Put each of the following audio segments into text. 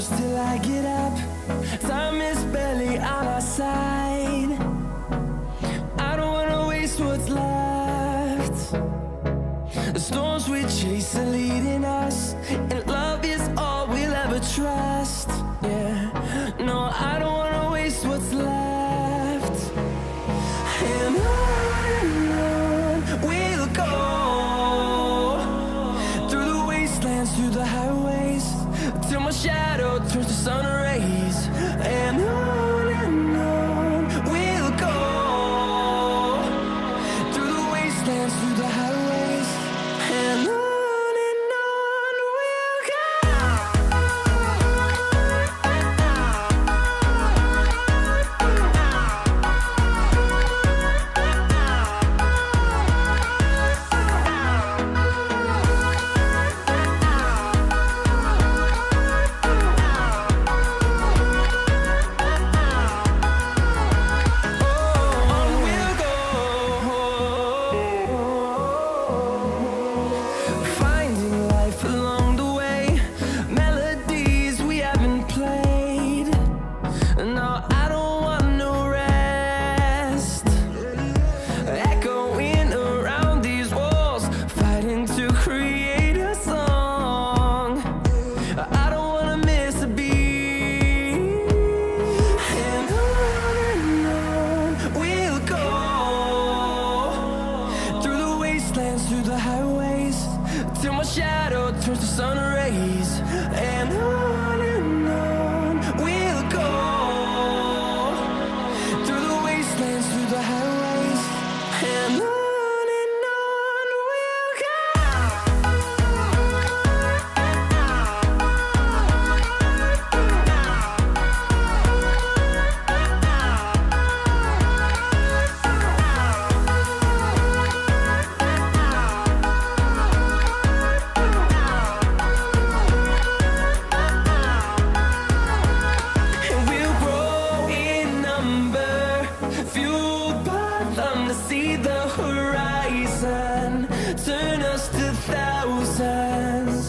close till I get up. Time is barely on our side. I don't wanna waste what's left. The storms we chase are leading us, and love is all we'll ever trust. Yeah, no, I don't wanna waste what's left. And on we'll go, through the wastelands, through the highways, till my shadow turns to sun rays. And on we'll go, through the wastelands, through the highways, and on we'll go. Through the highways, till my shadow turns to sun rays. And on we'll go, through the wastelands, through the highways, and on we'll go. See the horizon, turn us to thousands,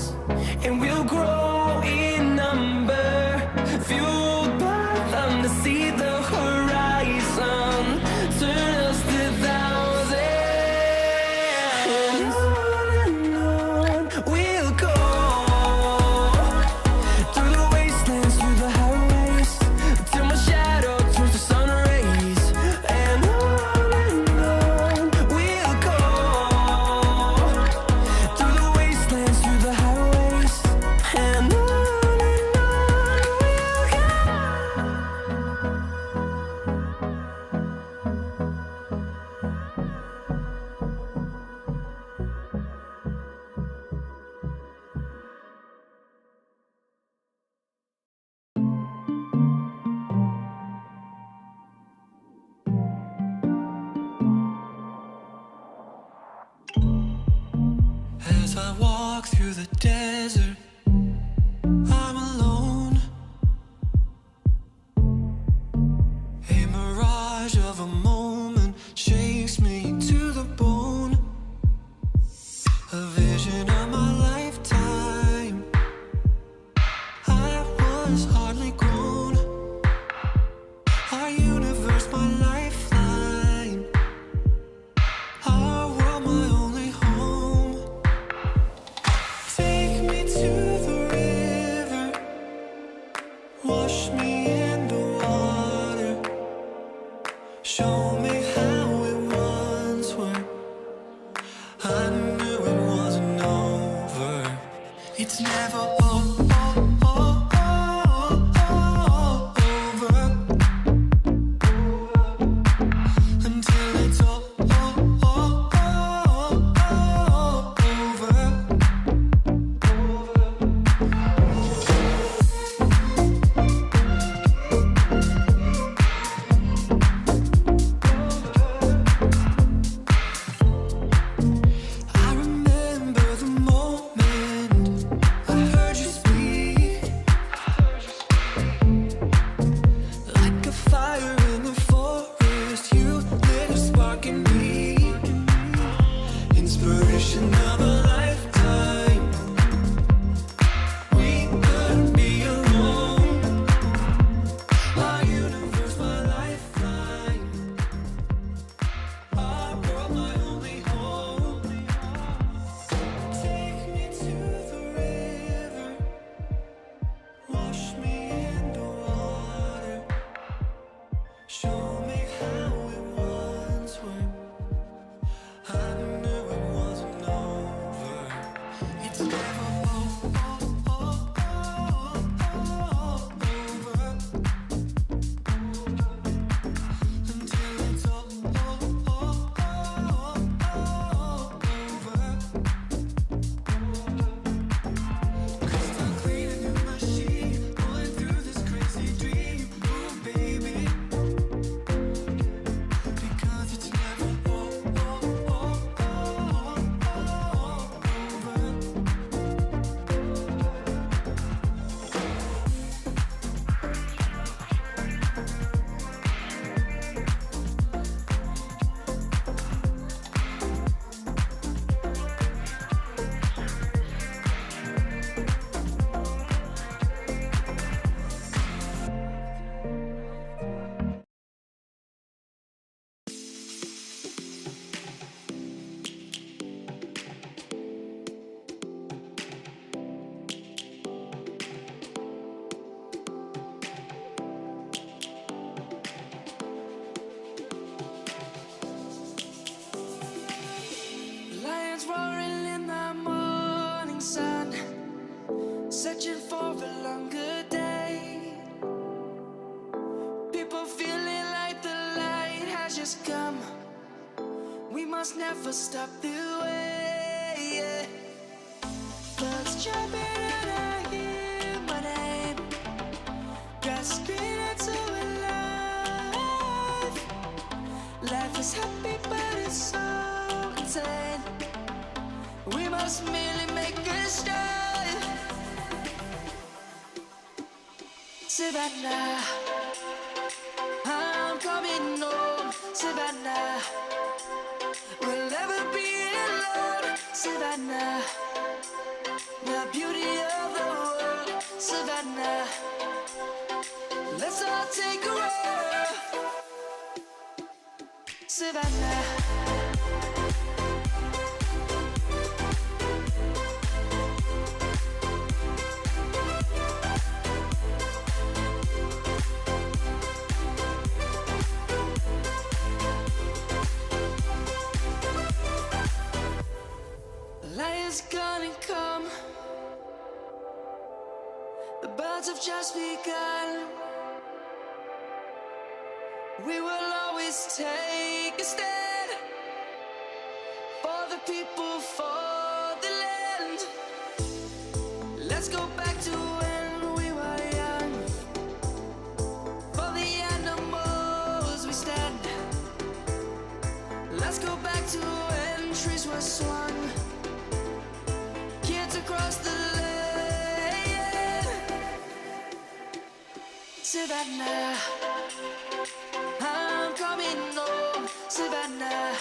and we'll grow in number, fueled by them. To see the horizon, turn us to thousands, and on we'll go, through the wastelands, through the highways, till my shadow turns to sun rays. And as I walk through the desert, I'm alone. A mirage of a moment shakes me to the bone. A vision of my lifetime. I was hardly grown. Our universe, my lifeline. Our world, my only home. Take me to the river, wash me in the water, show me how it once were. I knew it wasn't over. It's never over. Until it's I remember the moment I heard you speak. must never stop the way. Yeah. Birds jumping and I hear my name. Grass green and so alive. Life is happy but it's so insane. We must merely make a start. Savannah, I'm coming home. Savannah, we'll never be alone. Savannah, the beauty of the world. Savannah, let's all take a walk. Savannah. Light is gonna come. The birds have just begun. We will always take a stand for the people, for the land. Let's go back to when we were young. For the animals we stand. Let's go back to when trees were swung. Kids across the land. Savannah, I'm coming home. Savannah,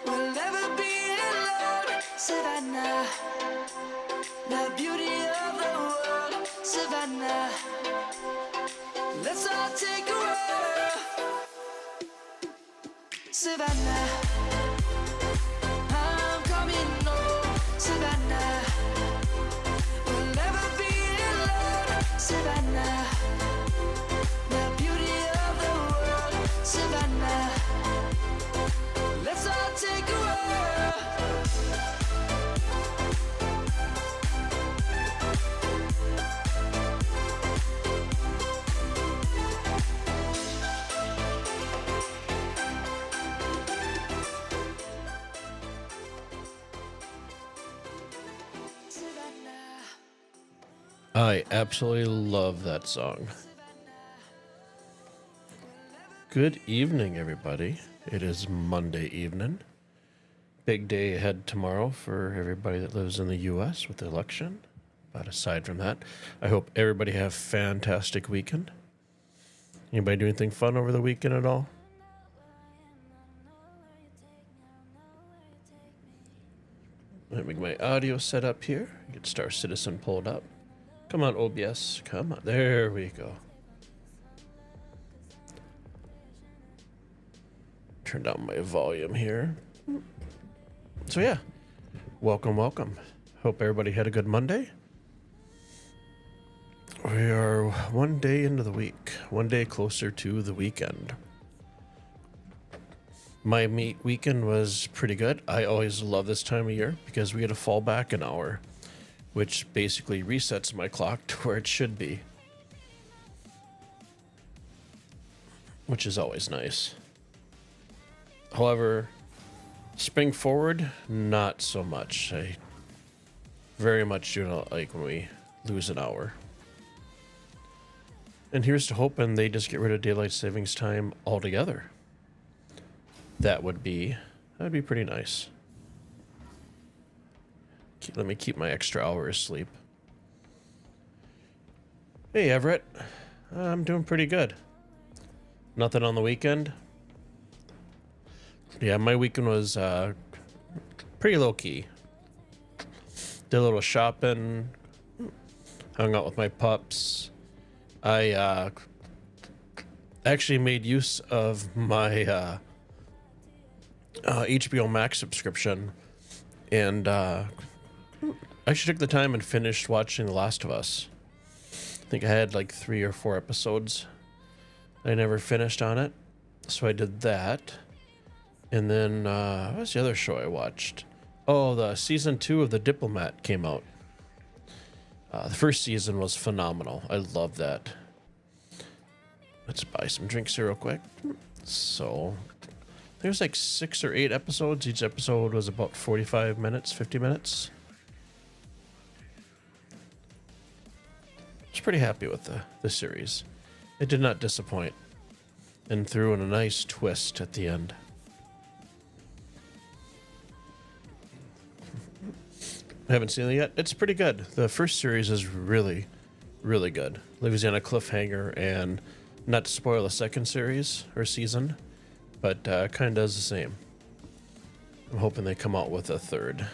we'll never be alone. Savannah, the beauty of the world. Savannah, let's all take a walk. Savannah, I'm coming home. Savannah, we'll never be alone. Savannah, the beauty of the world. Savannah, let's all take a walk. I absolutely love that song. Good evening, everybody. It is Monday evening. Big day ahead tomorrow for everybody that lives in the U.S. with the election. But aside from that, I hope everybody have a fantastic weekend. Anybody do anything fun over the weekend at all? Let me get my audio set up here. Get Star Citizen pulled up. Come on, OBS. Come on. There we go. Turn down my volume here. So yeah, welcome. Hope everybody had a good Monday. We are one day into the week, one day closer to the weekend. My weekend was pretty good. I always love this time of year because we get to fall back an hour, which basically resets my clock to where it should be, which is always nice. However, spring forward, not so much. I very much do not like when we lose an hour. And here's to hoping they just get rid of daylight savings time altogether. That'd be pretty nice. Let me keep my extra hour of sleep. Hey, Everett. I'm doing pretty good. Nothing on the weekend? Yeah, my weekend was pretty low-key. Did a little shopping. Hung out with my pups. I actually made use of my HBO Max subscription. And I actually took the time and finished watching The Last of Us. I think I had like 3 or 4 episodes I never finished on it. So I did that. And then, what's the other show I watched? Oh, the season 2 of The Diplomat came out. The first season was phenomenal. I love that. Let's buy some drinks here real quick. So, There's like 6 or 8 episodes. Each episode was about 45 minutes, 50 minutes. I was pretty happy with the series. It did not disappoint. And threw in a nice twist at the end. I haven't seen it yet. It's pretty good. The first series is really, really good. Leaves you on a cliffhanger, and not to spoil the second series or season, but kind of does the same. I'm hoping they come out with a third.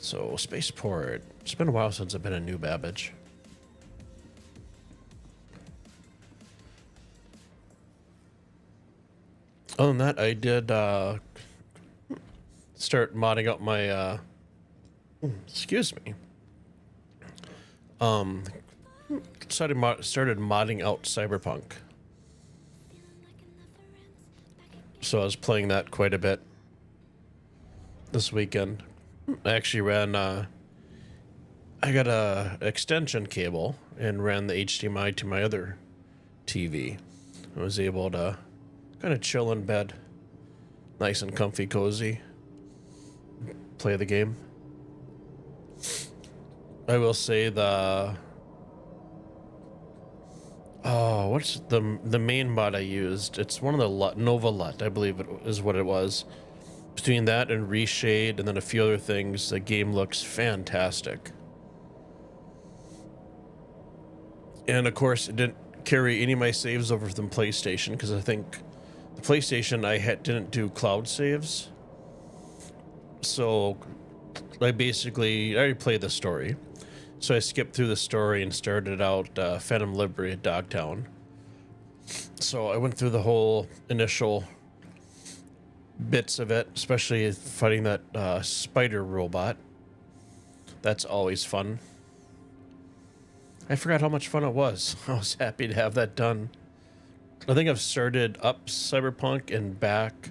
So, Spaceport. It's been a while since I've been in New Babbage. Other than that, I did start modding out my excuse me. Started modding out Cyberpunk. So I was playing that quite a bit this weekend. I actually ran I got a extension cable and ran the HDMI to my other TV. I was able to kind of chill in bed, nice and comfy, cozy, play the game. I will say what's the main mod I used? It's one of the Nova LUT, I believe it is what it was. Between that and Reshade and then a few other things, the game looks fantastic. And of course, it didn't carry any of my saves over from PlayStation, because I think the PlayStation didn't do cloud saves. So I already played the story. So I skipped through the story and started out Phantom Liberty at Dogtown. So I went through the whole initial bits of it, especially fighting that spider robot. That's always fun. I forgot how much fun it was. I was happy to have that done. I think I've started up Cyberpunk and back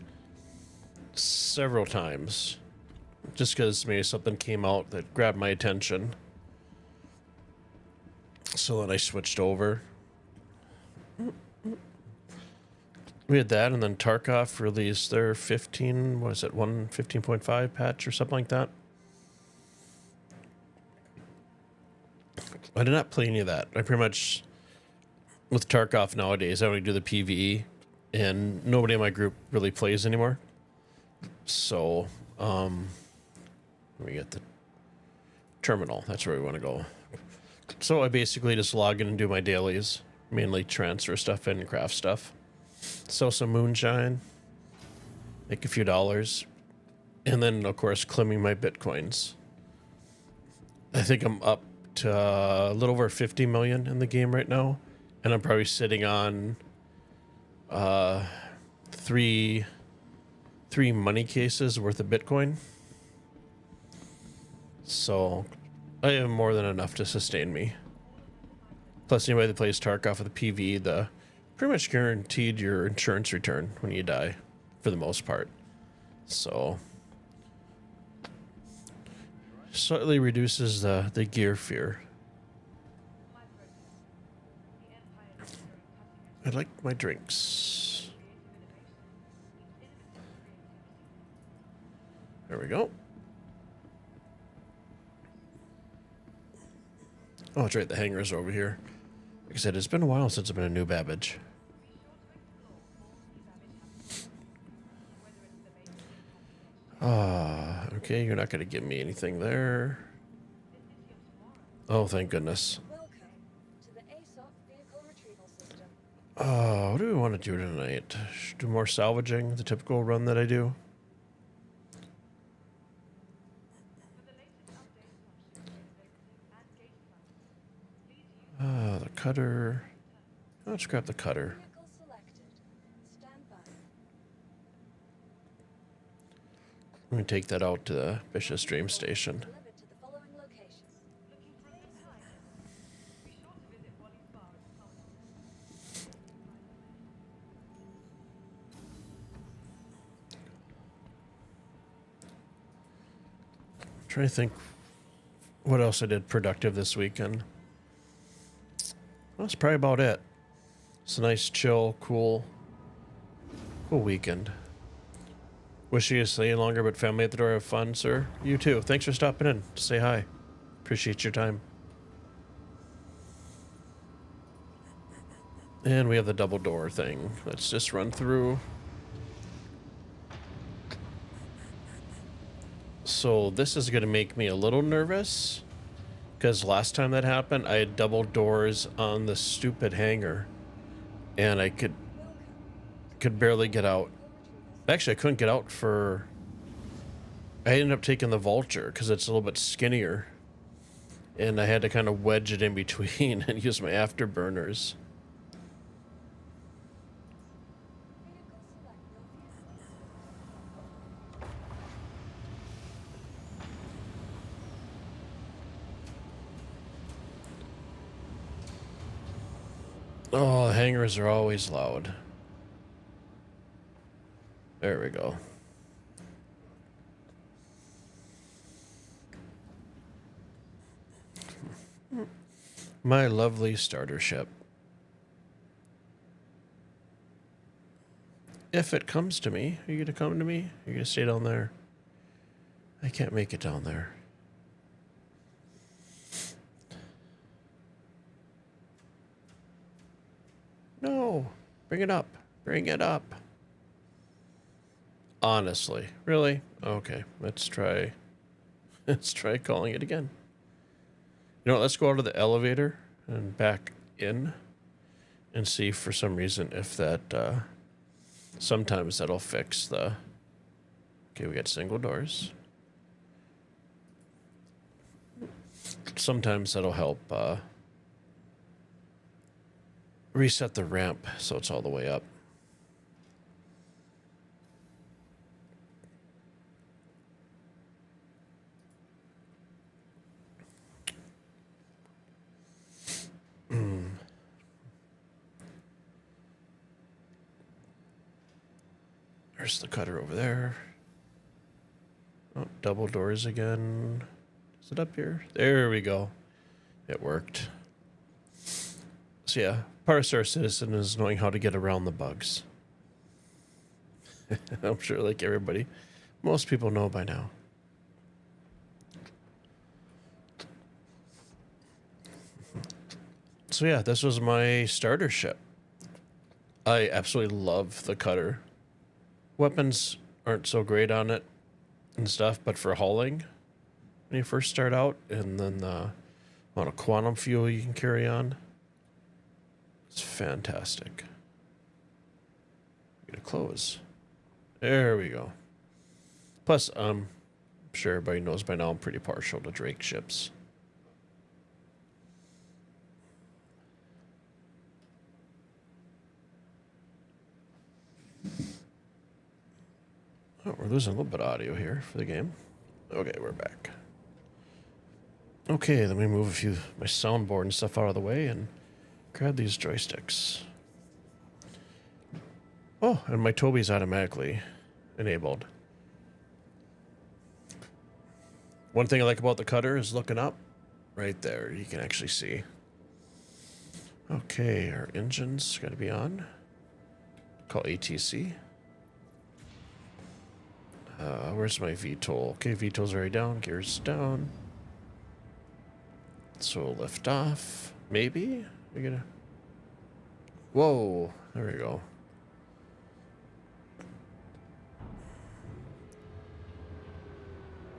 several times, just because maybe something came out that grabbed my attention. So then I switched over. We had that, and then Tarkov released their 15.5 patch or something like that. I did not play any of that. I pretty much, with Tarkov nowadays, I only do the PvE, and nobody in my group really plays anymore. So, let me get the terminal. That's where we want to go. So I basically just log in and do my dailies, mainly transfer stuff in and craft stuff. Sell some moonshine, make a few dollars, and then, of course, claiming my bitcoins. I think I'm up to a little over 50 million in the game right now, and I'm probably sitting on three money cases worth of Bitcoin. So I have more than enough to sustain me. Plus, anybody that plays Tarkov with the PvE, pretty much guaranteed your insurance return when you die, for the most part. So slightly reduces the gear fear. I like my drinks. There we go. Oh, that's right, the hangars are over here. Like I said, it's been a while since I've been in New Babbage. Okay, you're not going to give me anything there. Oh, thank goodness. Welcome to the ASOP vehicle retrieval system. What do we want to do tonight? Do more salvaging, the typical run that I do. The cutter. Let's grab the cutter. Vehicle selected. Stand by. Let me take that out to the Bishop Stream Station. Delivered to the following locations. Trying to think what else I did productive this weekend. That's probably about it. It's a nice, chill, cool a weekend. Wishing you to stay longer, but family at the door. Have fun, sir. You too. Thanks for stopping in to say hi. Appreciate your time. And we have the double door thing. Let's just run through. So this is going to make me a little nervous, because last time that happened, I had double doors on the stupid hangar, and I could barely get out. Actually, I couldn't get out for... I ended up taking the Vulture because it's a little bit skinnier, and I had to kind of wedge it in between and use my afterburners. Oh, hangars are always loud. There we go. My lovely starter ship. If it comes to me, are you gonna come to me? Are you gonna stay down there? I can't make it down there. No, bring it up. Bring it up. Honestly, really? Okay, let's try calling it again. You know what, let's go out of the elevator and back in and see for some reason if that, sometimes that'll fix the... Okay, we got single doors. Sometimes that'll help, reset the ramp so it's all the way up. There's the cutter over there. Oh, double doors again. Is it up here? There we go. It worked. So yeah, part of Star Citizen is knowing how to get around the bugs. I'm sure like everybody, most people know by now. So yeah, this was my starter ship. I absolutely love the cutter. Weapons aren't so great on it and stuff, but for hauling, when you first start out, and then the amount of quantum fuel you can carry on, it's fantastic. I'm gonna close. There we go. Plus, I'm sure everybody knows by now I'm pretty partial to Drake ships. Oh, we're losing a little bit of audio here for the game. Okay, we're back. Okay, let me move a few my soundboard and stuff out of the way and grab these joysticks. Oh, and my Toby's automatically enabled. One thing I like about the cutter is looking up. Right there, you can actually see. Okay, our engine's got to be on. Call ATC. Where's my VTOL? Okay, VTOL's already down. Gears down. So we'll lift off. Maybe? We're gonna... Whoa. There we go.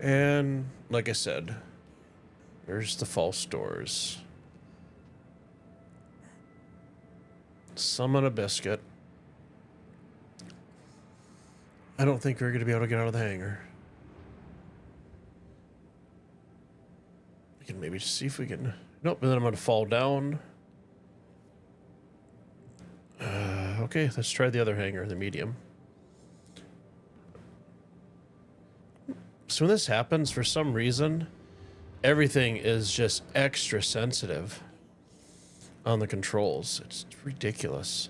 And like I said, there's the false doors. Summon a biscuit. I don't think we're going to be able to get out of the hangar. We can maybe see if we can... Nope, and then I'm going to fall down. Okay, let's try the other hangar, the medium. So when this happens, for some reason, everything is just extra sensitive on the controls. It's ridiculous.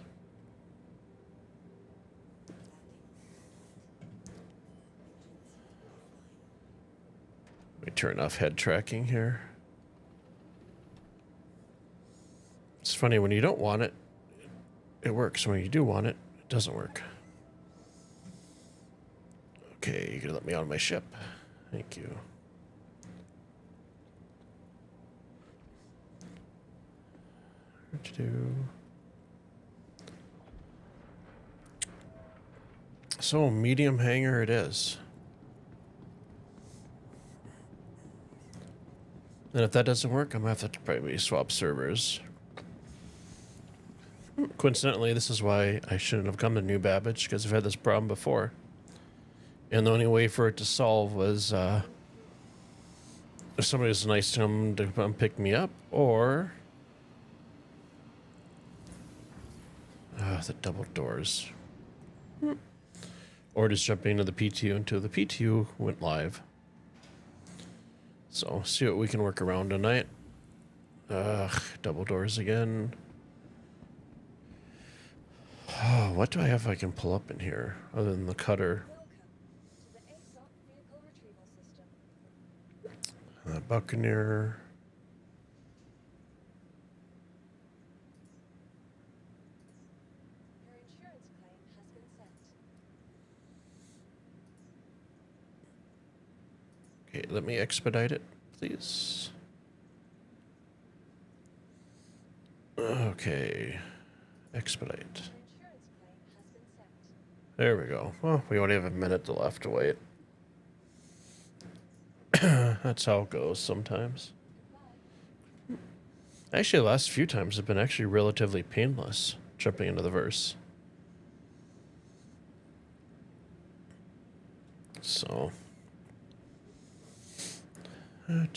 Let me turn off head tracking here. It's funny, when you don't want it, it works. When you do want it, it doesn't work. Okay, you're gonna let me on my ship. Thank you. What to do? So medium hangar it is. And if that doesn't work, I'm gonna have to probably swap servers. Coincidentally, this is why I shouldn't have come to New Babbage, because I've had this problem before. And the only way for it to solve was if somebody was nice to them to come pick me up, or the double doors. Or just jumping into the PTU until the PTU went live. So, see what we can work around tonight. Double doors again. Oh, what do I have I can pull up in here other than the cutter? Welcome to the ASOP vehicle retrieval system. Buccaneer. Your insurance claim has been sent. Okay, let me expedite it, please. Okay, expedite. Your insurance claim has been sent. There we go. Well, we only have a minute left to wait. That's how it goes sometimes. Actually, the last few times have been actually relatively painless, jumping into the verse. So.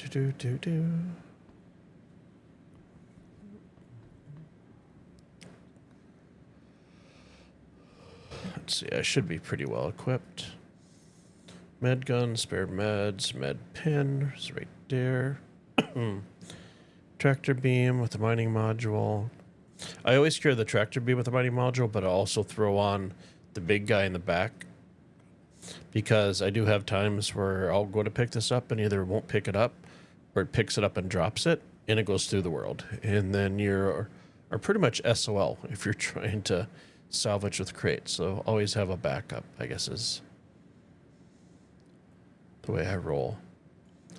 Do. Let's see, I should be pretty well equipped. Med gun, spare meds, med pin is right there. Tractor beam with the mining module. I always carry the tractor beam with the mining module, but I also throw on the big guy in the back, because I do have times where I'll go to pick this up and either won't pick it up, or it picks it up and drops it, and it goes through the world. And then you're are pretty much SOL if you're trying to salvage with crates. So always have a backup, I guess, is the way I roll.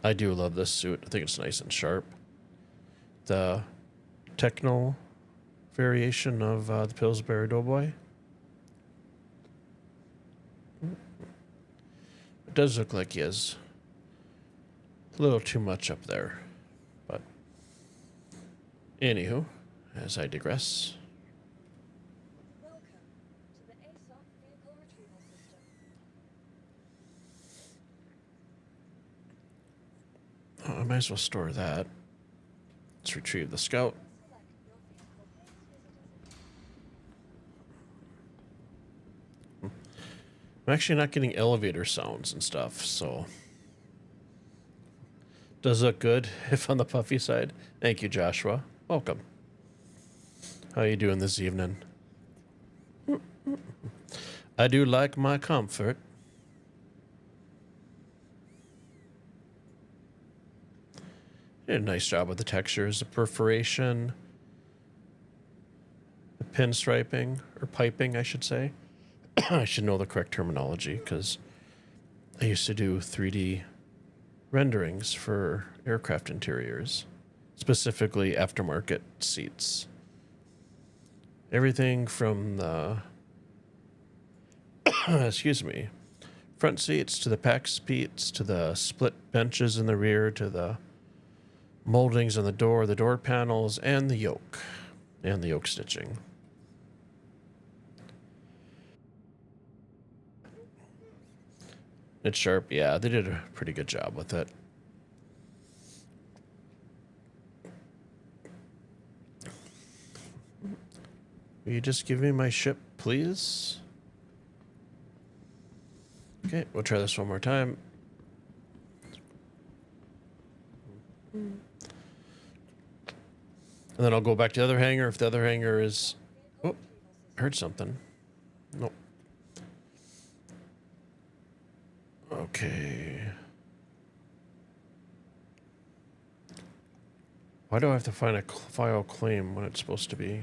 I do love this suit. I think it's nice and sharp. The techno variation of the Pillsbury Doughboy. It does look like he has a little too much up there. But anywho, as I digress. Welcome to the ASOP vehicle retrieval system. Oh, I might as well store that. Let's retrieve the scout. Select your vehicle. Please visit us. I'm actually not getting elevator sounds and stuff, so does look good if on the puffy side. Thank you, Joshua. Welcome. How you doing this evening? I do like my comfort. Did a nice job with the textures, the perforation, the pinstriping, or piping, I should say. I should know the correct terminology because I used to do 3D renderings for aircraft interiors, specifically aftermarket seats. Everything from the excuse me, front seats to the pack seats to the split benches in the rear to the moldings on the door panels, and the yoke stitching. It's sharp. Yeah, they did a pretty good job with it. Will you just give me my ship, please? Okay, we'll try this one more time. And then I'll go back to the other hangar if the other hangar is... Oh, I heard something. Nope. Okay. Why do I have to find a file claim when it's supposed to be?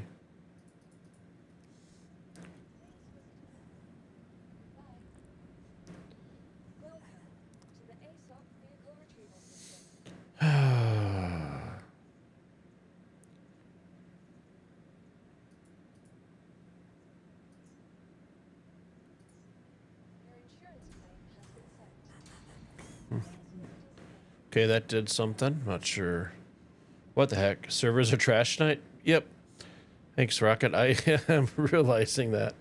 Okay, that did something. Not sure. What the heck? Servers are trash tonight? Yep. Thanks, Rocket. I am realizing that.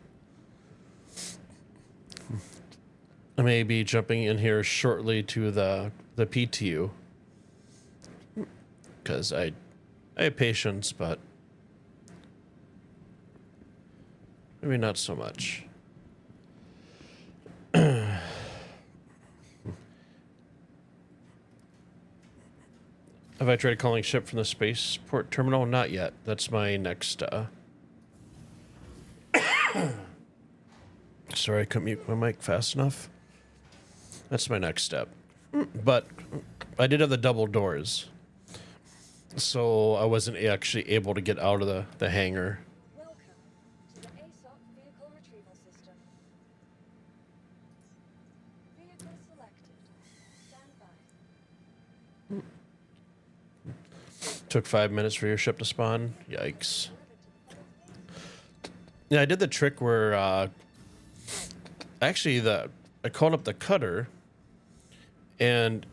I may be jumping in here shortly to the PTU. Because I have patience, but maybe not so much. Have I tried calling ship from the spaceport terminal? Not yet. That's my next, Sorry, I couldn't mute my mic fast enough. That's my next step. But I did have the double doors. So I wasn't actually able to get out of the hangar. Welcome to the ASOP vehicle retrieval system. Vehicle selected. Stand by. Took 5 minutes for your ship to spawn. Yikes. Yeah, I did the trick where, actually I called up the cutter, and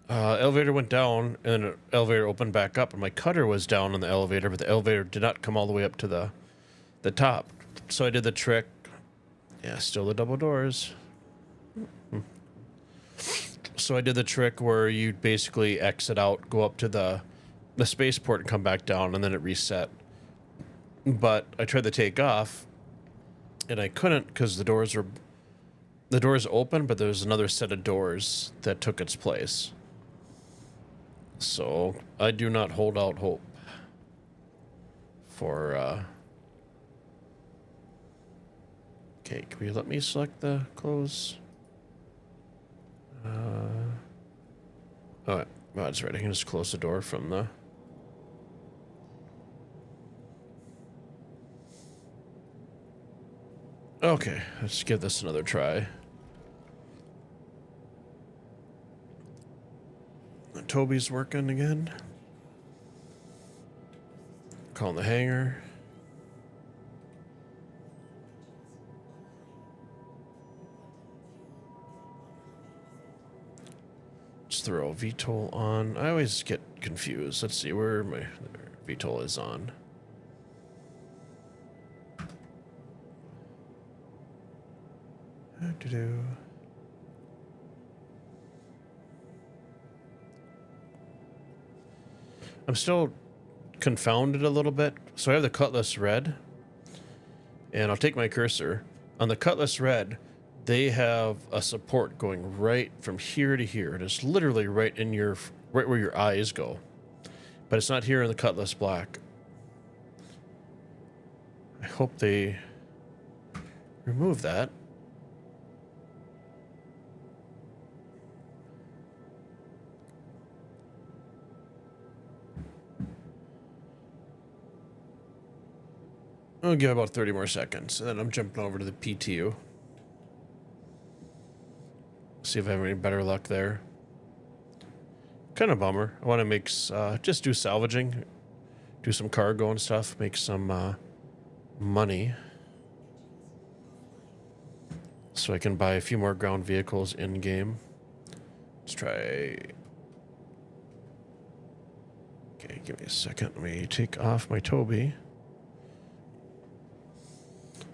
elevator went down, and the elevator opened back up, and my cutter was down on the elevator, but the elevator did not come all the way up to the top. So I did the trick. Yeah, still the double doors. So I did the trick where you basically exit out, go up to the spaceport, and come back down, and then it reset. But I tried to take off, and I couldn't because the doors open, but there's another set of doors that took its place. So I do not hold out hope for. Okay, can you let me select the close? Oh, that's right. I can just close the door from the. Okay, let's give this another try. Toby's working again. Calling the hangar. Let's throw VTOL on. I always get confused. Let's see where my VTOL is on. I'm still confounded a little bit. So I have the Cutlass Red, and I'll take my cursor. On the Cutlass Red, they have a support going right from here to here. It's literally right where your eyes go. But it's not here in the Cutlass Black. I hope they remove that. I'll give about 30 more seconds, and then I'm jumping over to the PTU. See if I have any better luck there. Kind of bummer. I want to make just do salvaging, do some cargo and stuff, make some money, so I can buy a few more ground vehicles in game. Let's try. Okay, give me a second. Let me take off my Toby.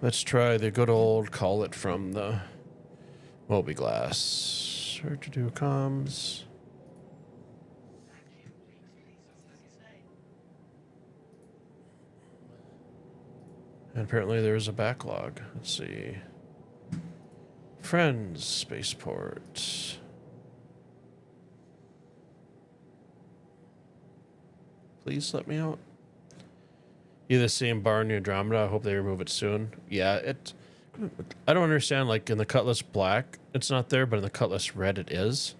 Let's try the good old call it from the Moby Glass. Where to do comms. And apparently there's a backlog. Let's see. Friends, spaceport. Please let me out. Either same bar in Andromeda. I hope they remove it soon. Yeah, I don't understand. Like in the Cutlass Black, it's not there, but in the Cutlass Red, it is.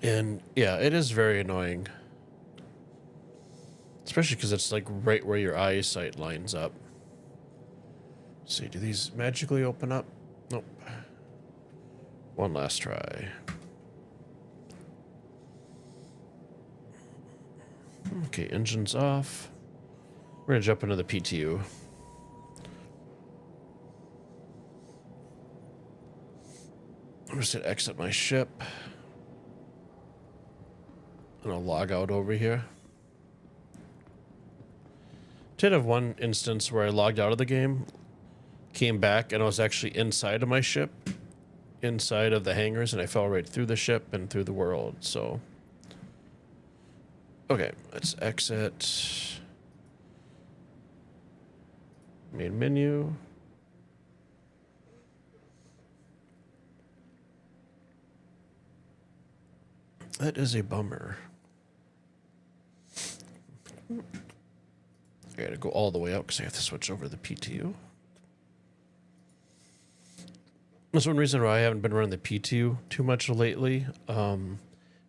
And yeah, it is very annoying, especially because it's like right where your eyesight lines up. Let's see, do these magically open up? Nope. One last try. Okay, engine's off. We're gonna jump into the PTU. I'm just gonna exit my ship. And I'll log out over here. Did have one instance where I logged out of the game, came back, and I was actually inside of my ship, inside of the hangars, and I fell right through the ship and through the world, so. Okay, let's exit. Main menu. That is a bummer. I gotta go all the way out because I have to switch over to the PTU. That's one reason why I haven't been running the PTU too much lately.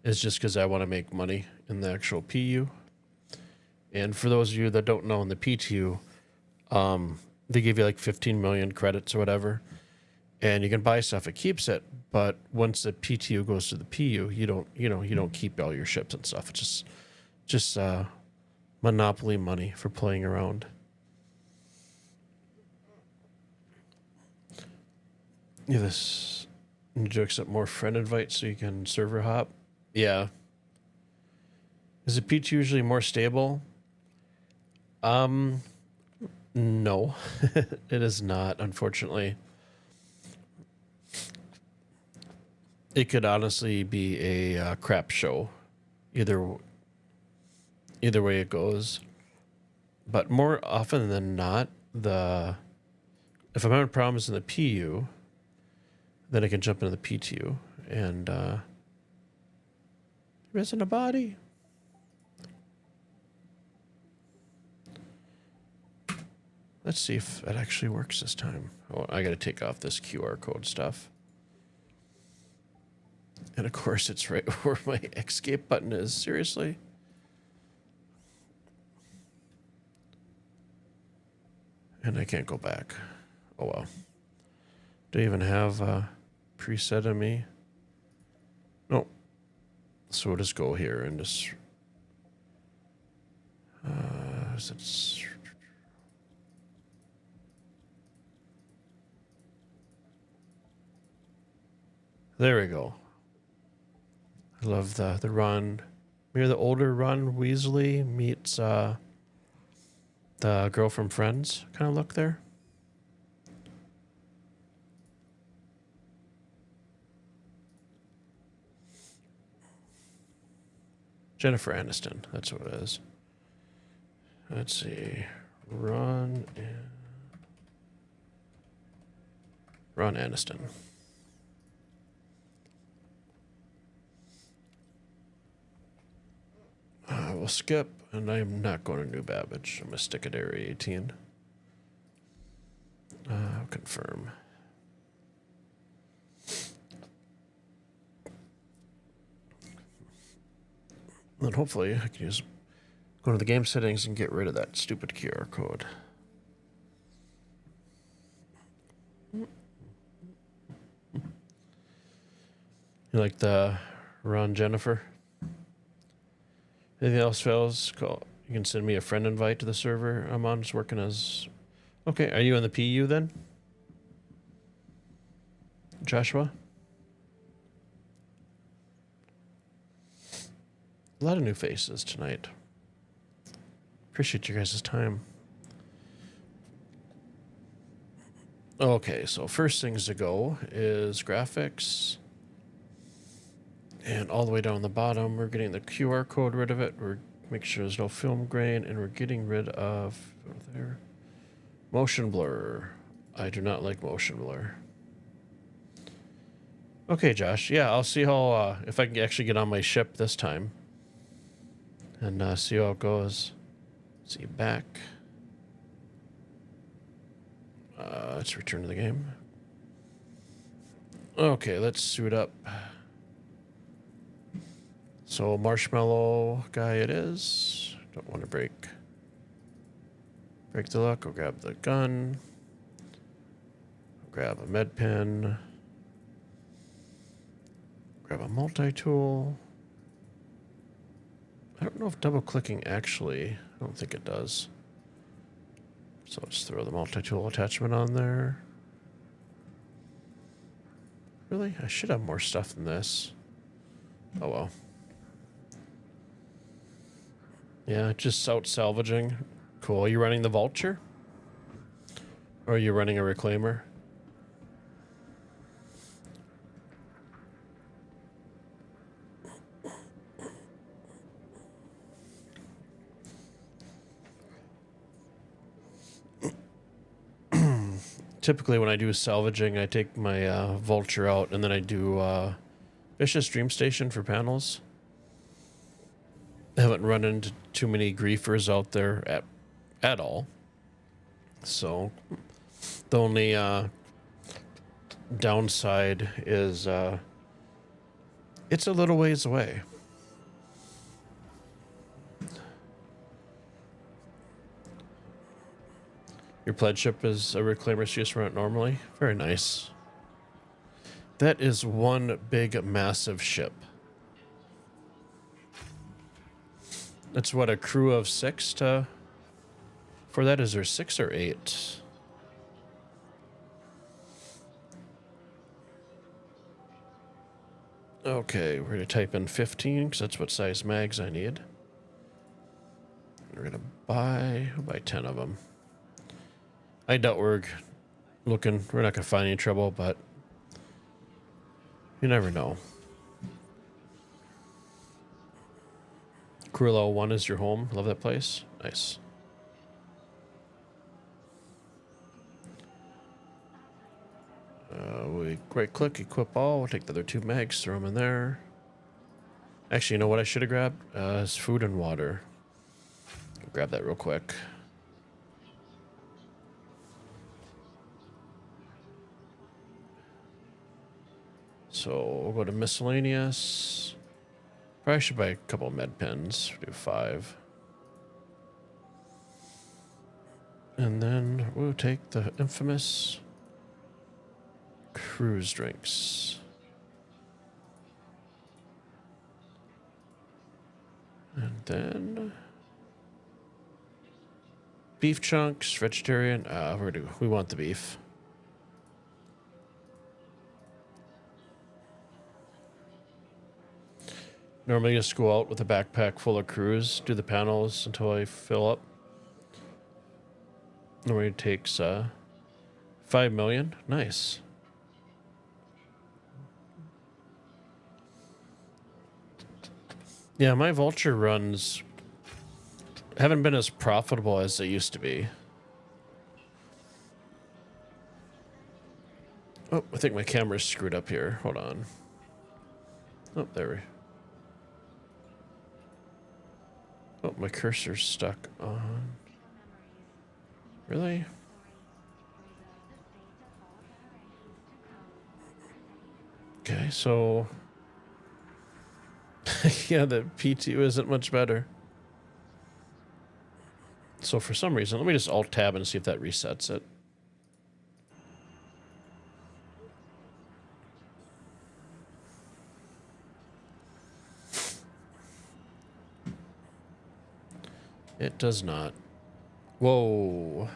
Is just because I want to make money in the actual PU. And for those of you that don't know, in the PTU, they give you like 15 million credits or whatever, and you can buy stuff. It keeps it, but once the PTU goes to the PU, you don't keep all your ships and stuff. It's just monopoly money for playing around. Yeah, this need to accept more friend invites so you can server hop. Yeah. Is the PTU usually more stable? No, it is not, unfortunately. It could honestly be a crap show, either way it goes. But more often than not, if I'm having problems in the PU, then I can jump into the PTU and rest in a body. Let's see if it actually works this time. Oh, I got to take off this QR code stuff. And of course, it's right where my escape button is. Seriously? And I can't go back. Oh well. Do I even have a preset of me? No. So we'll just go here and just... There we go. I love the Ron. Maybe the older Ron Weasley meets the girl from Friends kind of look there. Jennifer Aniston, that's what it is. Let's see. Ron Aniston. We'll skip, and I'm not going to New Babbage. I'm going to stick at Area 18. Confirm. Then hopefully I can just go to the game settings and get rid of that stupid QR code. You like the Ron Jennifer? Anything else fails? Call. You can send me a friend invite to the server I'm on. Just working as. Okay, are you in the PU then? Joshua? A lot of new faces tonight. Appreciate you guys' time. Okay, so first things to go is graphics. And all the way down the bottom, we're getting the QR code rid of it. We're making sure there's no film grain, and we're getting rid of there. Motion blur. I do not like motion blur. Okay, Josh. Yeah, I'll see how if I can actually get on my ship this time, and see how it goes. See you back. Let's return to the game. Okay, let's suit up. So marshmallow guy it is. Don't want to break the lock. I'll grab the gun. I'll grab a med pen. Grab a multi-tool. I don't know if double clicking actually, I don't think it does. So let's throw the multi-tool attachment on there. Really? I should have more stuff than this. Oh well. Yeah, just out salvaging. Cool. Are you running the vulture? Or are you running a reclaimer? Typically when I do salvaging, I take my vulture out and then I do vicious dream station for panels. I haven't run into too many griefers out there at all. So the only downside is it's a little ways away. Your pledge ship is a reclaimer, so you just run it normally. Very nice. That is one big, massive ship. That's what, a crew of 6 to... For that, is there 6 or 8? Okay, we're going to type in 15, because that's what size mags I need. We're going to buy 10 of them. I doubt we're not going to find any trouble, but you never know. Cruella 1 is your home. Love that place. Nice. We right click, equip all. We'll take the other 2 mags, throw them in there. Actually, you know what I should have grabbed? Is food and water. Grab that real quick. So we'll go to miscellaneous. Probably should buy a couple of med pens. Do 5. And then we'll take the infamous cruise drinks. And then beef chunks, vegetarian. We want the beef. Normally just go out with a backpack full of cruise, do the panels until I fill up. Normally it takes 5 million. Nice. Yeah, my vulture runs haven't been as profitable as they used to be. Oh, I think my camera's screwed up here. Hold on. Oh, there we Oh, my cursor's stuck on. Really? Okay, so yeah, the P2 isn't much better. So for some reason, let me just alt tab and see if that resets it. It does not. Whoa.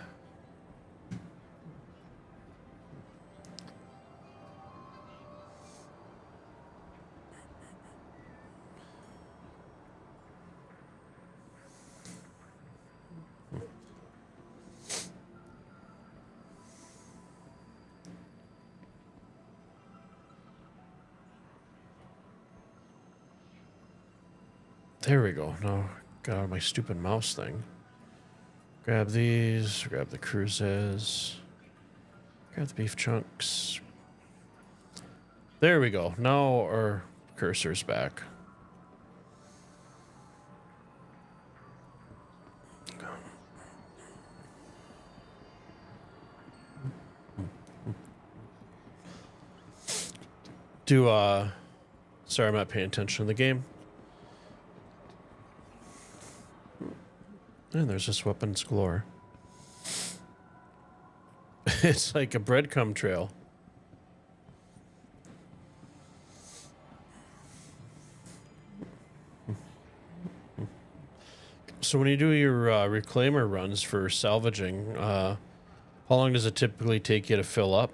There we go. No, got out of my stupid mouse thing. Grab these, grab the cruises, grab the beef chunks. There we go. Now our cursor's back. Sorry, I'm not paying attention to the game. And there's just weapons galore. It's like a breadcrumb trail. So when you do your reclaimer runs for salvaging, how long does it typically take you to fill up?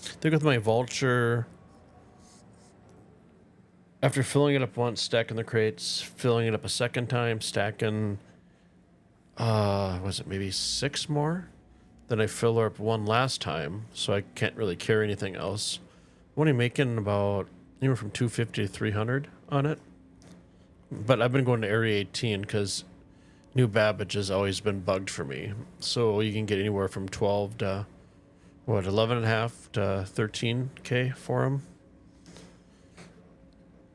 think with my vulture, after filling it up once, stacking the crates, filling it up a second time, stacking, was it maybe 6 more? Then I fill her up one last time, so I can't really carry anything else. I'm only making about anywhere from 250 to 300 on it. But I've been going to Area 18 because New Babbage has always been bugged for me. So you can get anywhere from 12 to, 11 and a half to 13K for them.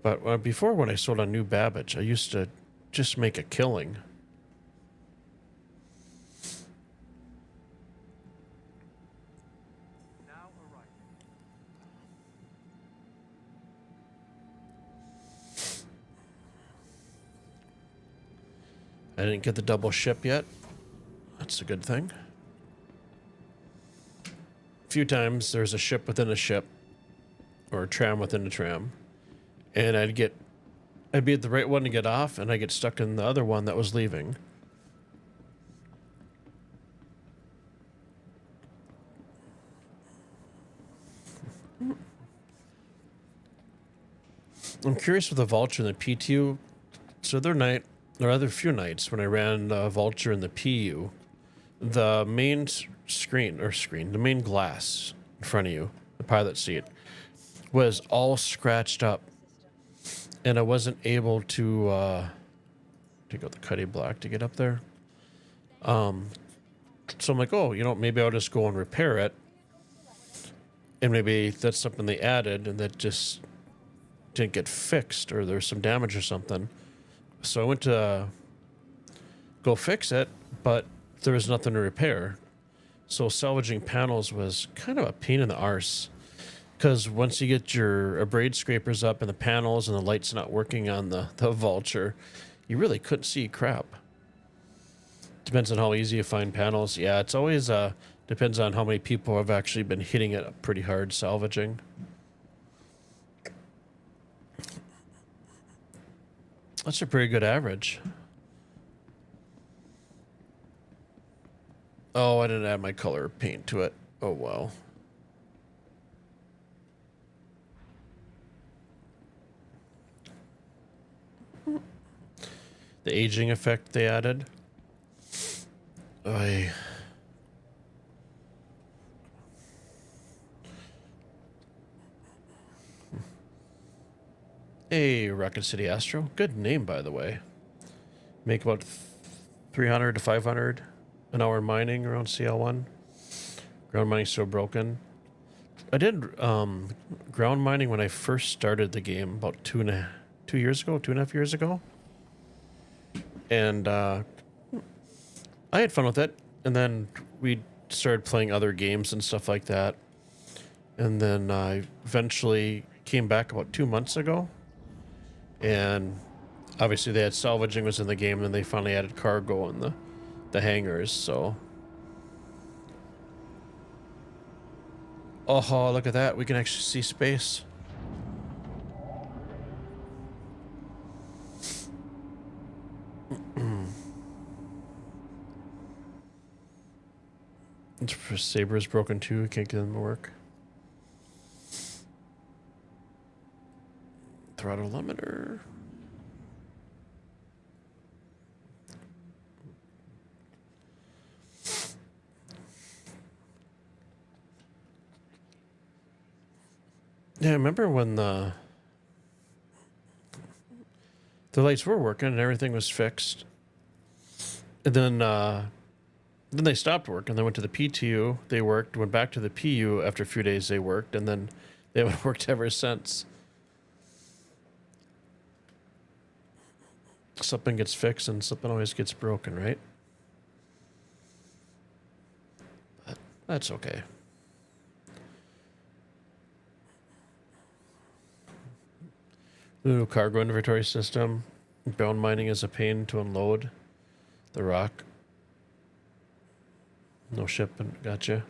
But before, when I sold on New Babbage, I used to just make a killing. I didn't get the double ship yet. That's a good thing. A few times there's a ship within a ship, or a tram within a tram, and I'd be at the right one to get off, and I get stuck in the other one that was leaving. I'm curious with the Vulture and the PTU. So other few nights when I ran the Vulture and the PU, the main the main glass in front of you, the pilot seat, was all scratched up, and I wasn't able to take out the Cuddy block to get up there. So I'm like, oh, maybe I'll just go and repair it, and maybe that's something they added and that just didn't get fixed, or there's some damage or something. So I went to go fix it, but there was nothing to repair. So salvaging panels was kind of a pain in the arse, because once you get your braid scrapers up and the panels and the lights not working on the Vulture, you really couldn't see crap. Depends on how easy you find panels. Yeah, it's always depends on how many people have actually been hitting it pretty hard salvaging. That's a pretty good average. Oh, I didn't add my color paint to it. Oh, well. The aging effect they added. Hey, Rocket City Astro. Good name, by the way. Make about 300 to 500 an hour mining around CL1. Ground mining's so broken. I did ground mining when I first started the game about 2.5 years ago. And I had fun with it. And then we started playing other games and stuff like that. And then I eventually came back about 2 months ago. And obviously they had salvaging was in the game, and then they finally added cargo in the hangars, so. Oh, look at that. We can actually see space. Saber is broken too. Can't get them to work. Throttle limiter. Yeah, I remember when the lights were working and everything was fixed. And then they stopped working. They went to the PTU. They worked. Went back to the PU after a few days. They worked, and then they haven't worked ever since. Something gets fixed and something always gets broken, right? But that's okay. New cargo inventory system. Ground mining is a pain to unload the rock. No shipping. Gotcha.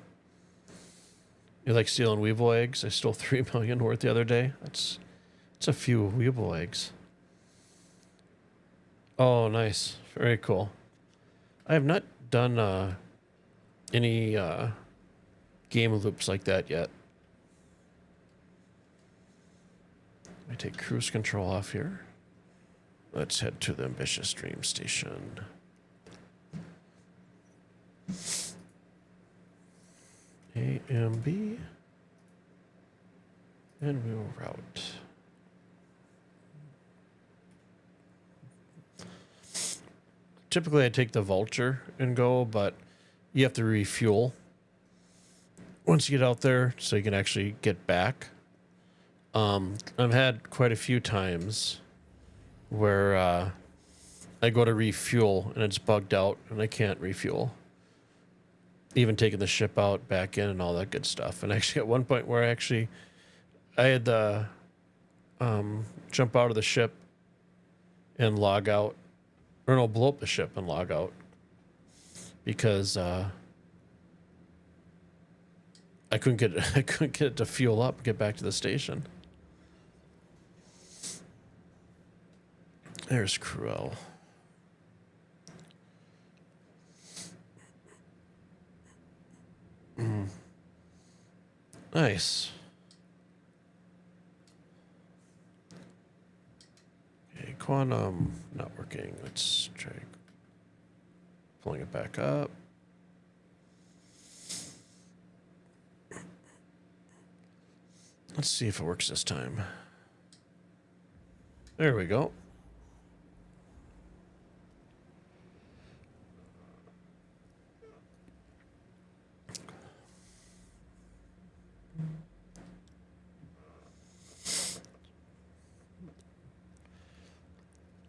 You like stealing weevil eggs? I stole 3 million worth the other day. It's a few weevil eggs. Oh, nice. Very cool. I have not done any game loops like that yet. I take cruise control off here. Let's head to the ambitious dream station. A, M, B. And we will route. Typically, I take the Vulture and go, but you have to refuel once you get out there so you can actually get back. I've had quite a few times where I go to refuel and it's bugged out and I can't refuel. Even taking the ship out, back in, and all that good stuff. And actually, at one point where I had to jump out of the ship and log out, or no, blow up the ship and log out because I couldn't get it to fuel up and get back to the station. There's Cruel. Nice. Okay, quantum not working. Let's try pulling it back up. Let's see if it works this time. There we go.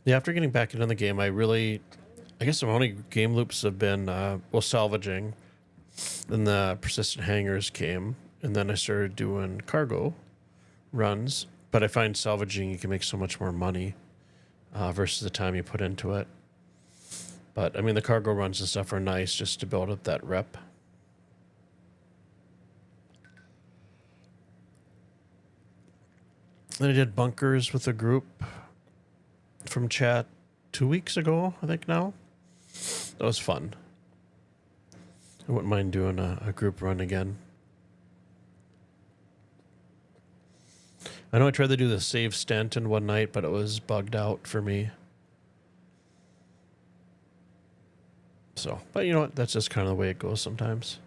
Yeah, after getting back into the game, I guess my only game loops have been, salvaging. Then the persistent hangers came, and then I started doing cargo runs. But I find salvaging, you can make so much more money versus the time you put into it. But, I mean, the cargo runs and stuff are nice just to build up that rep. Then I did bunkers with a group from chat 2 weeks ago, I think now. That was fun. I wouldn't mind doing a group run again. I know I tried to do the save Stanton one night, but it was bugged out for me. So, but you know what? That's just kind of the way it goes sometimes.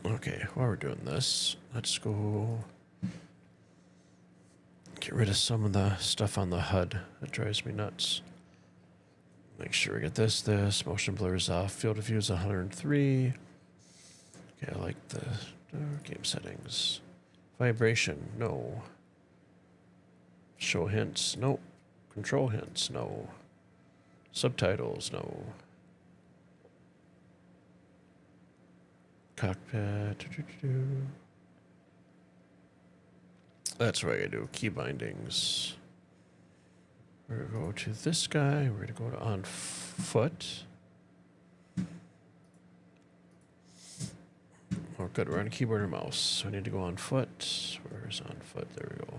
Okay, while we're doing this, let's go get rid of some of the stuff on the HUD that drives me nuts. Make sure we get this, motion blurs off, field of view is 103. Okay, I like the game settings. Vibration, no. Show hints, no. Control hints, no. Subtitles, no. Cockpit. That's what I gotta do. Key bindings. We're gonna go to this guy. We're gonna go to on foot. Oh, good. We're on keyboard and mouse. So I need to go on foot. Where's on foot? There we go.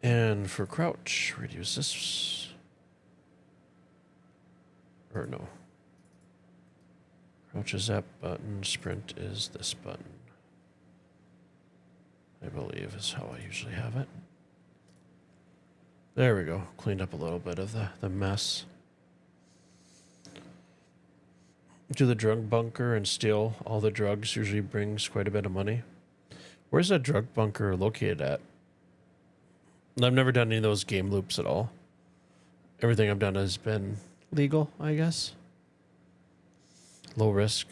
And for crouch, we're gonna use this. Or no. Crouch is that button. Sprint is this button. I believe is how I usually have it. There we go. Cleaned up a little bit of the mess. Do the drug bunker and steal all the drugs usually brings quite a bit of money. Where's that drug bunker located at? I've never done any of those game loops at all. Everything I've done has been legal, I guess. Low risk,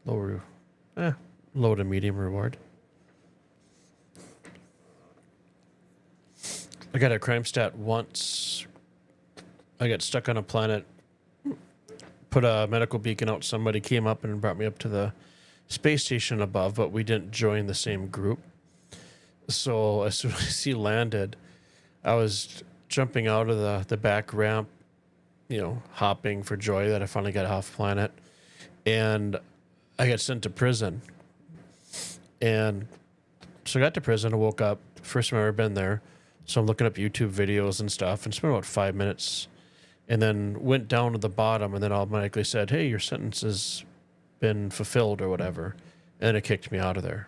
low to medium reward. I got a crime stat once. I got stuck on a planet, put a medical beacon out. Somebody came up and brought me up to the space station above, but we didn't join the same group. So as soon as he landed, I was jumping out of the back ramp, hopping for joy that I finally got off planet. And I got sent to prison. And so I got to prison. I woke up. First time I've ever been there. So I'm looking up YouTube videos and stuff, and spent about 5 minutes, and then went down to the bottom, and then automatically said, "Hey, your sentence has been fulfilled," or whatever, and it kicked me out of there.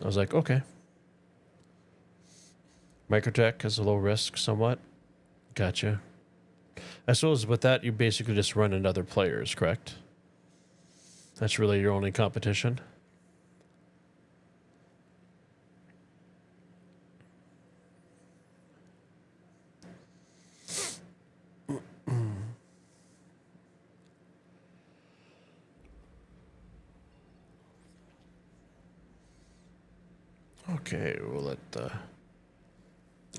I was like, okay. Microtech has a low risk somewhat. Gotcha. I suppose with that, you basically just run into other players, correct? That's really your only competition. Okay, we'll let the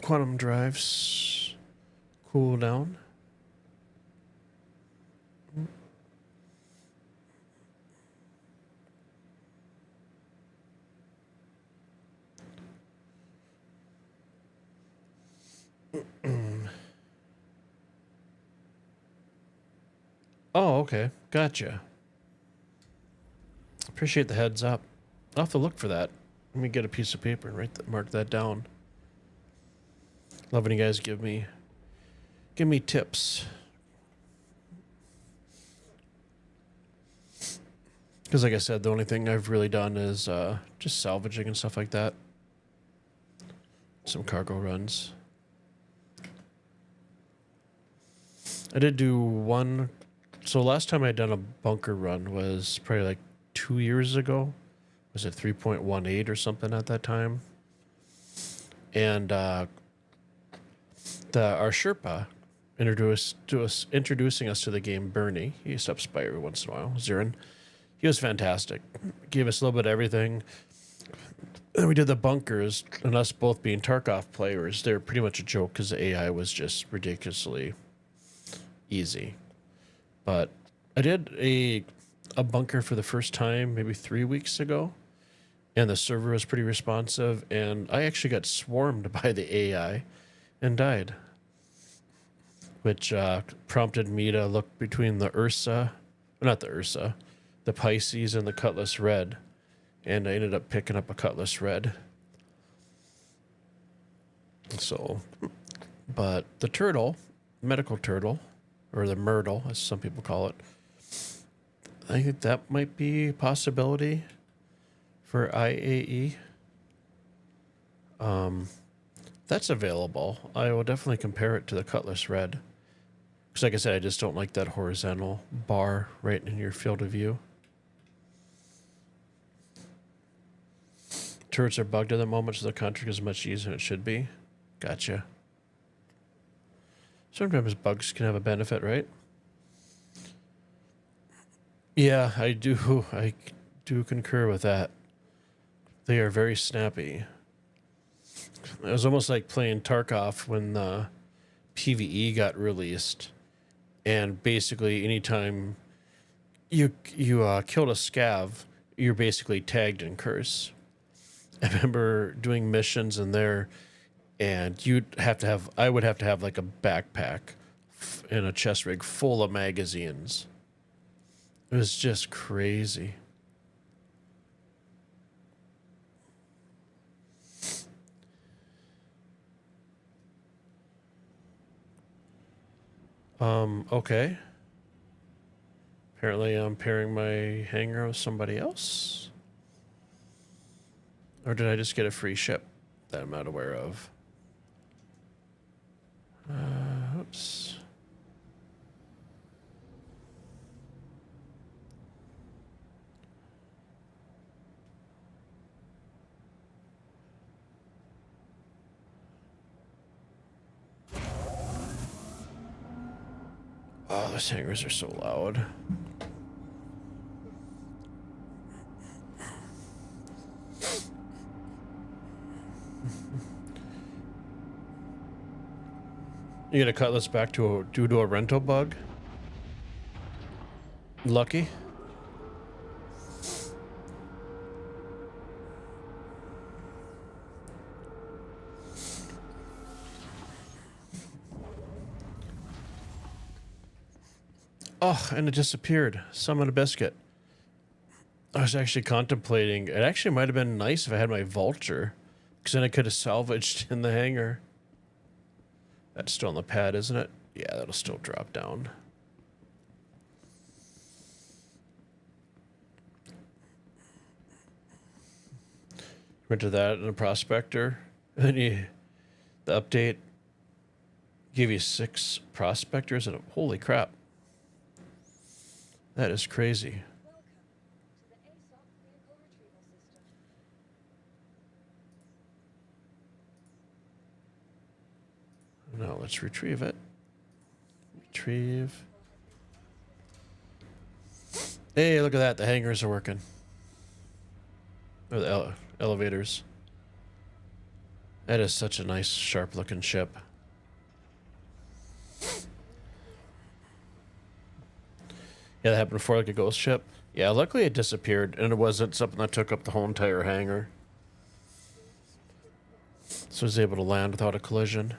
quantum drives cool down. Oh, okay. Gotcha. Appreciate the heads up. I'll have to look for that. Let me get a piece of paper and mark that down. Love when you guys give me tips. Because like I said, the only thing I've really done is just salvaging and stuff like that. Some cargo runs. I did do one. So last time I'd done a bunker run was probably like 2 years ago. Was it 3.18 or something at that time? And our Sherpa introducing us to the game, Bernie. He stops by every once in a while. Zirin. He was fantastic. Gave us a little bit of everything. And we did the bunkers, and us both being Tarkov players, they were pretty much a joke because the AI was just ridiculously easy. But I did a bunker for the first time maybe 3 weeks ago, and the server was pretty responsive, and I actually got swarmed by the AI and died, which prompted me to look between the the Pisces and the Cutlass Red, and I ended up picking up a Cutlass Red. So, but the turtle, medical turtle, or the myrtle, as some people call it, I think that might be a possibility for IAE. That's available. I will definitely compare it to the Cutlass Red. Because like I said, I just don't like that horizontal bar right in your field of view. Turrets are bugged at the moment, so the contract is much easier than it should be. Gotcha. Sometimes bugs can have a benefit, right? Yeah, I do. I do concur with that. They are very snappy. It was almost like playing Tarkov when the PvE got released, and basically anytime you killed a scav, you're basically tagged in curse. I remember doing missions in there, and I would have to have like a backpack and a chest rig full of magazines. It was just crazy. Okay. Apparently I'm pairing my hangar with somebody else. Or did I just get a free ship that I'm not aware of? Oops. Oh, those hangars are so loud. You get a Cutlass back due to a rental bug? Lucky? Oh, and it disappeared. Summon a biscuit. I was actually contemplating. It actually might have been nice if I had my vulture, because then I could have salvaged in the hangar. That's still on the pad, isn't it? Yeah, that'll still drop down. Went to that in a prospector. And then the update gave you 6 prospectors, and holy crap. That is crazy. Welcome to the ASOP vehicle retrieval system. Now let's retrieve it. Retrieve. Hey, look at that. The hangars are working. Or the elevators. That is such a nice, sharp-looking ship. Yeah, that happened before, like a ghost ship. Yeah, luckily it disappeared, and it wasn't something that took up the whole entire hangar. So I was able to land without a collision.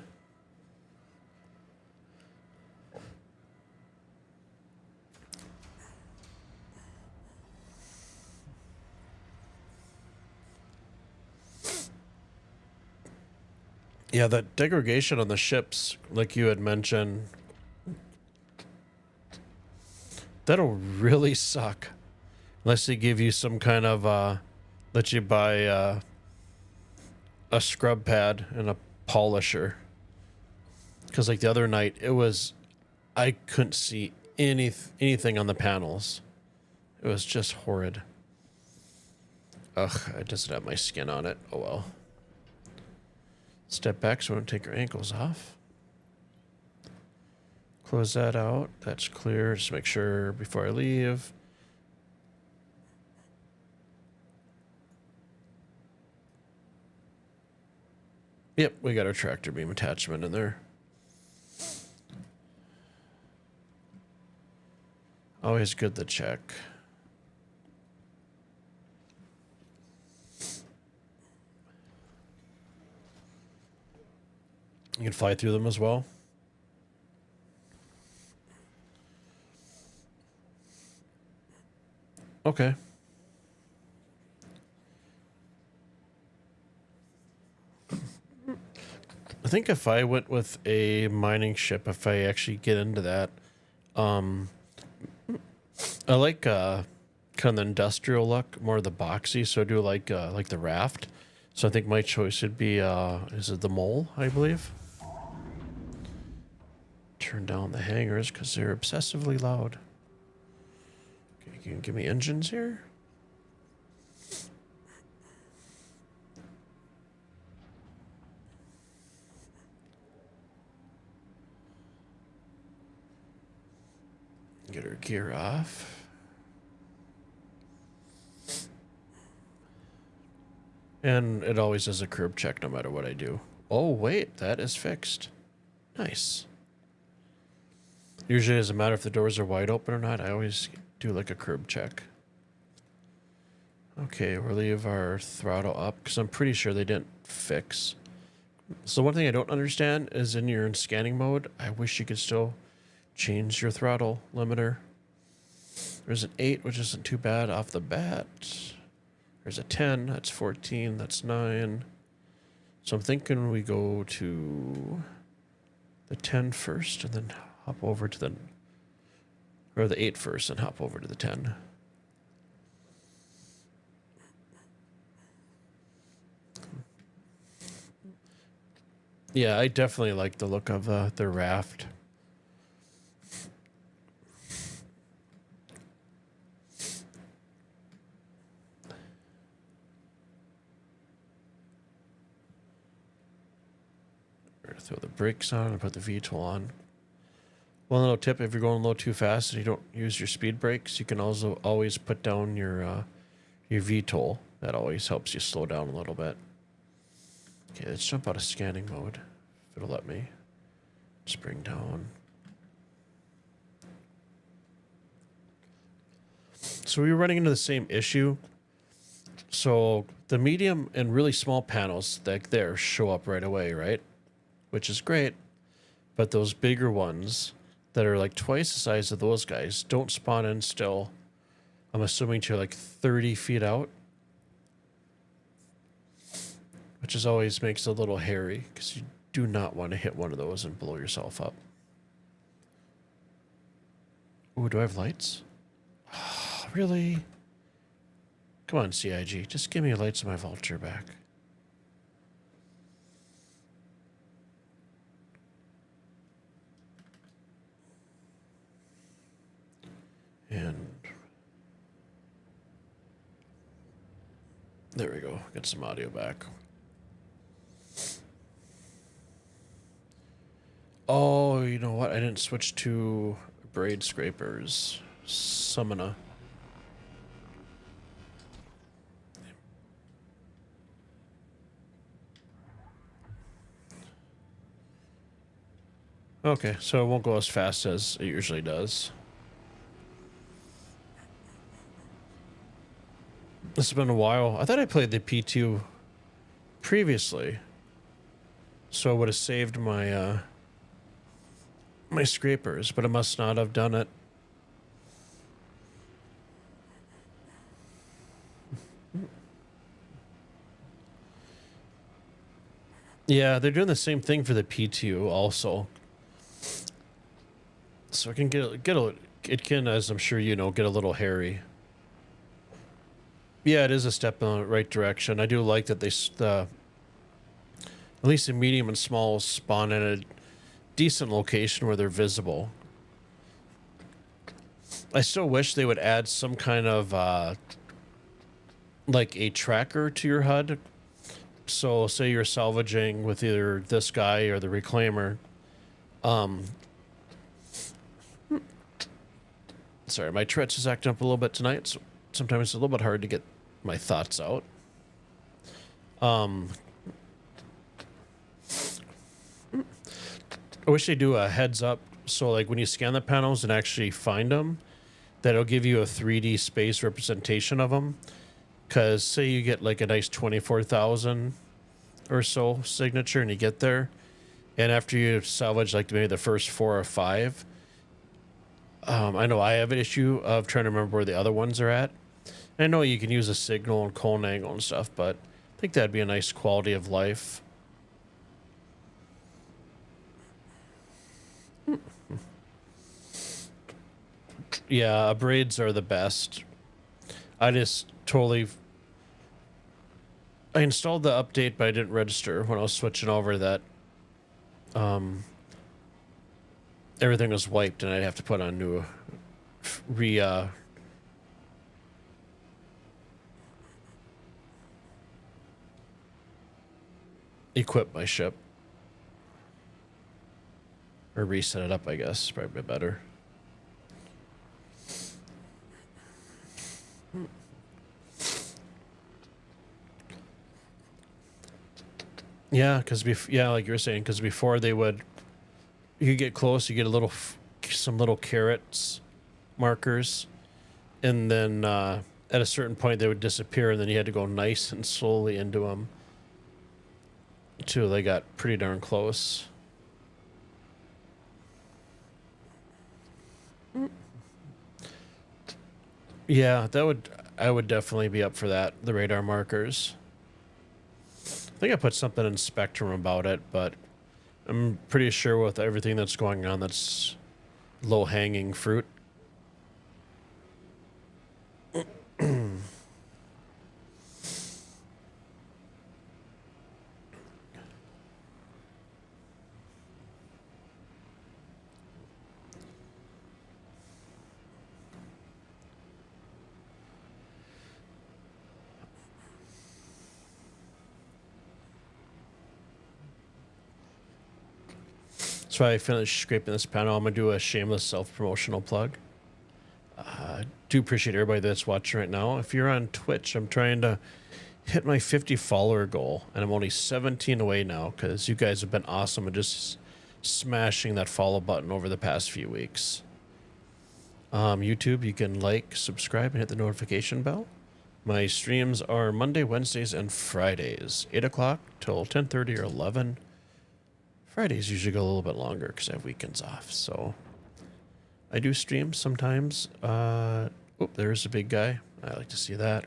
Yeah, that degradation on the ships, like you had mentioned, that'll really suck. Unless they give you some kind of, let you buy a scrub pad and a polisher. Because like the other night, I couldn't see anything on the panels. It was just horrid. Ugh, it doesn't have my skin on it. Oh well. Step back so we don't take our ankles off. Close that out. That's clear. Just make sure before I leave. Yep, we got our tractor beam attachment in there. Always good to check. You can fly through them as well. Okay. I think if I went with a mining ship, if I actually get into that, I like kind of the industrial look, more of the boxy. So I do like the raft. So I think my choice would be is it the mole, I believe. Turn down the hangars because they're obsessively loud. Okay, can you give me engines here? Get her gear off. And it always does a curb check no matter what I do. Oh, wait, that is fixed. Nice. Usually it doesn't matter if the doors are wide open or not. I always do like a curb check. Okay, we'll leave our throttle up because I'm pretty sure they didn't fix. So one thing I don't understand is in your scanning mode, I wish you could still change your throttle limiter. There's an 8, which isn't too bad off the bat. There's a 10, that's 14, that's 9. So I'm thinking we go to the 10 first and then hop over to the 8 first and hop over to the 10. Yeah, I definitely like the look of the raft. Throw the brakes on and put the VTOL on. One little tip, if you're going a little too fast and you don't use your speed brakes, you can also always put down your VTOL. That always helps you slow down a little bit. Okay, let's jump out of scanning mode, if it'll let me. Just bring down. So we were running into the same issue. So the medium and really small panels that there show up right away, right? Which is great, but those bigger ones that are like twice the size of those guys don't spawn in still. I'm assuming to like 30 feet out, which is always makes it a little hairy because you do not want to hit one of those and blow yourself up. Ooh, do I have lights? Really? Come on, CIG. Just give me lights on my vulture back. And there we go. Get some audio back. Oh, you know what? I didn't switch to braid scrapers. Summoner. Okay, so it won't go as fast as it usually does. This has been a while. I thought I played the P2 previously, so I would have saved my my scrapers, but I must not have done it. Yeah, they're doing the same thing for the P2 also. So it can it can, as I'm sure you know, get a little hairy. Yeah, it is a step in the right direction. I do like that at least the medium and small spawn in a decent location where they're visible. I still wish they would add some kind of like a tracker to your HUD. So say you're salvaging with either this guy or the reclaimer. Sorry, my Tourette's is acting up a little bit tonight, so sometimes it's a little bit hard to get my thoughts out. I wish they do a heads up, so like when you scan the panels and actually find them, that'll give you a 3D space representation of them. Because say you get like a nice 24,000 or so signature and you get there, and after you salvage like maybe the first 4 or 5, I know I have an issue of trying to remember where the other ones are at. I know you can use a signal and cone angle and stuff, but I think that'd be a nice quality of life. Yeah, braids are the best. I just totally... I installed the update, but I didn't register when I was switching over that everything was wiped and I'd have to put on new equip my ship. Or reset it up, I guess. Probably better. Yeah, because like you were saying, because before they would, you get close, you get a little, some little carrots markers, and then at a certain point they would disappear, and then you had to go nice and slowly into them until they got pretty darn close. Yeah, I would definitely be up for that, the radar markers. I think I put something in Spectrum about it, but I'm pretty sure with everything that's going on, that's low-hanging fruit. So I finished scraping this panel. I'm going to do a shameless self-promotional plug. Do appreciate everybody that's watching right now. If you're on Twitch, I'm trying to hit my 50 follower goal, and I'm only 17 away now because you guys have been awesome and just smashing that follow button over the past few weeks. YouTube, you can like, subscribe, and hit the notification bell. My streams are Monday, Wednesdays, and Fridays, 8 o'clock till 10:30 or 11. Fridays usually go a little bit longer because I have weekends off, so I do stream sometimes. Oh, there's a big guy. I like to see that.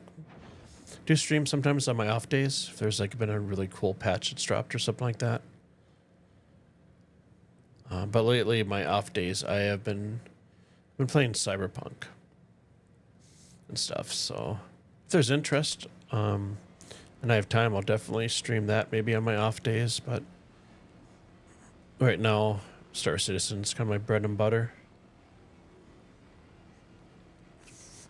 Do stream sometimes on my off days if there's like been a really cool patch that's dropped or something like that. But lately, my off days, I have been playing Cyberpunk and stuff. So if there's interest, and I have time, I'll definitely stream that maybe on my off days. But right now, Star Citizen's kind of my bread and butter.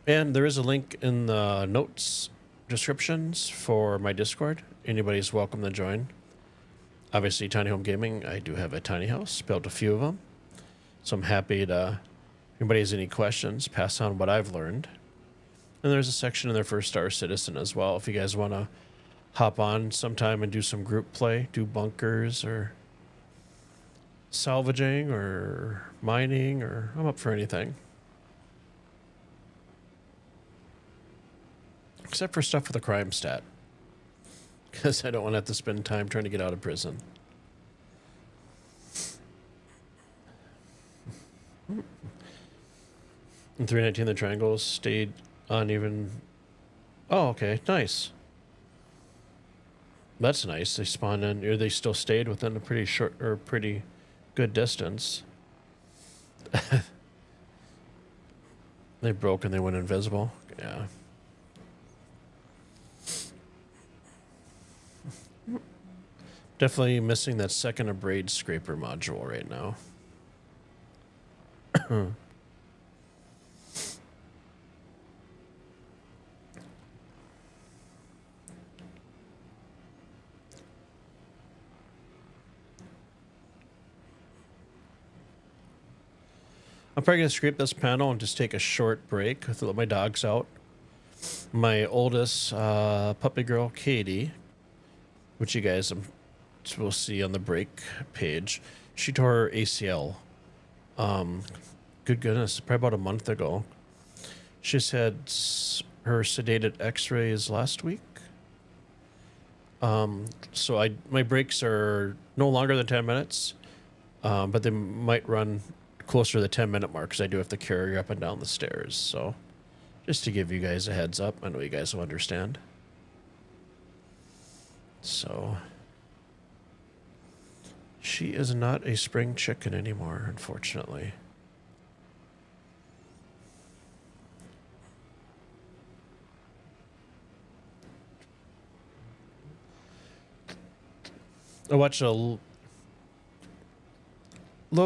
And there is a link in the notes descriptions for my Discord. Anybody's welcome to join. Obviously, Tiny Home Gaming, I do have a tiny house, built a few of them. So I'm happy to, if anybody has any questions, pass on what I've learned. And there's a section in there for Star Citizen as well. If you guys want to hop on sometime and do some group play, do bunkers or salvaging or mining, or I'm up for anything. Except for stuff with a crime stat. Because I don't want to have to spend time trying to get out of prison. In 319, the triangles stayed uneven. Oh, okay. Nice. That's nice. They spawned in, or they still stayed within a pretty short, or pretty good distance. They broke and they went invisible. Yeah. Definitely missing that second abrade scraper module right now. I'm probably going to scrape this panel and just take a short break to let my dogs out. My oldest puppy girl, Katie, which you guys will see on the break page, she tore her ACL. Good goodness, probably about a month ago. She's had her sedated x-rays last week. So my breaks are no longer than 10 minutes, but they might run closer to the 10-minute mark because I do have to carry her up and down the stairs. So just to give you guys a heads up, I know you guys will understand. So she is not a spring chicken anymore, unfortunately. I watched a little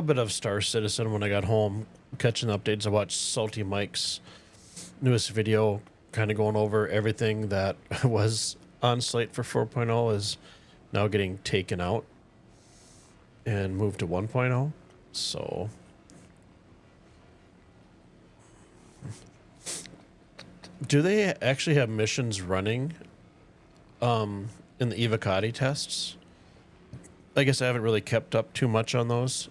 bit of Star Citizen when I got home, catching the updates. I watched Salty Mike's newest video, kind of going over everything that was on slate for 4.0 is now getting taken out and moved to 1.0. So do they actually have missions running in the Evocati tests? I guess I haven't really kept up too much on those.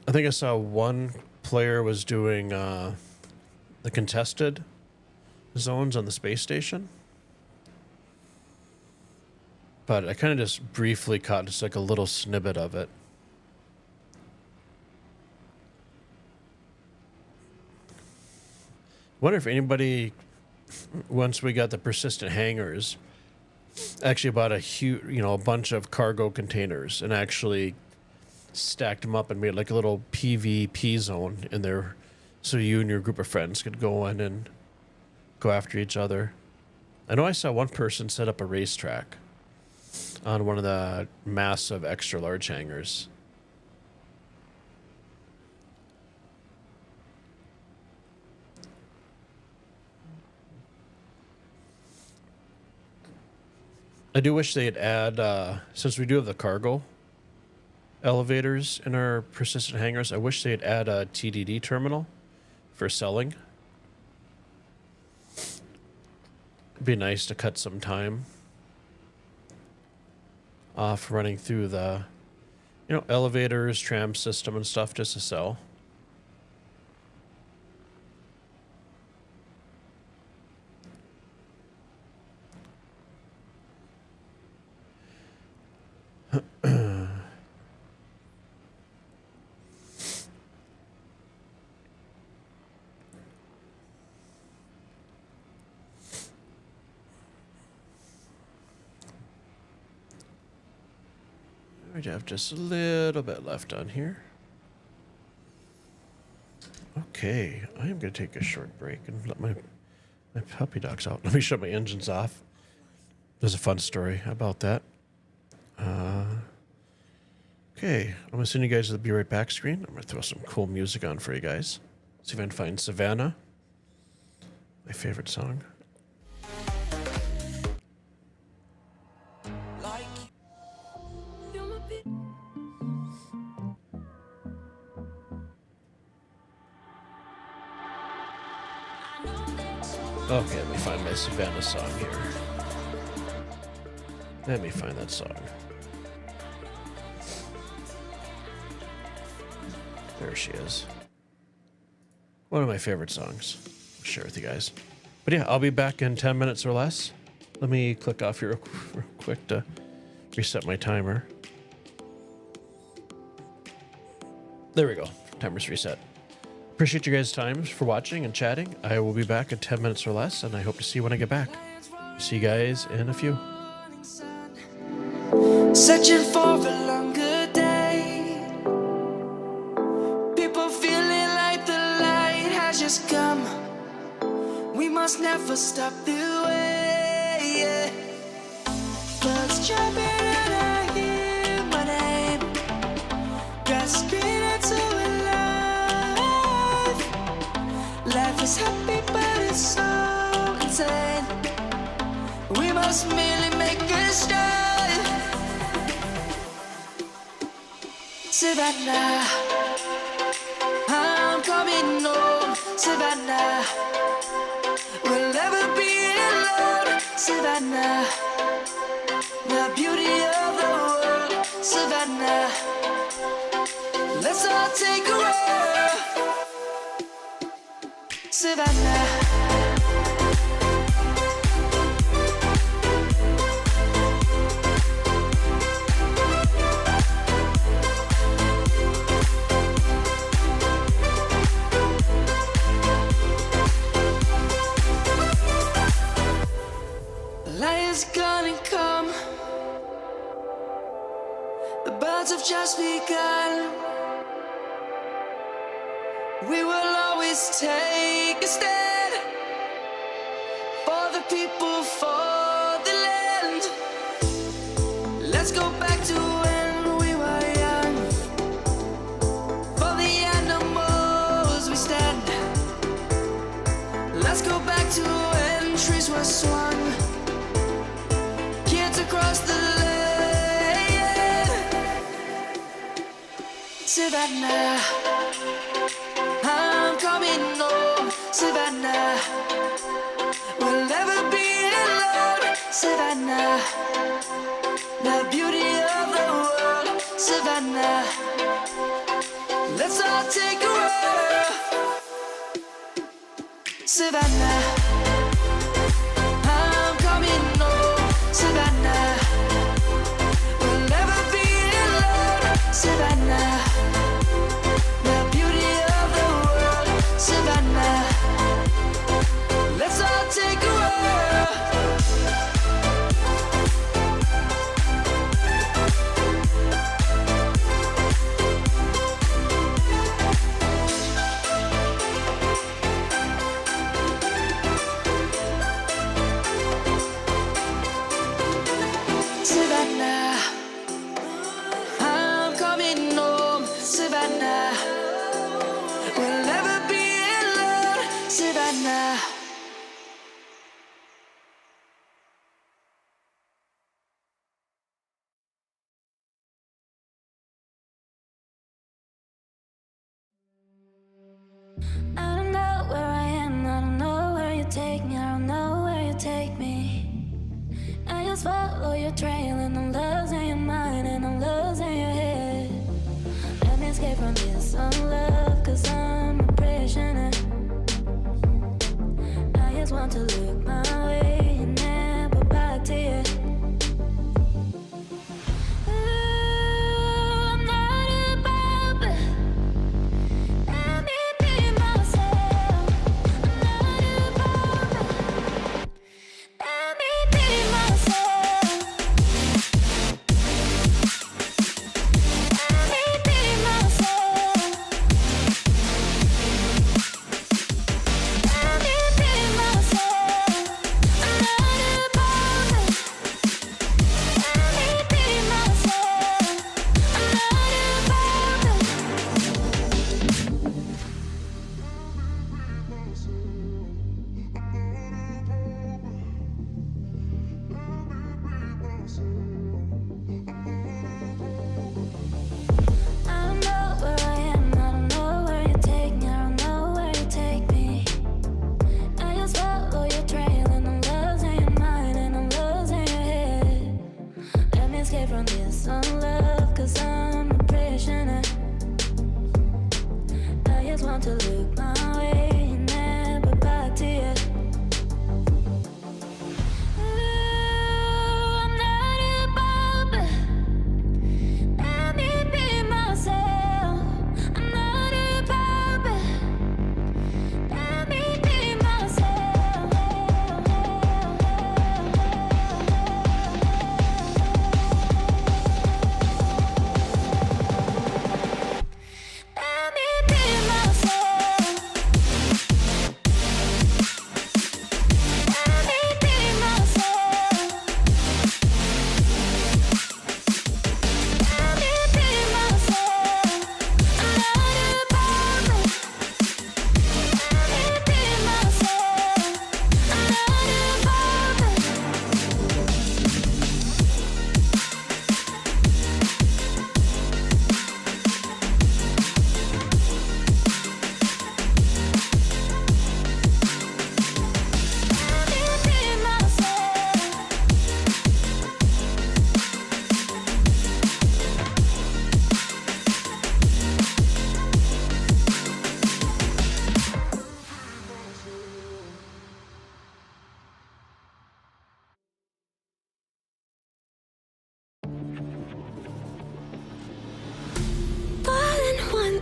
I think I saw one player was doing the contested zones on the space station. But I kind of just briefly caught just like a little snippet of it. Wonder if anybody, once we got the persistent hangars, actually bought a bunch of cargo containers and actually stacked them up and made like a little PvP zone in there, so you and your group of friends could go in and go after each other. I know I saw one person set up a racetrack on one of the massive extra large hangars. I do wish they'd add, since we do have the cargo elevators in our persistent hangars, I wish they'd add a TDD terminal for selling. It'd be nice to cut some time off running through the, elevators, tram system and stuff just to sell. We have just a little bit left on here. Okay, I am going to take a short break and let my puppy dogs out. Let me shut my engines off. There's a fun story about that. Okay, I'm going to send you guys to the Be Right Back screen. I'm going to throw some cool music on for you guys. See if I can find Savannah, my favorite song. Okay, let me find my Savannah song here. Let me find that song. There she is. One of my favorite songs. I'll share with you guys. But yeah, I'll be back in 10 minutes or less. Let me click off here real quick to reset my timer. There we go. Timer's reset. Appreciate you guys' time for watching and chatting. I will be back in 10 minutes or less, and I hope to see you when I get back. See you guys in a few. Searching for a longer day. People feeling like the light has just come. We must never stop the way. Yeah. Birds jumping and I hear my name. Grasping into a life. Life is happy but it's so insane. We must merely make a start. Savannah, I'm coming home. Savannah, we'll never be alone. Savannah, the beauty of the world. Savannah, let's all take a roll. Savannah. Is gonna come. The birds have just begun. We will always take a stand for the people, for the land. Let's go back to when we were young. For the animals we stand. Let's go back to when trees were swung. Across the land. Savannah, I'm coming home. Savannah, we'll never be alone. Savannah, the beauty of the world. Savannah, let's all take a roll. Savannah, I'm coming home. Savannah, we'll never be alone. Savannah, the beauty of the world. Savannah, let's all take a roll. Savannah, I'm coming home. Savannah, we'll never be alone. Savannah. I don't know where I am, I don't know where you take me, I don't know where you take me. I just follow your trail and I'm losing your mind and I'm losing your head. Let me escape from this unlove, cause I'm a prisoner. I just want to look my way and never back to you. Ooh, I'm not above, let me be myself. I'm not above, let me be myself.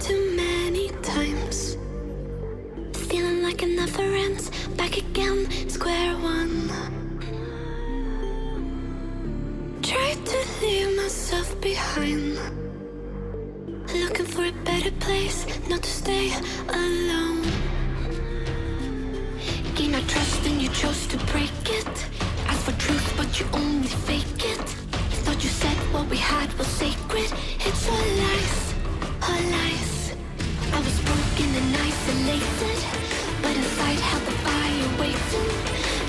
too many times. Feeling like it never ends. Back again, square one. Tried to leave myself behind. Looking for a better place, not to stay alone. Gain our trust and you chose to break it. Ask for truth but you only fake it. Thought you said what we had was sacred. It's all lies, all lies. I was broken and isolated, but inside held the fire waiting.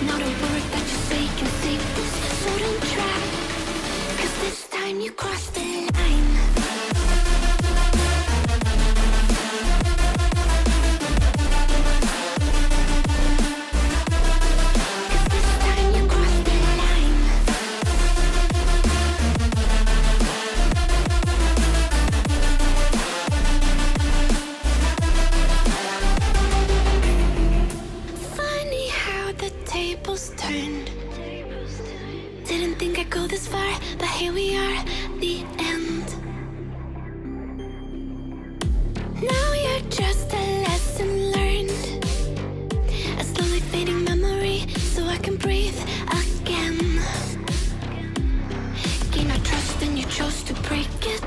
Not a word that you say can save this, so don't try. Cause this time you crossed the line. Turned. Didn't think I'd go this far, but here we are, the end. Now you're just a lesson learned, a slowly fading memory, so I can breathe again. Gain our trust and you chose to break it.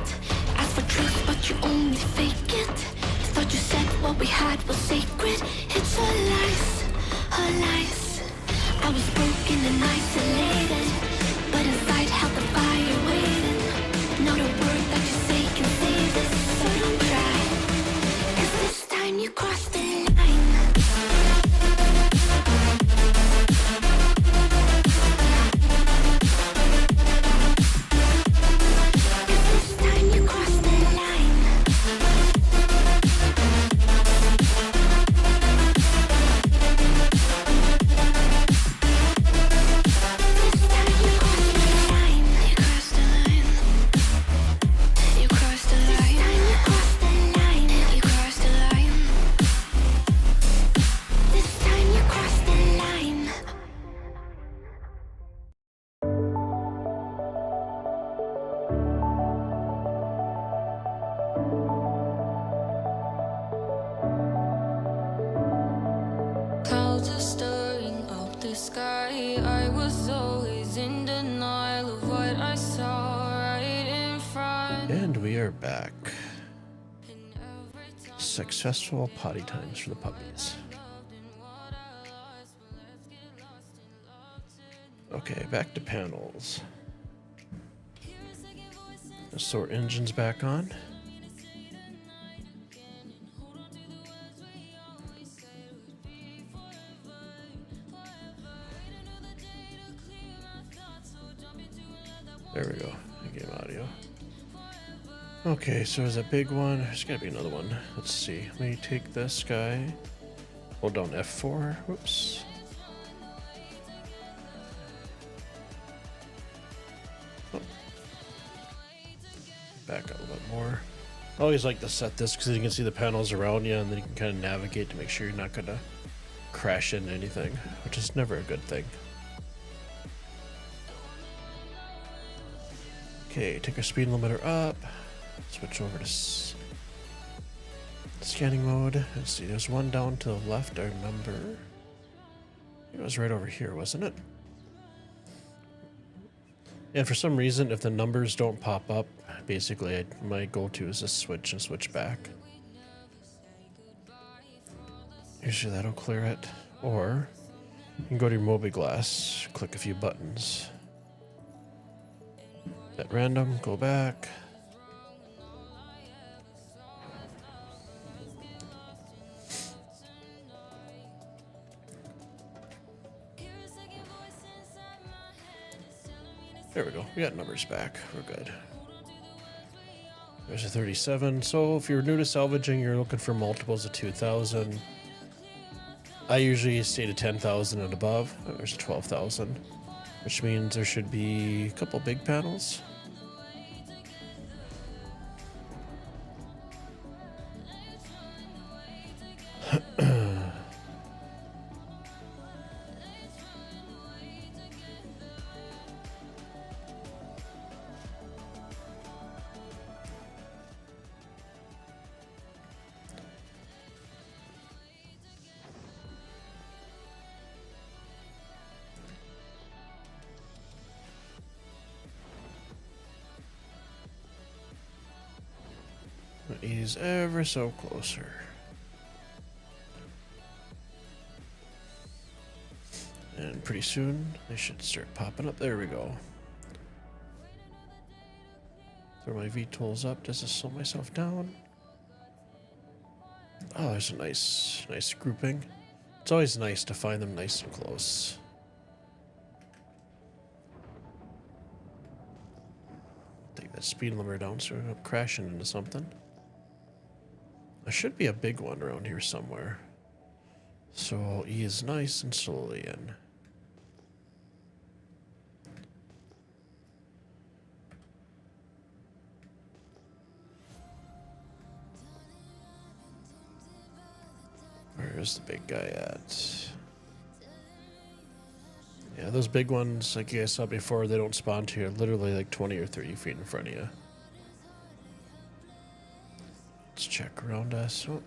Ask for truth but you only fake it. Thought you said what we had was sacred. It's all lies, all lies. I was broken and isolated, but inside held the fire waiting. Not a word that you say can save this, so don't try. Cause this time you crossed the line. Cause this time you crossed the line. Clouds are stirring up the sky. I was always in denial of what I saw right in front. And we are back. Successful potty times for the puppies. Okay, back to panels. Let's throw our engines back on. There we go. Game audio. Okay, so there's a big one. There's gotta be another one. Let's see. Let me take this guy. Hold down F4. Whoops. Oh. Back up a little bit more. I always like to set this because you can see the panels around you and then you can kind of navigate to make sure you're not gonna crash into anything, which is never a good thing. Okay, take our speed limiter up. Switch over to scanning mode. Let's see, there's one down to the left, our number. It was right over here, wasn't it? And for some reason, if the numbers don't pop up, basically my go-to is just switch and switch back. Usually that'll clear it. Or you can go to your mobi-glass, click a few buttons. At random, go back. There we go. We got numbers back. We're good. There's a 37. So if you're new to salvaging, you're looking for multiples of 2,000. I usually stay to 10,000 and above. There's 12,000, which means there should be a couple big panels. He's ever so closer. And pretty soon they should start popping up. There we go. Throw my VTOLs up just to slow myself down. Oh, there's a nice grouping. It's always nice to find them nice and close. Take that speed limiter down so we're not crashing into something. There should be a big one around here somewhere. So I'll ease nice and slowly in. Where's the big guy at? Yeah, those big ones, like you guys saw before, they don't spawn to you literally like 20 or 30 feet in front of you. Let's check around us. Oh.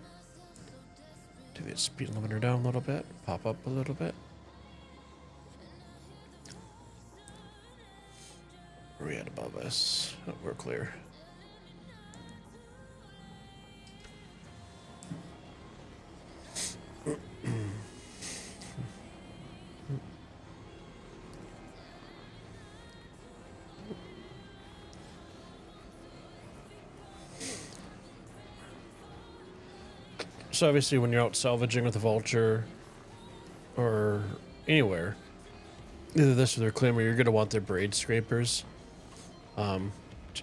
Do the speed limiter down a little bit, pop up a little bit. Where are we at above us? Oh, we're clear. So obviously when you're out salvaging with a vulture or anywhere, either this or their climber, you're going to want their braid scrapers.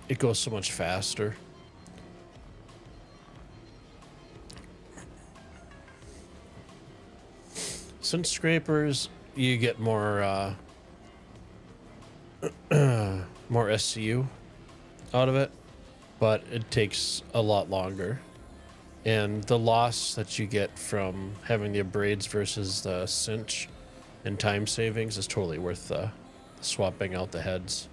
It goes so much faster. Since scrapers, you get more more SCU out of it, but it takes a lot longer. And the loss that you get from having the braids versus the cinch and time savings is totally worth swapping out the heads.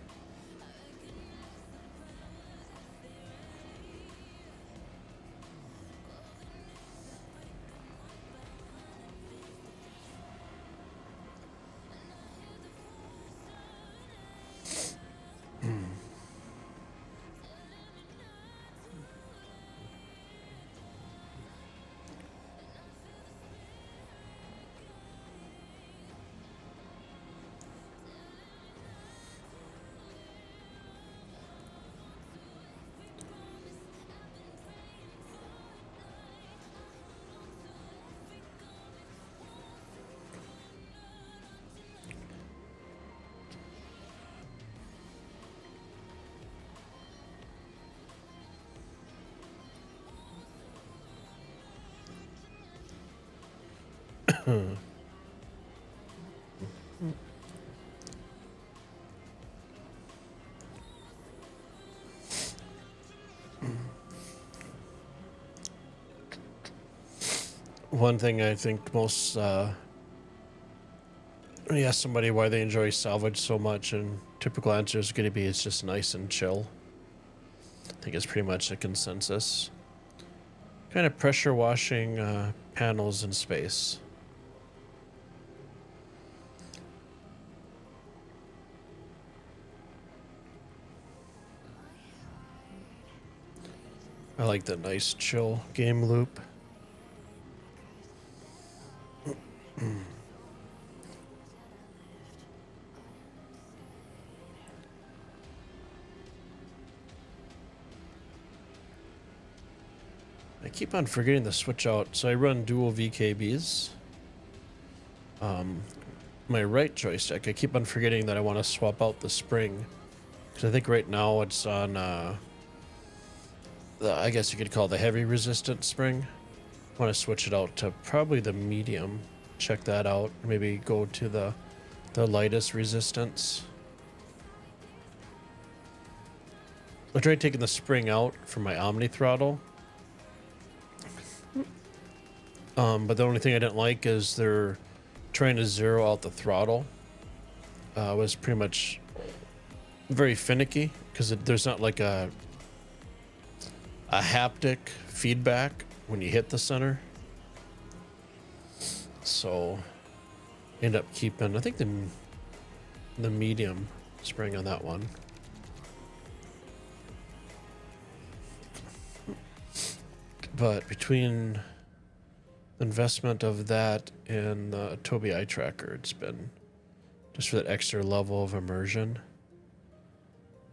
One thing I think most, when you ask somebody why they enjoy salvage so much, and typical answer is going to be it's just nice and chill. I think it's pretty much a consensus. Kind of pressure washing panels in space. I like the nice chill game loop. I keep on forgetting to switch out. So I run dual VKBs. My right joystick, I keep on forgetting that I want to swap out the spring. Because I think right now it's on, I guess you could call it the heavy resistance spring. I want to switch it out to probably the medium. Check that out. Maybe go to the lightest resistance. I tried taking the spring out from my Omni throttle. But the only thing I didn't like is they're trying to zero out the throttle. Was pretty much very finicky because there's not like a haptic feedback when you hit the center. So end up keeping, I think, the medium spring on that one. But between the investment of that and the Tobii eye tracker, it's been just for that extra level of immersion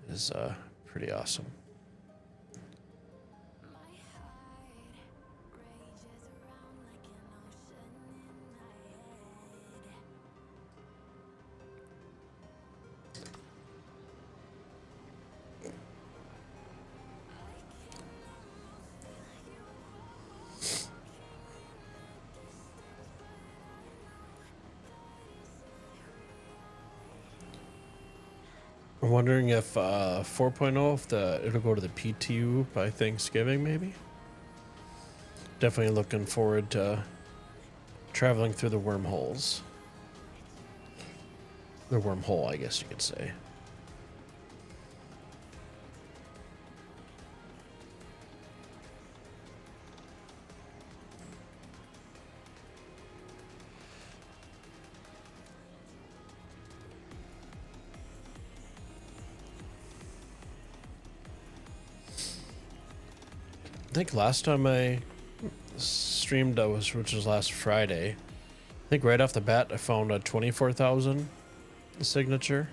is pretty awesome. I'm wondering if 4.0, if it'll go to the PTU by Thanksgiving, maybe. Definitely looking forward to traveling through the wormholes. The wormhole, I guess you could say. I think last time I streamed which was last Friday. I think right off the bat I found a 24,000 signature,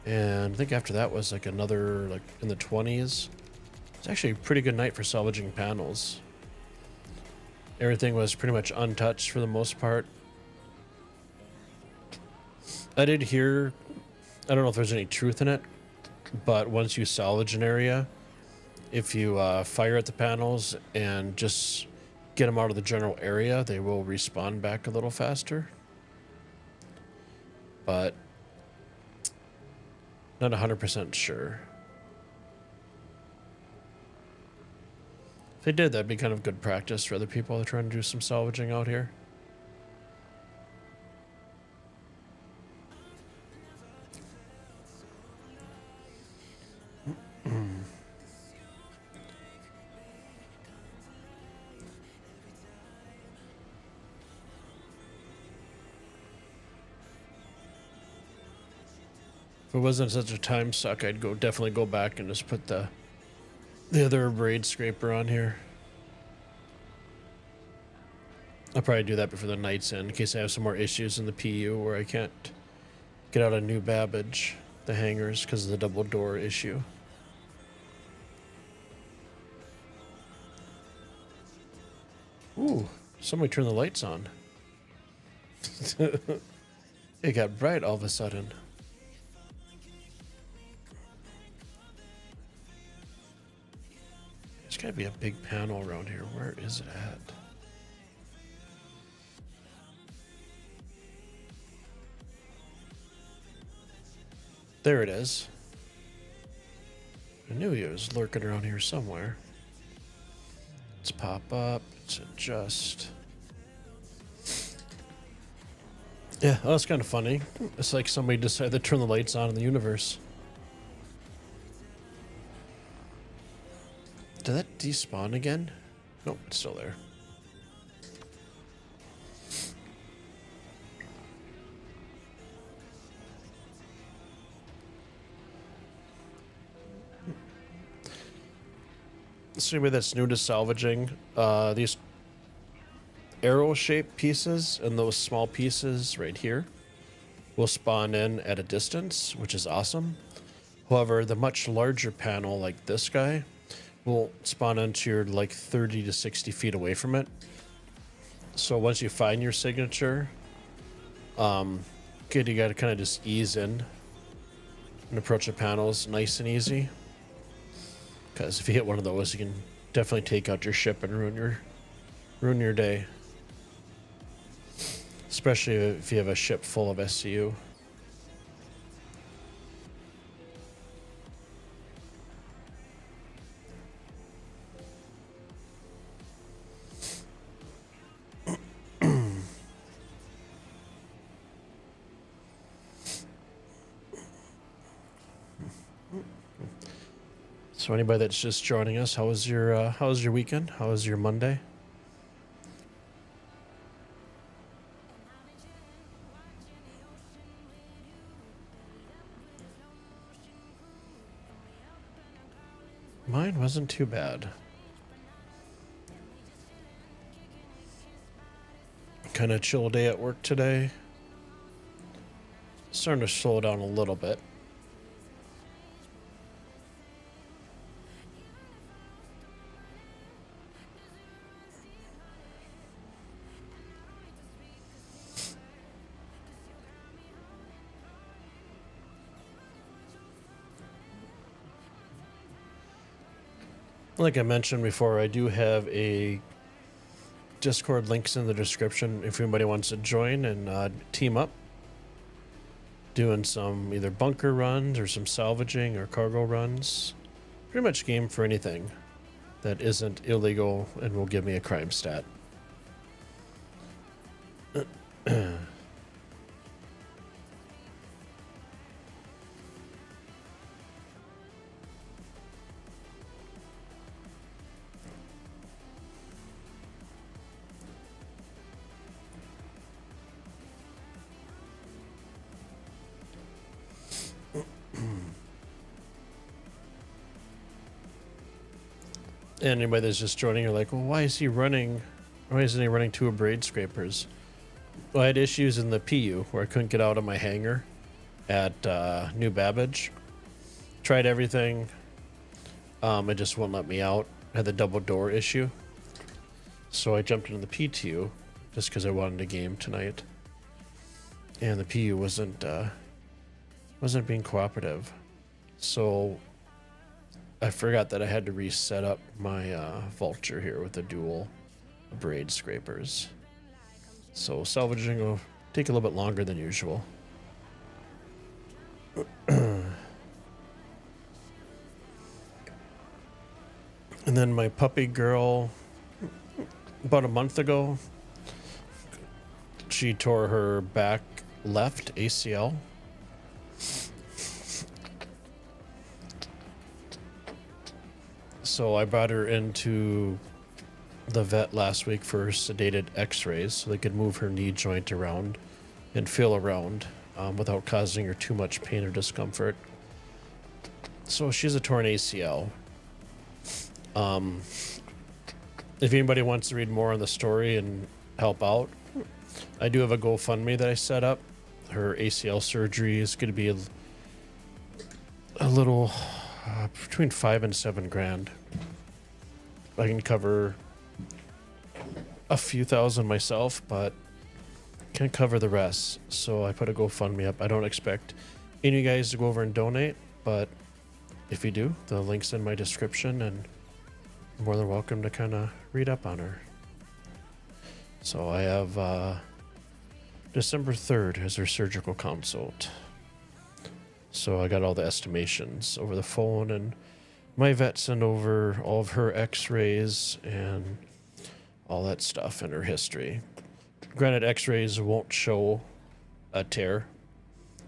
and I think after that was like another like in the 20s. It's actually a pretty good night for salvaging panels. Everything was pretty much untouched for the most part. I did hear, I don't know if there's any truth in it, but once you salvage an area, if you fire at the panels and just get them out of the general area, they will respawn back a little faster. But not 100% sure. If they did, that'd be kind of good practice for other people that are trying to do some salvaging out here. If it wasn't such a time suck, I'd definitely go back and just put the other braid scraper on here. I'll probably do that before the night's end, in case I have some more issues in the PU where I can't get out a new Babbage, the hangers, because of the double door issue. Ooh, somebody turned the lights on. It got bright all of a sudden. There's gotta be a big panel around here. Where is it at? There it is. I knew he was lurking around here somewhere. Let's pop up. Let's adjust. Yeah, that was kind of funny. It's like somebody decided to turn the lights on in the universe. Did that despawn again? Nope, it's still there. So anyway, that's new to salvaging. These arrow-shaped pieces and those small pieces right here will spawn in at a distance, which is awesome. However, the much larger panel like this guy will spawn into your like 30 to 60 feet away from it. So once you find your signature, good, you gotta kind of just ease in and approach the panels nice and easy. Because if you hit one of those, you can definitely take out your ship and ruin your day. Especially if you have a ship full of SCU. So anybody that's just joining us, how was your weekend? How was your Monday? Mine wasn't too bad. kind of chill day at work today. Starting to slow down a little bit. Like I mentioned before, I do have a Discord links in the description if anybody wants to join and team up. Doing some either bunker runs or some salvaging or cargo runs. Pretty much game for anything that isn't illegal and will give me a crime stat. Anybody that's just joining, you're like, well, why is he running? Why isn't he running two braid scrapers? Well, I had issues in the PU where I couldn't get out of my hangar at New Babbage. Tried everything. It just wouldn't let me out. I had the double door issue. So I jumped into the PTU just because I wanted a game tonight. And the PU wasn't being cooperative. So I forgot that I had to reset up my vulture here with the dual braid scrapers. So salvaging will take a little bit longer than usual. And then my puppy girl, about a month ago, she tore her back left ACL. So I brought her into the vet last week for sedated x-rays so they could move her knee joint around and feel around without causing her too much pain or discomfort. So she's a torn ACL. If anybody wants to read more on the story and help out, I do have a GoFundMe that I set up. Her ACL surgery is going to be a little between $5,000 and $7,000. I can cover a few thousand myself, but can't cover the rest. So I put a GoFundMe up. I don't expect any of you guys to go over and donate, but if you do, the link's in my description, and you're more than welcome to kind of read up on her. So I have December 3rd as her surgical consult. So I got all the estimations over the phone, and my vet sent over all of her x-rays and all that stuff and her history. Granted, x-rays won't show a tear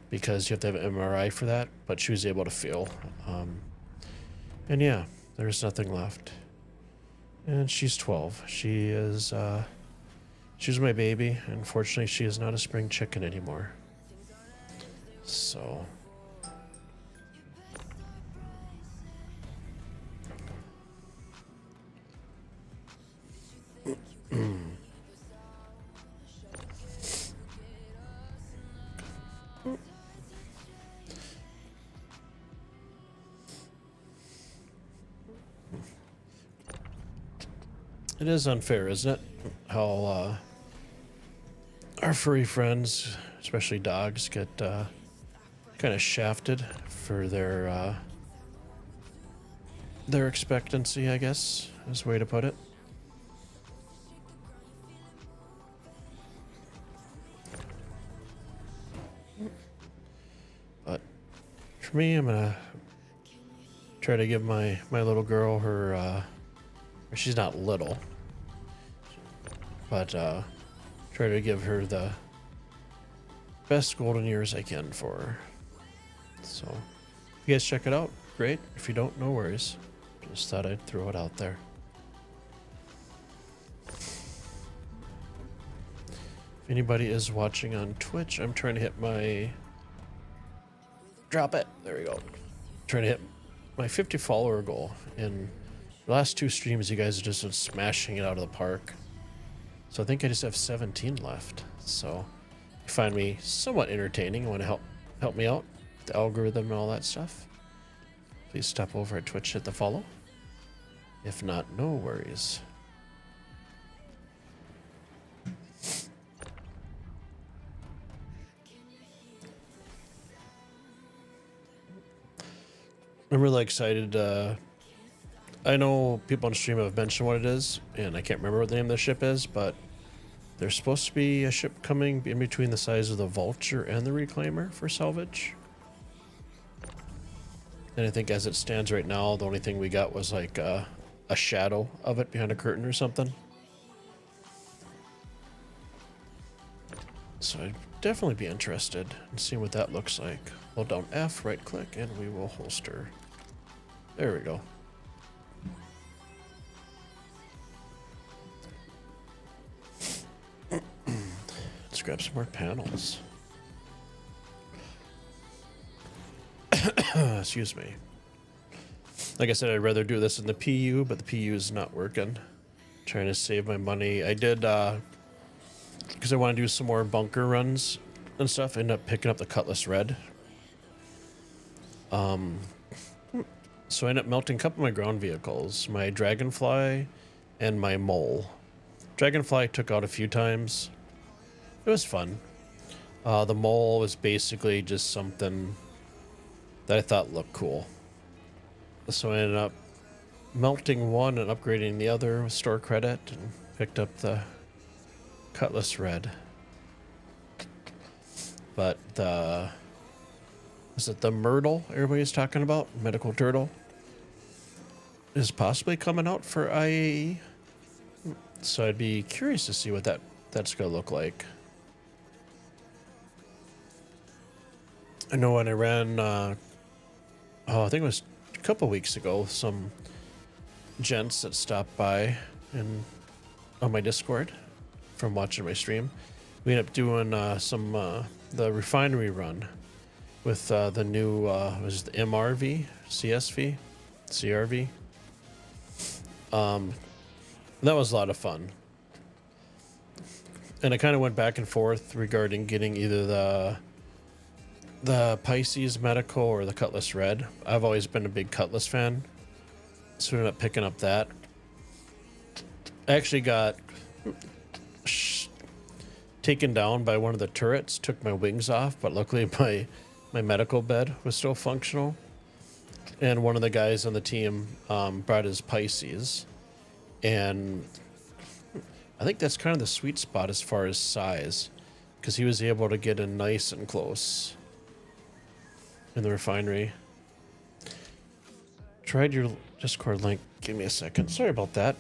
because you have to have an MRI for that, but she was able to feel. And yeah, there's nothing left. And she's 12. She was my baby. Unfortunately, she is not a spring chicken anymore. So it is unfair, isn't it? How our furry friends, especially dogs, get kind of shafted for their expectancy, I guess, is the way to put it. But for me, I'm gonna try to give my little girl her she's not little, but try to give her the best golden years I can for her. So if you guys check it out, great. If you don't, no worries. Just thought I'd throw it out there. If anybody is watching on Twitch, I'm trying to hit my drop it. There we go. Trying to hit my 50 follower goal. In the last two streams, you guys have just been smashing it out of the park. So I think I just have 17 left. So if you find me somewhat entertaining and want to help me out, the algorithm and all that stuff, please stop over at Twitch, hit the follow. If not, no worries. I'm really excited. I know people on stream have mentioned what it is, and I can't remember what the name of the ship is, but there's supposed to be a ship coming in between the size of the Vulture and the Reclaimer for salvage. And I think as it stands right now, the only thing we got was like a shadow of it behind a curtain or something. So I'd definitely be interested in seeing what that looks like. Hold down F, right click, and we will holster. There we go. Let's grab some more panels. Excuse me. Like I said, I'd rather do this in the PU, but the PU is not working. Trying to save my money. I did, because I want to do some more bunker runs and stuff, I ended up picking up the Cutlass Red. So I ended up melting a couple of my ground vehicles, my Dragonfly and my Mole. Dragonfly took out a few times. It was fun. The Mole was basically just something that I thought looked cool. So I ended up melting one and upgrading the other with store credit and picked up the Cutlass Red. But is it the Myrtle everybody's talking about? Medical Turtle? Is possibly coming out for IAE. So I'd be curious to see what that's going to look like. I know when I ran, I think it was a couple weeks ago, some gents that stopped by on my Discord from watching my stream. We ended up doing the refinery run with the new, was it the MRV, CSV, CRV. That was a lot of fun. And I kind of went back and forth regarding getting either the Pisces Medical or the Cutlass Red. I've always been a big Cutlass fan, so I ended up picking up that. I actually got taken down by one of the turrets, took my wings off, but luckily my medical bed was still functional. And one of the guys on the team brought his Pisces, and I think that's kind of the sweet spot as far as size, because he was able to get in nice and close in the refinery. Tried your Discord link. Give me a second. Sorry about that.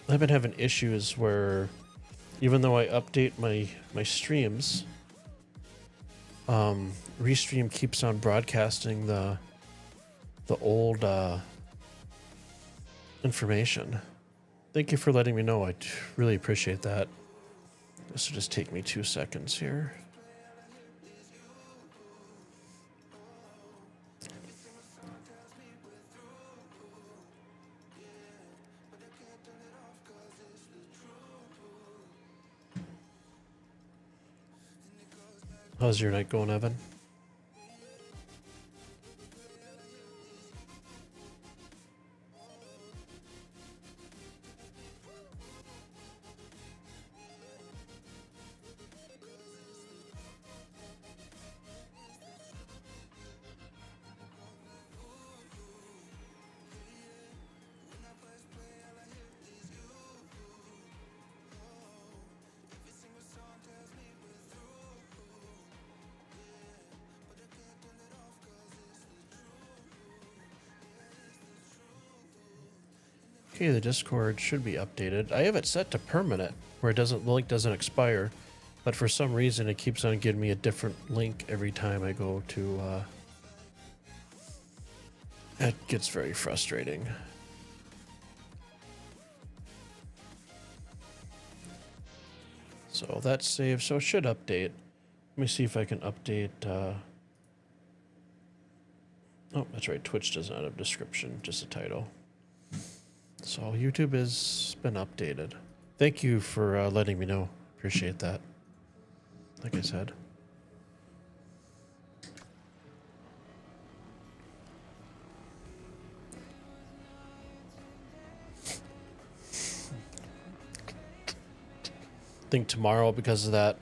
I've been having issues where even though I update my streams, Restream keeps on broadcasting the old information. Thank you for letting me know. I really appreciate that. This will just take me 2 seconds here. How's your night going, Evan? Okay, the Discord should be updated. I have it set to permanent, where the link doesn't expire, but for some reason it keeps on giving me a different link every time I go to. It gets very frustrating. So that's saved, so it should update. Let me see if I can update. Oh, that's right. Twitch does not have a description, just a title. So YouTube has been updated. Thank you for letting me know. Appreciate that. Like I said. I think tomorrow, because of that,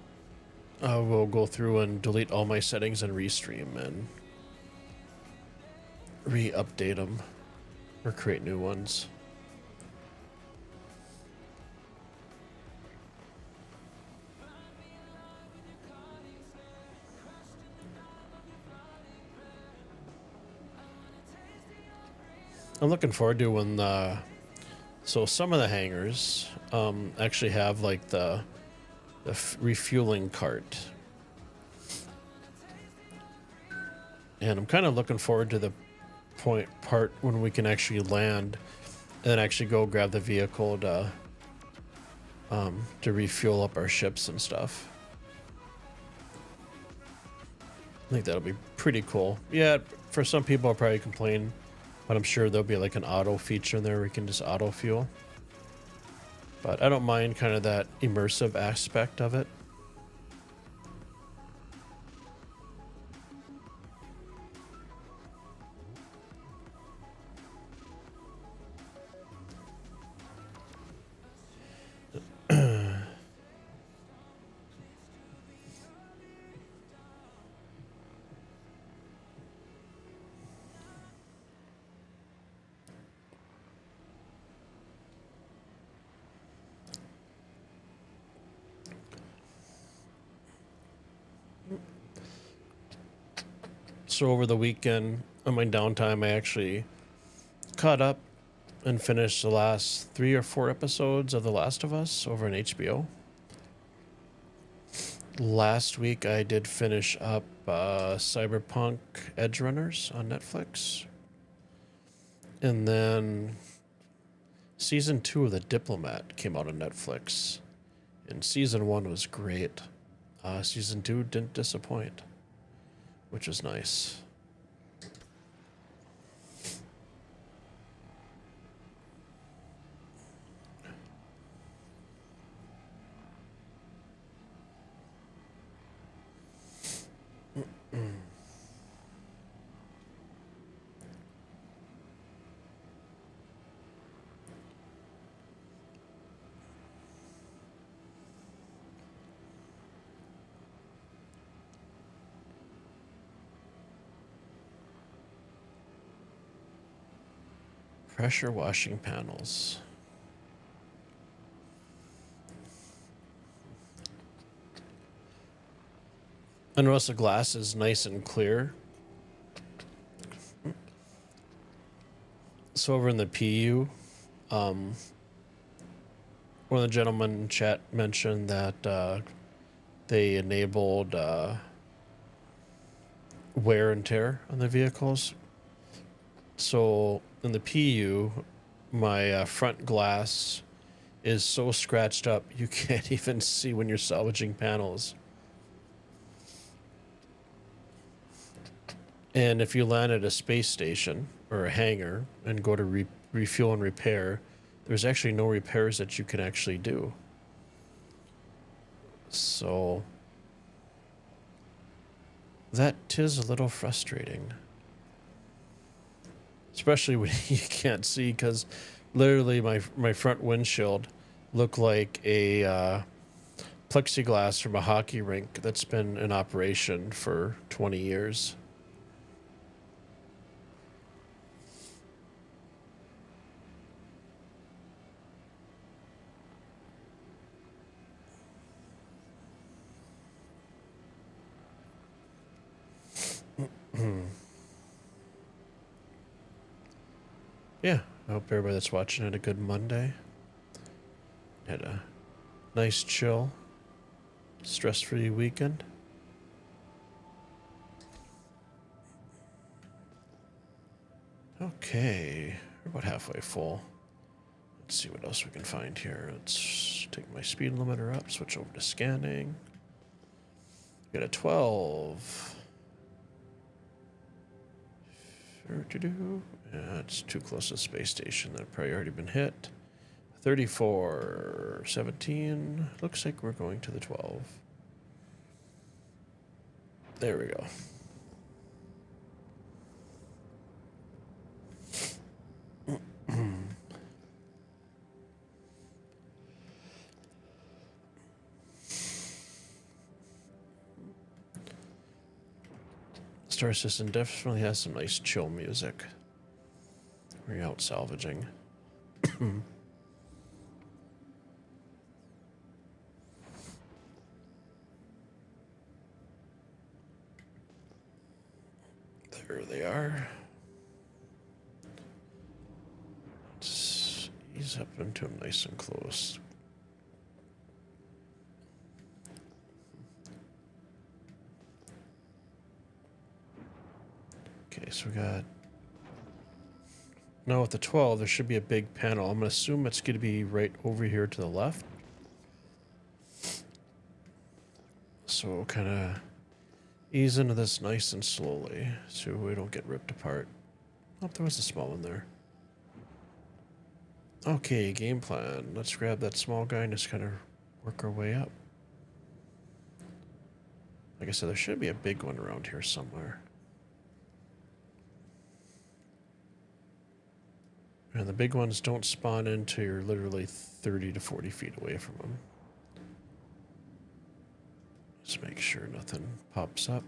we'll go through and delete all my settings and restream and re-update them or create new ones. I'm looking forward to when so some of the hangars actually have like the refueling cart, and I'm kind of looking forward to the part when we can actually land and then actually go grab the vehicle to refuel up our ships and stuff. I think that'll be pretty cool. Yeah, for some people I'll probably complain, but I'm sure there'll be like an auto feature in there where you can just auto fuel. But I don't mind kind of that immersive aspect of it. So over the weekend, on my downtime, I actually caught up and finished the last 3 or 4 episodes of The Last of Us over on HBO. Last week, I did finish up Cyberpunk Edge Runners on Netflix. And then season 2 of The Diplomat came out on Netflix. And season 1 was great. Season 2 didn't disappoint, which is nice. Pressure washing panels. I notice the glass is nice and clear. So over in the PU, one of the gentlemen in chat mentioned that they enabled wear and tear on the vehicles. So in the PU, my front glass is so scratched up you can't even see when you're salvaging panels. And if you land at a space station or a hangar and go to refuel and repair, there's actually no repairs that you can actually do. So that is a little frustrating. Especially when you can't see, because literally my front windshield looked like a plexiglass from a hockey rink that's been in operation for 20 years. Yeah, I hope everybody that's watching had a good Monday. Had a nice, chill, stress-free weekend. Okay, we're about halfway full. Let's see what else we can find here. Let's take my speed limiter up, switch over to scanning. Get a 12. Yeah, it's too close to the space station. That probably already been hit. 34, 17. Looks like we're going to the 12. There we go. Star System definitely has some nice chill music. We're out salvaging. There they are. Let's ease up into them nice and close. Okay, so we got... Now with the 12, there should be a big panel. I'm going to assume it's going to be right over here to the left. So we'll kind of ease into this nice and slowly so we don't get ripped apart. Oh, there was a small one there. Okay, game plan. Let's grab that small guy and just kind of work our way up. Like I said, there should be a big one around here somewhere. And the big ones don't spawn until you're literally 30 to 40 feet away from them. Just make sure nothing pops up.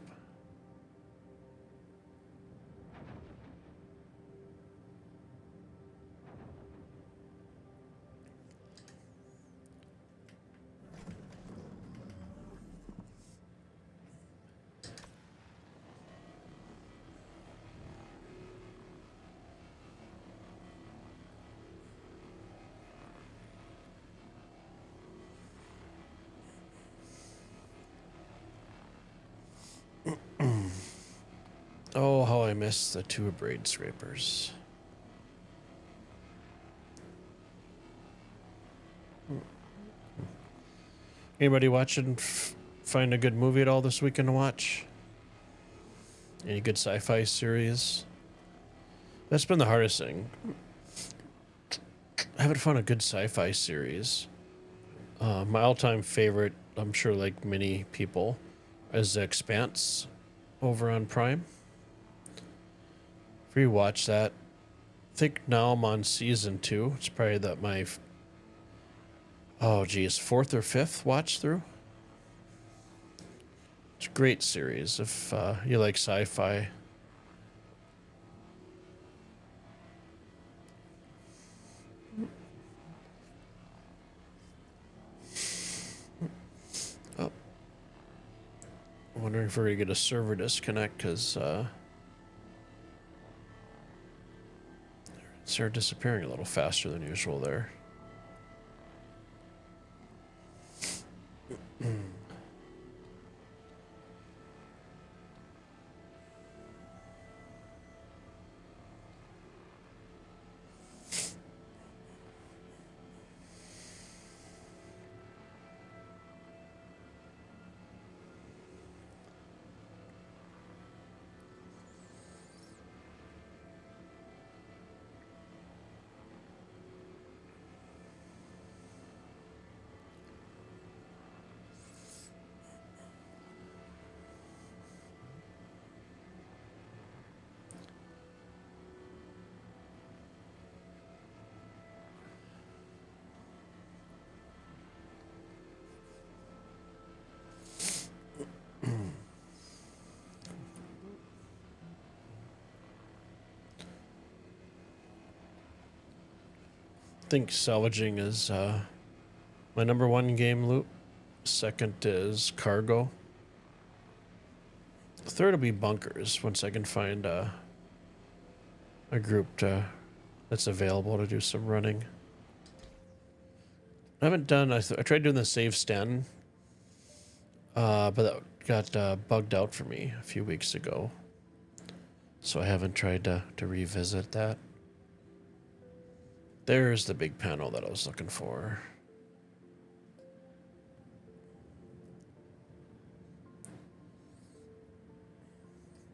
Oh, how I miss the two braid scrapers. Anybody watching find a good movie at all this weekend to watch? Any good sci-fi series? That's been the hardest thing. I haven't found a good sci-fi series. My all-time favorite, I'm sure like many people, is The Expanse over on Prime. If you watch that, I think now I'm on season 2. It's probably my fourth or fifth watch through. It's a great series if you like sci-fi. Oh, I'm wondering if we're gonna get a server disconnect because they're disappearing a little faster than usual there. I think Salvaging is my number 1 game loop. Second is Cargo. Third will be Bunkers once I can find a group that's available to do some running. I haven't done. I tried doing the save stand, but that got bugged out for me a few weeks ago. So I haven't tried to revisit that. There's the big panel that I was looking for.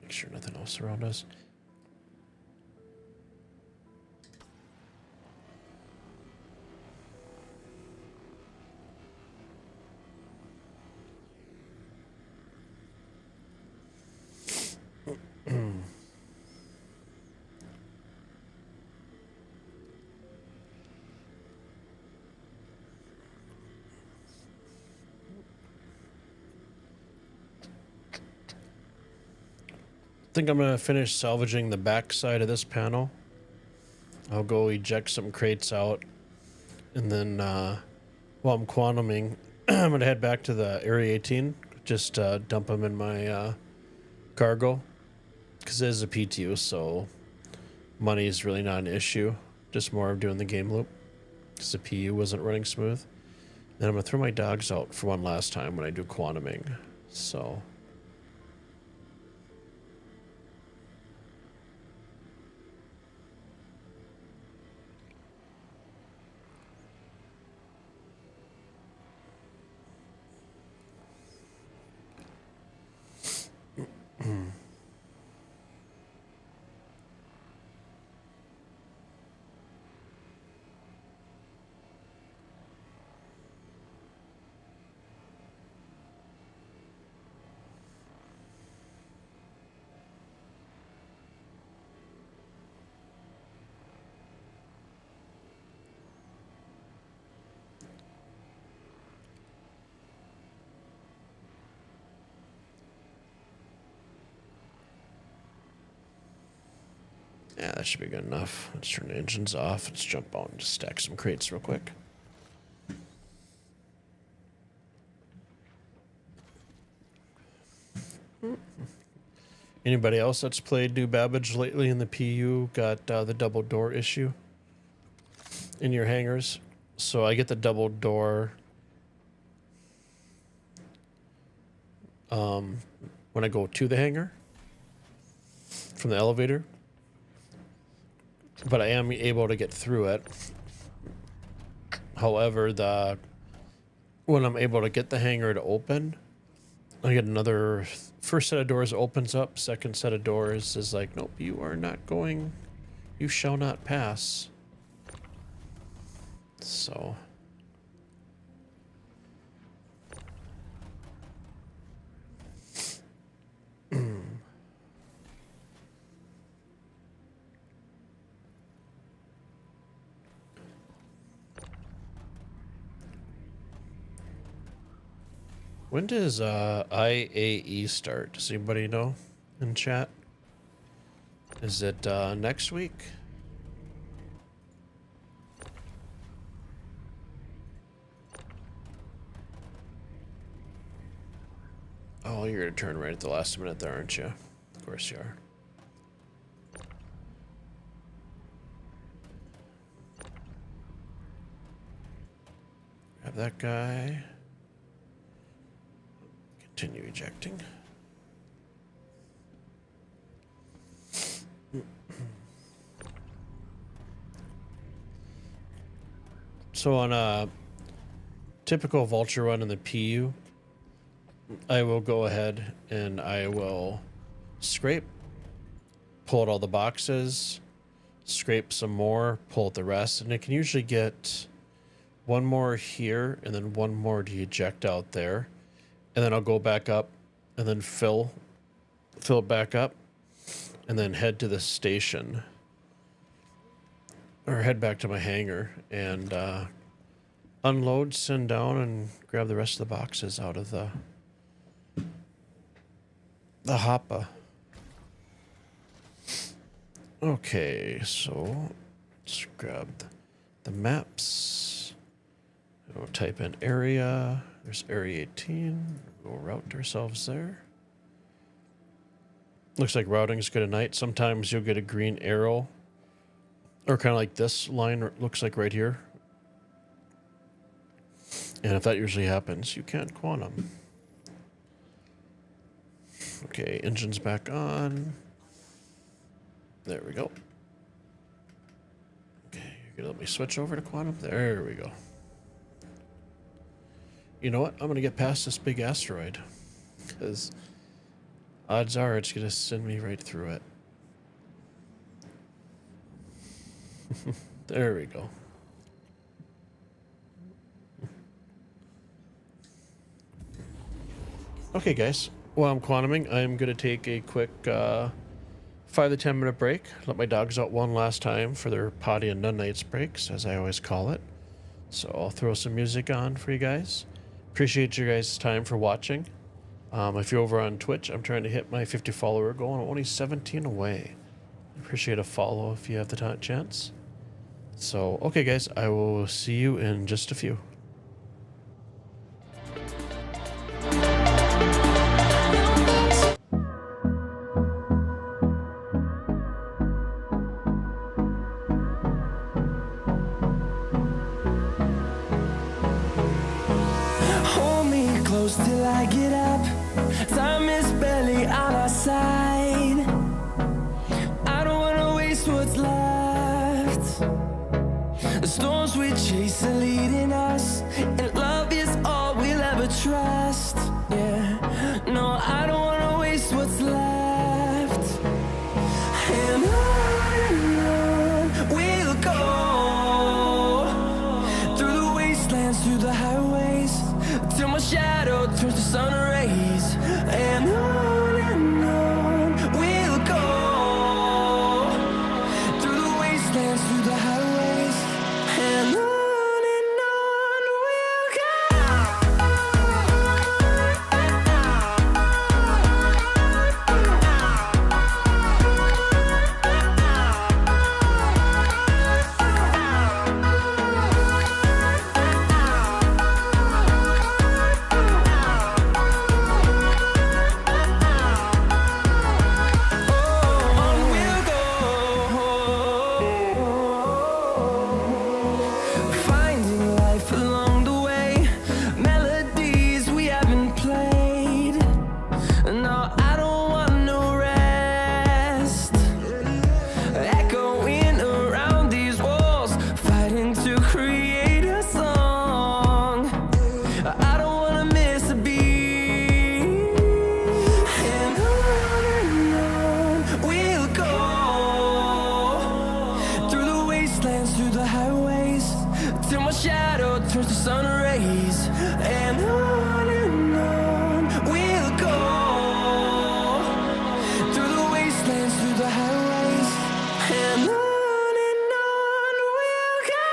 Make sure nothing else around us. think I'm gonna finish salvaging the back side of this panel. I'll go eject some crates out, and then while I'm quantuming, I'm gonna head back to the Area 18. Just dump them in my cargo, because it is a PTU, so money is really not an issue. Just more of doing the game loop, because the PU wasn't running smooth. Then I'm gonna throw my dogs out for one last time when I do quantuming. So. Yeah, that should be good enough. Let's turn the engines off. Let's jump out and just stack some crates real quick. Anybody else that's played New Babbage lately in the PU got the double door issue in your hangars? So I get the double door when I go to the hangar from the elevator. But I am able to get through it. However, when I'm able to get the hangar to open, I get another first set of doors opens up, second set of doors is like, nope, you are not going, you shall not pass. So when does IAE start? Does anybody know in chat? Is it next week? Oh, you're gonna turn right at the last minute there, aren't you? Of course you are. Grab that guy. Continue ejecting. So on a typical vulture run in the PU, I will go ahead and I will scrape, pull out all the boxes, scrape some more, pull out the rest, and I can usually get one more here and then one more to eject out there. And then I'll go back up and then fill it back up and then head to the station or head back to my hangar and unload, send down, and grab the rest of the boxes out of the hopper. Okay, so let's grab the maps. We'll type in area. There's area 18. We'll route ourselves there. Looks like routing's good at night. Sometimes you'll get a green arrow, or kind of like this line looks like right here. And if that usually happens, you can't quantum. Okay, engine's back on. There we go. Okay, you're gonna let me switch over to quantum? There we go. You know what? I'm going to get past this big asteroid, because odds are it's going to send me right through it. There we go. Okay, guys. While I'm quantuming, I'm going to take a quick 5 to 10 minute break. Let my dogs out one last time for their potty and none nights breaks, as I always call it. So I'll throw some music on for you guys. Appreciate your guys' time for watching. If you're over on Twitch, I'm trying to hit my 50 follower goal. I'm only 17 away. Appreciate a follow if you have the chance. So, okay, guys, I will see you in just a few. Hold me close till I get up. Time is barely on our side. I don't wanna waste what's left. The storms we chase are leading us, and love is all we'll ever trust. Yeah, no, I don't wanna waste what's left. And on we'll go, through the wastelands, through the highways, till my shadow turns to sun rays. And on we'll go, through the wastelands, through the highways, and on we'll finding life along the way, melodies we haven't played. No, I don't want no rest. Echoing around these walls, fighting to create a song. I don't wanna miss a beat. And on we'll go, through the wastelands, through the highways, till my shadow turns to sun rays. And on we'll go, through the wastelands, through the highways, and on we'll go.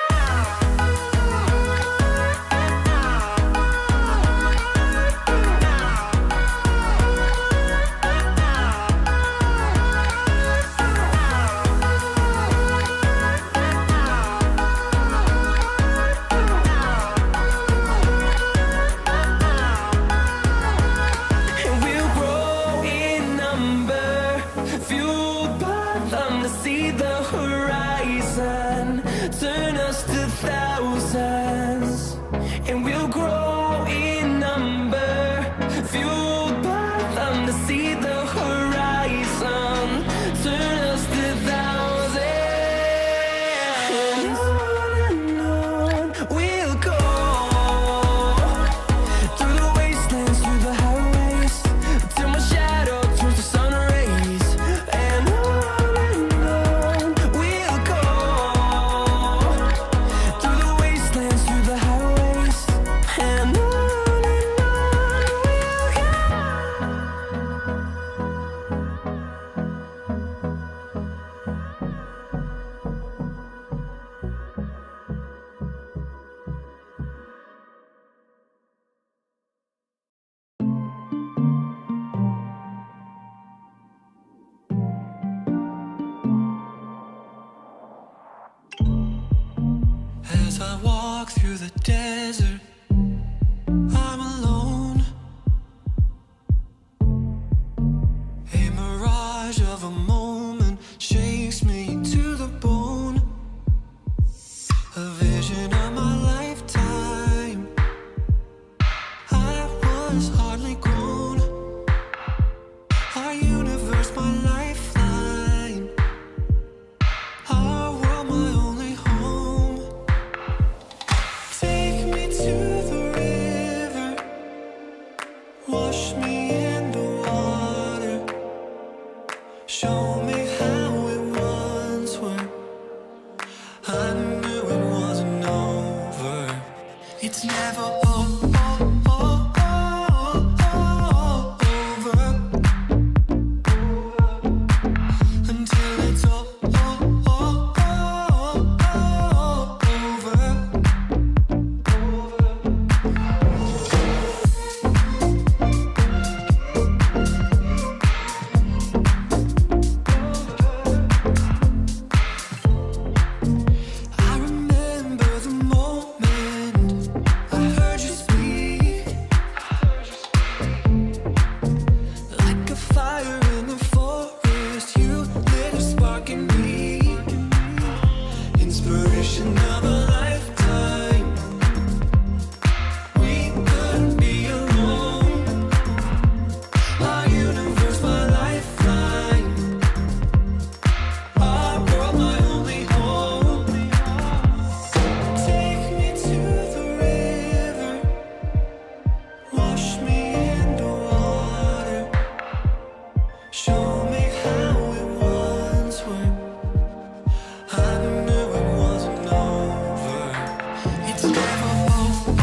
And we'll grow in number, fueled by them to see the horizon, turn us to thousands. And we'll grow in number, fueled by them to see the horizon, turn us to thousands. And on we'll go, through the wastelands, through the highways, till my shadow turns to sun rays. And on we'll go, through the wastelands, through the highways, and on we'll go. As I walk through the desert, I'm alone. A mirage of a moment shakes me to the bone. A vision of my lifetime. I was hardly grown. Our universe, my lifeline. Our world, my only home. Take me to the river, wash me in the water, show me how it once were. I knew it wasn't over. It's never over. Until it's over. wish another lifetime we could be alone. Our universe, my lifeline. Our world, my only home. Take me to the river. Wash me in the water. Show me how it once were. I knew it wasn't over. It's never over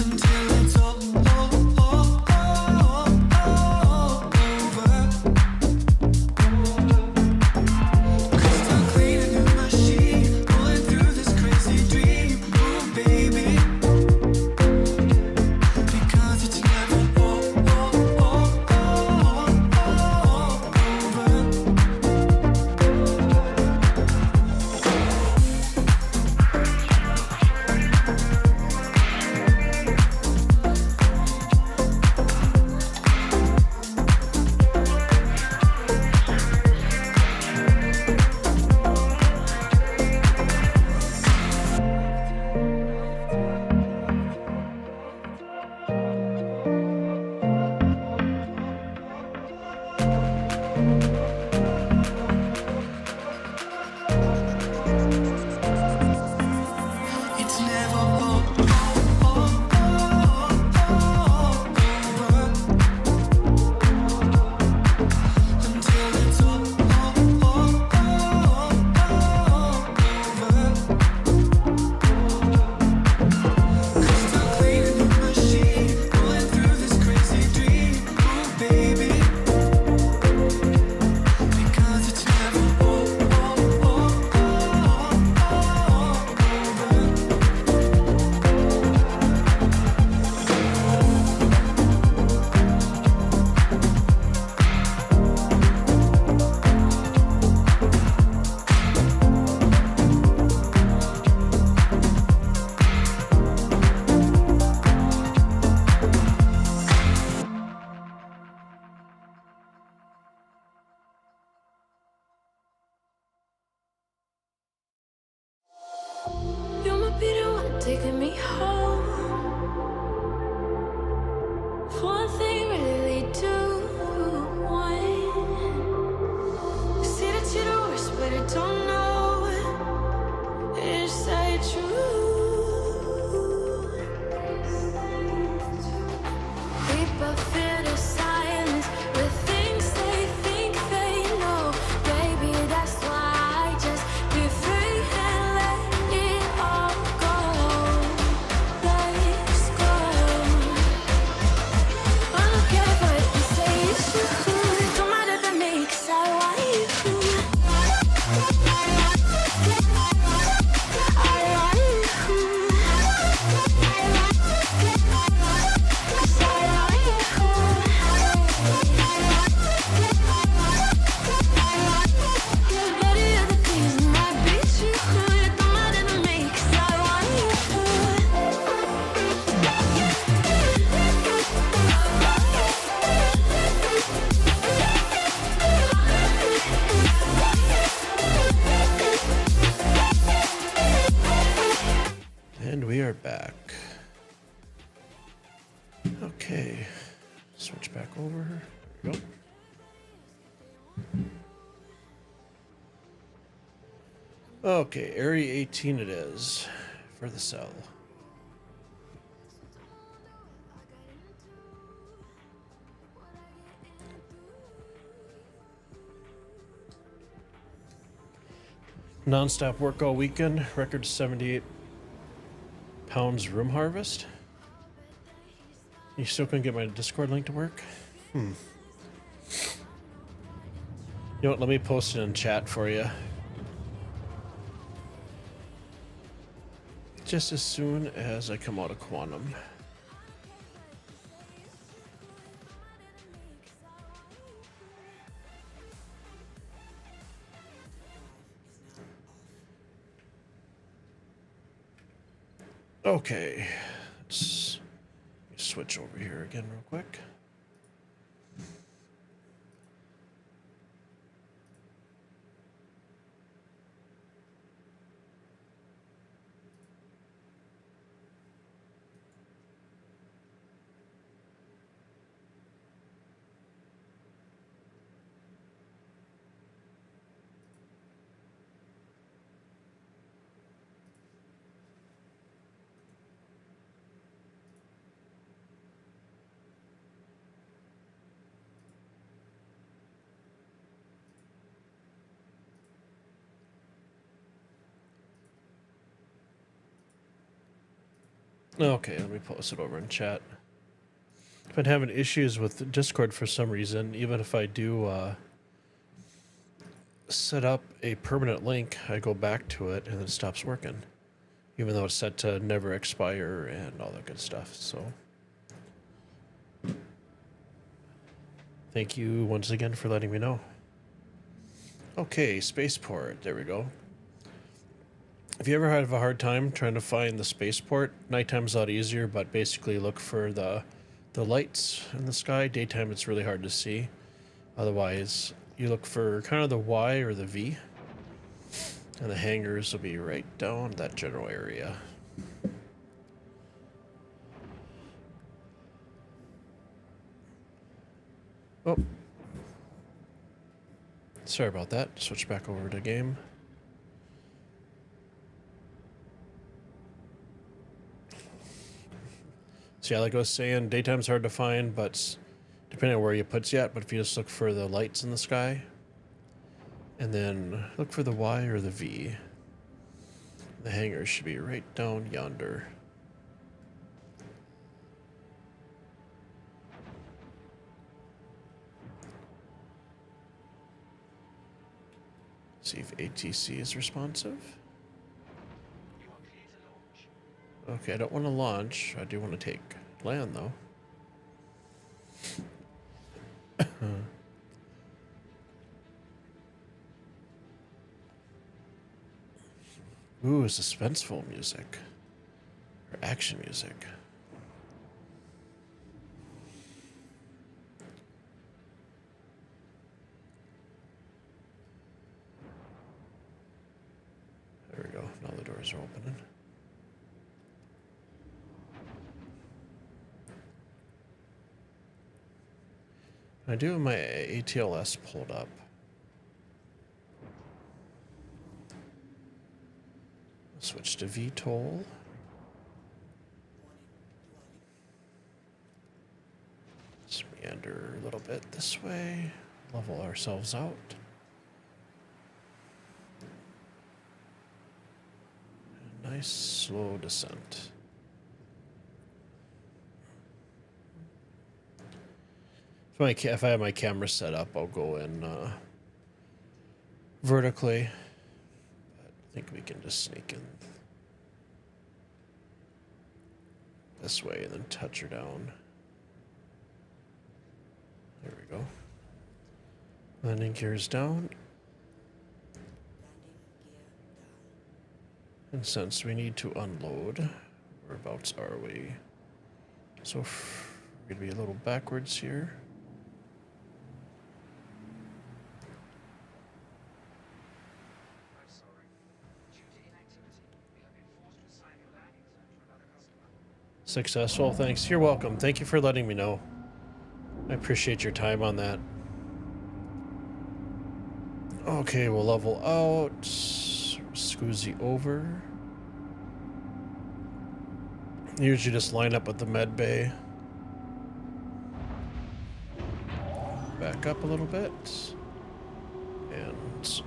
until it's over. Crystal clear in the machine, going through this crazy dream. Oh, baby. Because it's never over. It's never over until it's over. Crystal clear in the machine, going through this crazy dream. Oh, baby. Because it's never over. You might be the one taking me home. For one thing, really do want. See that you're the worst, but I don't know. Is that true? People feel the silence with things they think they know. Baby, that's why I just be free and let it all go. Let's go. I don't care what you say, it's true. Don't matter to me, 'cause I want you. And we are back. Okay. Switch back over. There we go. Okay, Area 18 it is for the cell. Non-stop work all weekend. Record 78 pounds room harvest. You still couldn't get my Discord link to work? You know what? Let me post it in chat for you. Just as soon as I come out of Quantum. Okay, let's switch over here again real quick. Okay, let me post it over in chat. I've been having issues with Discord for some reason. Even if I do set up a permanent link, I go back to it and it stops working. Even though it's set to never expire and all that good stuff. So, thank you once again for letting me know. Okay, spaceport. There we go. If you ever have a hard time trying to find the spaceport, nighttime's a lot easier, but basically look for the lights in the sky. Daytime, it's really hard to see. Otherwise, you look for kind of the Y or the V, and the hangars will be right down that general area. Oh. Sorry about that. Switch back over to game. So yeah, like I was saying, daytime's hard to find, but depending on where you puts you at, but if you just look for the lights in the sky, and then look for the Y or the V, the hangar should be right down yonder. See if ATC is responsive. Okay, I don't want to launch. I do want to take land, though. Ooh, suspenseful music. Or action music. There we go. Now the doors are opening. I do have my ATLS pulled up. Switch to VTOL. Let's meander a little bit this way. Level ourselves out. Nice slow descent. If I have my camera set up, I'll go in vertically. But I think we can just sneak in this way and then touch her down. There we go. Landing gears down. And since we need to unload, whereabouts are we? So we're going to be a little backwards here. Successful, thanks. You're welcome. Thank you for letting me know. I appreciate your time on that. Okay, we'll level out. Scoozy over. Usually just line up with the med bay. Back up a little bit. And...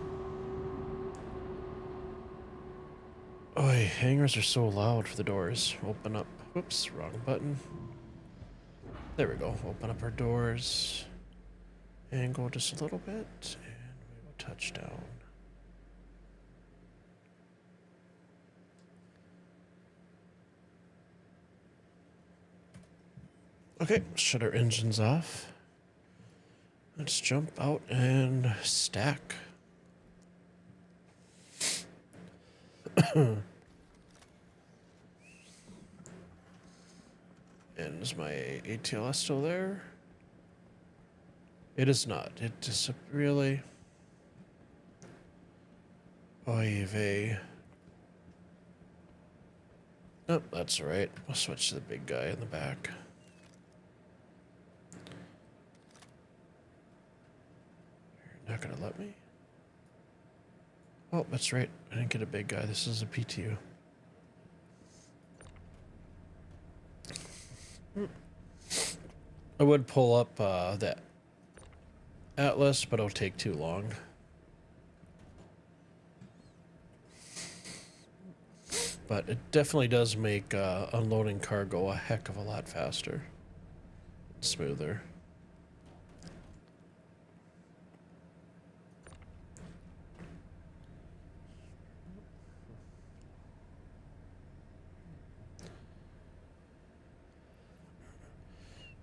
oh, hangars are so loud for the doors. Open up. Whoops, wrong button. There we go. Open up our doors. Angle just a little bit. And we will touch down. Okay, shut our engines off. Let's jump out and stack. And is my ATLS still there? It is not. It just really... oy vey. Nope, that's alright. We'll switch to the big guy in the back. You're not gonna let me? Oh, that's right. I didn't get a big guy. This is a PTU. I would pull up that Atlas, but it'll take too long. but it definitely does make unloading cargo a heck of a lot faster, smoother.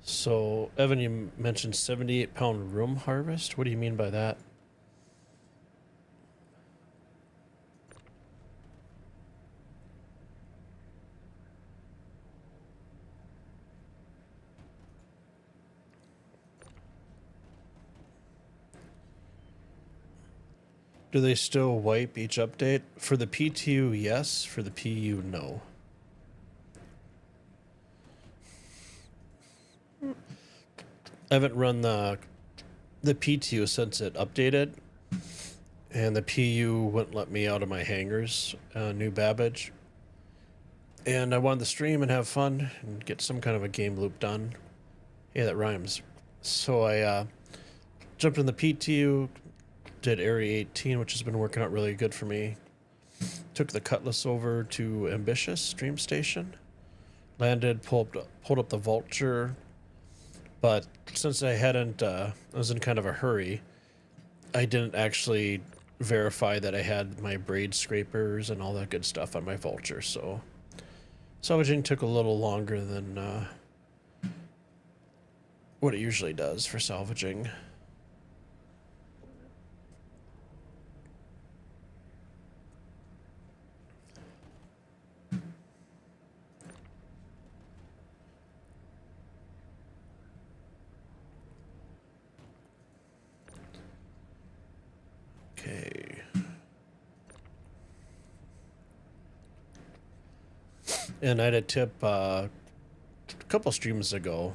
So, Evan, you mentioned 78-pound room harvest. What do you mean by that? Do they still wipe each update? For the PTU, yes. For the PU, no. I haven't run the PTU since it updated, and the PU wouldn't let me out of my hangars, New Babbage. And I wanted to stream and have fun and get some kind of a game loop done. Yeah, that rhymes. So I jumped in the PTU, did Area 18, which has been working out really good for me. Took the Cutlass over to Ambitious Dream Station. Landed, pulled up the Vulture. But since I hadn't, I was in kind of a hurry, I didn't actually verify that I had my braid scrapers and all that good stuff on my Vulture. So salvaging took a little longer than what it usually does for salvaging. Okay. And I had a tip a couple streams ago.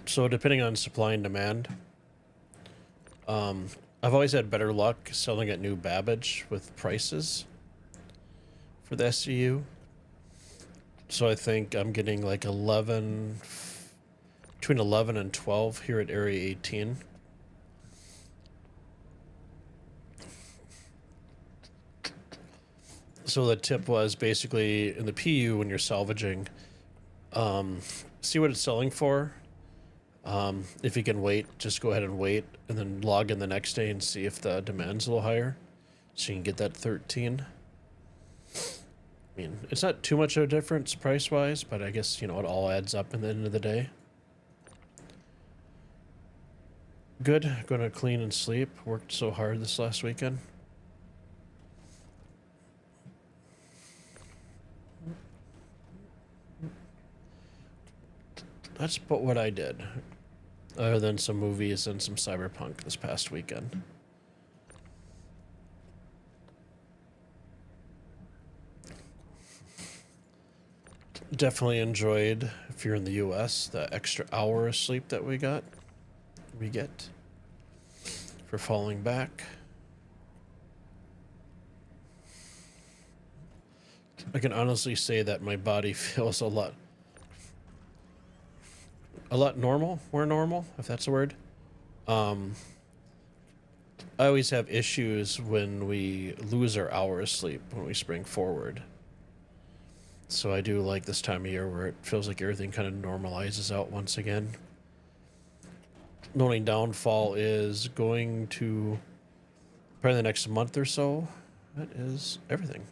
So depending on supply and demand, I've always had better luck selling at New Babbage with prices for the SCU. So I think I'm getting like between 11 and 12 here at Area 18. So the tip was basically in the PU when you're salvaging, see what it's selling for. If you can wait, just go ahead and wait, and then log in the next day and see if the demand's a little higher, so you can get that 13. I mean, it's not too much of a difference price-wise, but I guess, you know, it all adds up in the end of the day. Good. Gonna clean and sleep. Worked so hard this last weekend. That's about what I did, other than some movies and some cyberpunk this past weekend. Definitely enjoyed, if you're in the US, the extra hour of sleep that we get for falling back. I can honestly say that my body feels a lot normal, more normal, if that's a word. I always have issues when we lose our hour of sleep when we spring forward. So I do like this time of year where it feels like everything kind of normalizes out once again. The only downfall is going to probably the next month or so. That is everything.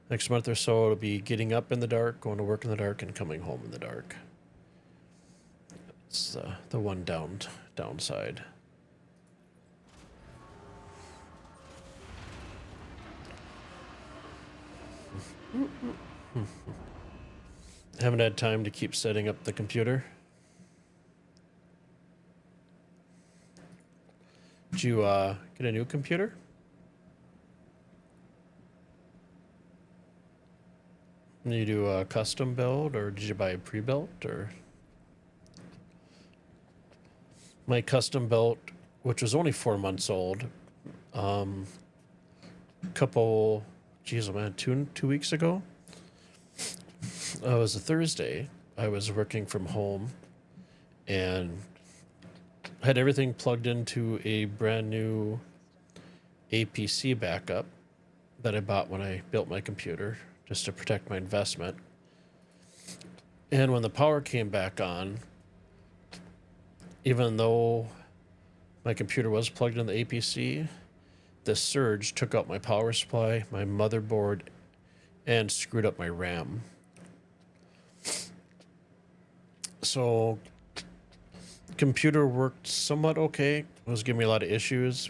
Next month or so, it'll be getting up in the dark, going to work in the dark, and coming home in the dark. It's the one downside. Haven't had time to keep setting up the computer. Did you get a new computer? Did you do a custom build, or did you buy a pre-built, or? My custom built, which was only 4 months old, couple, geez, man, two weeks ago. It was a Thursday. I was working from home and had everything plugged into a brand new APC backup that I bought when I built my computer just to protect my investment. And when the power came back on, even though my computer was plugged in the APC, the surge took out my power supply, my motherboard, and screwed up my RAM. So computer worked somewhat okay. It was giving me a lot of issues.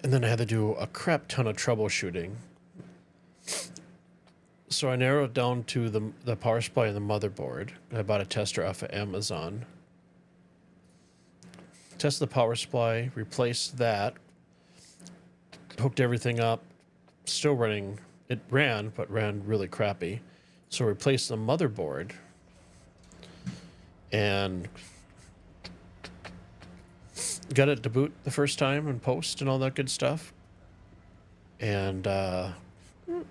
And then I had to do a crap ton of troubleshooting. So I narrowed it down to the power supply and the motherboard. I bought a tester off of Amazon. Tested the power supply, replaced that, hooked everything up, still running. It ran, but ran really crappy. So replaced the motherboard and got it to boot the first time and post and all that good stuff. And I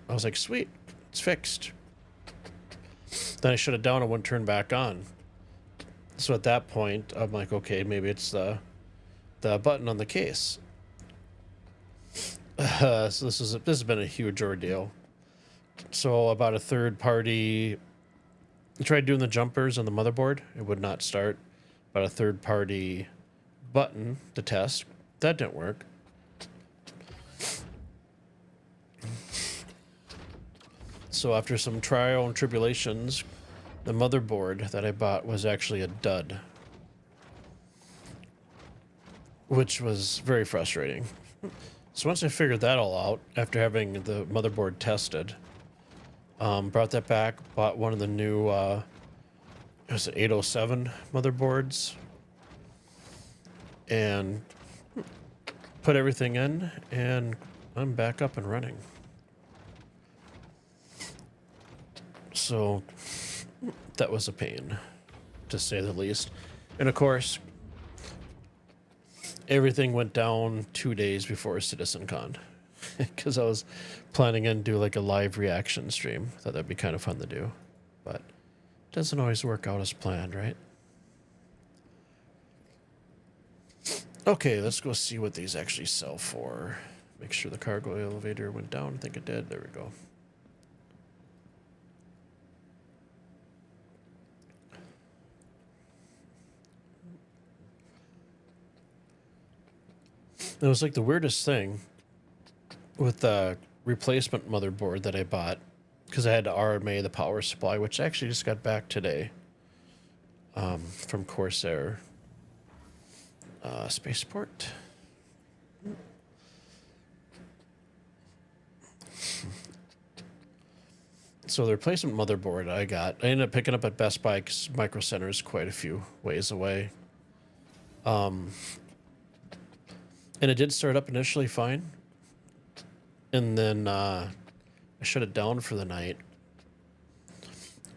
was like, sweet, it's fixed. Then I shut it down and wouldn't turn back on. So at that point, I'm like, okay, maybe it's the button on the case. So this has been a huge ordeal. So about a third party, I tried doing the jumpers on the motherboard. It would not start. About a third party button to test. That didn't work. So after some trial and tribulations, the motherboard that I bought was actually a dud, which was very frustrating. So once I figured that all out, after having the motherboard tested, brought that back, bought one of the new, it was an 807 motherboards, and put everything in, and I'm back up and running. So that was a pain, to say the least. And of course, everything went down 2 days before CitizenCon, because I was planning on do like a live reaction stream. Thought that'd be kind of fun to do, but it doesn't always work out as planned, right? Okay, let's go see what these actually sell for. Make sure the cargo elevator went down. I think it did. There we go. It was like the weirdest thing with the replacement motherboard that I bought, because I had to RMA the power supply, which I actually just got back today from Corsair Spaceport. So the replacement motherboard I ended up picking up at Best Buy because Micro Center is quite a few ways away. And it did start up initially fine. And then I shut it down for the night.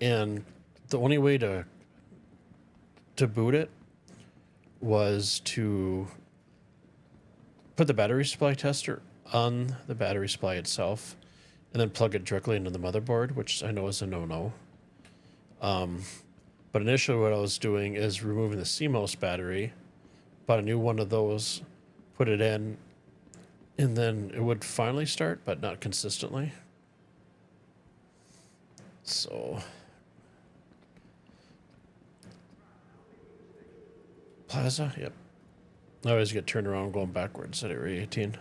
And the only way to boot it was to put the battery supply tester on the battery supply itself and then plug it directly into the motherboard, which I know is a no-no. But initially what I was doing is removing the CMOS battery, bought a new one of those, put it in, and then it would finally start, but not consistently. So Plaza, yep. I always get turned around going backwards at Area 18.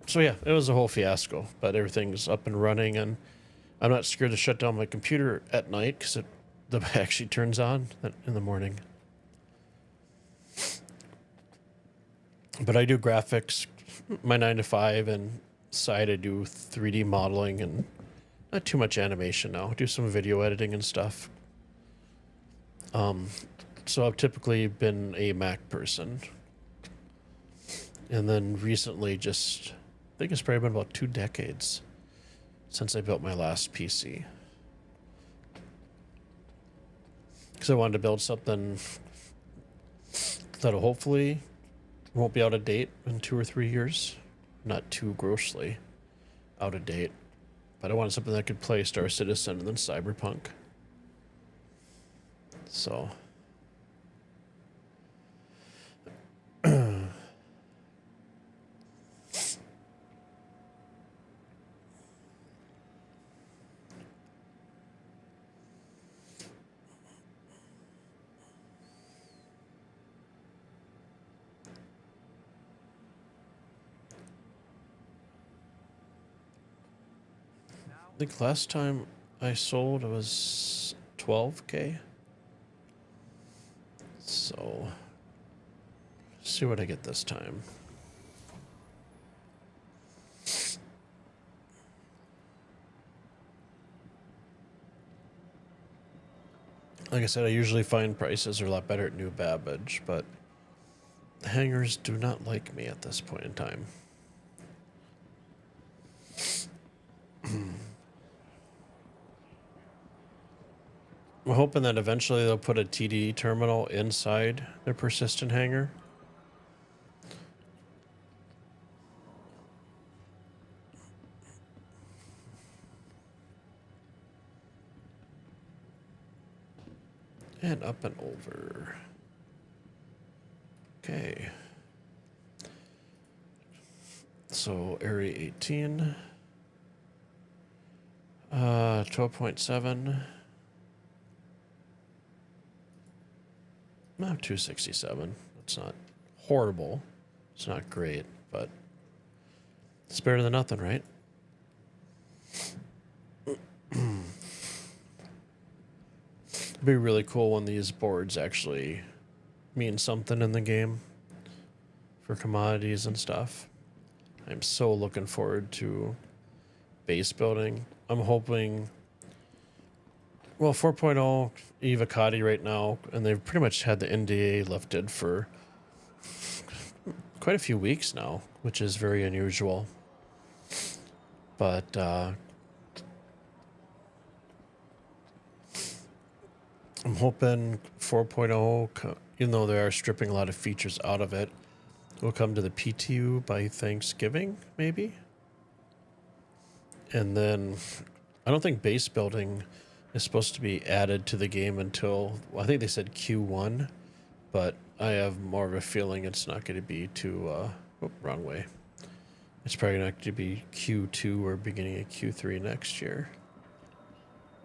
So yeah, it was a whole fiasco, but everything's up and running, and I'm not scared to shut down my computer at night because it actually turns on in the morning. But I do graphics, my 9 to 5, and side I do 3D modeling and not too much animation now. I do some video editing and stuff. So I've typically been a Mac person. And then recently I think it's probably been about 2 decades since I built my last PC. Because I wanted to build something that'll hopefully won't be out of date in 2 or 3 years. Not too grossly out of date. But I wanted something that could play Star Citizen and then Cyberpunk. So I think last time I sold it was 12K. So, see what I get this time. Like I said, I usually find prices are a lot better at New Babbage, but the hangers do not like me at this point in time. I'm hoping that eventually they'll put a TD terminal inside their persistent hanger. And up and over. Okay. So area 18. 12.7. No, 267. That's not horrible. It's not great, but it's better than nothing, right? It'd be really cool when these boards actually mean something in the game for commodities and stuff. I'm so looking forward to base building. I'm hoping, well, 4.0 Evocati right now, and they've pretty much had the NDA lifted for quite a few weeks now, which is very unusual. But I'm hoping 4.0, even though they are stripping a lot of features out of it, will come to the PTU by Thanksgiving, maybe. And then I don't think base building is supposed to be added to the game until, well, I think they said Q1, but I have more of a feeling it's not going to be too, wrong way. It's probably not going to be Q2 or beginning of Q3 next year.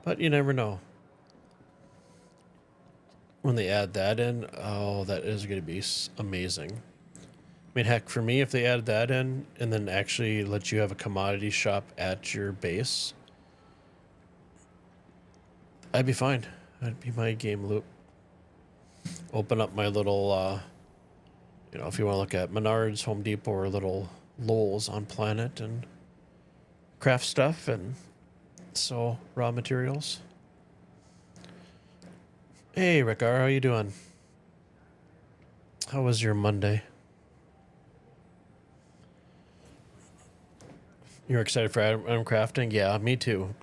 But you never know. When they add that in, oh, that is going to be amazing. I mean, heck, for me, if they add that in and then actually let you have a commodity shop at your base, I'd be fine. That'd be my game loop. Open up my little, if you want to look at Menards, Home Depot, or little Lowe's on Planet and craft stuff and sell raw materials. Hey, Rickar, how you doing? How was your Monday? You're excited for item crafting? Yeah, me too.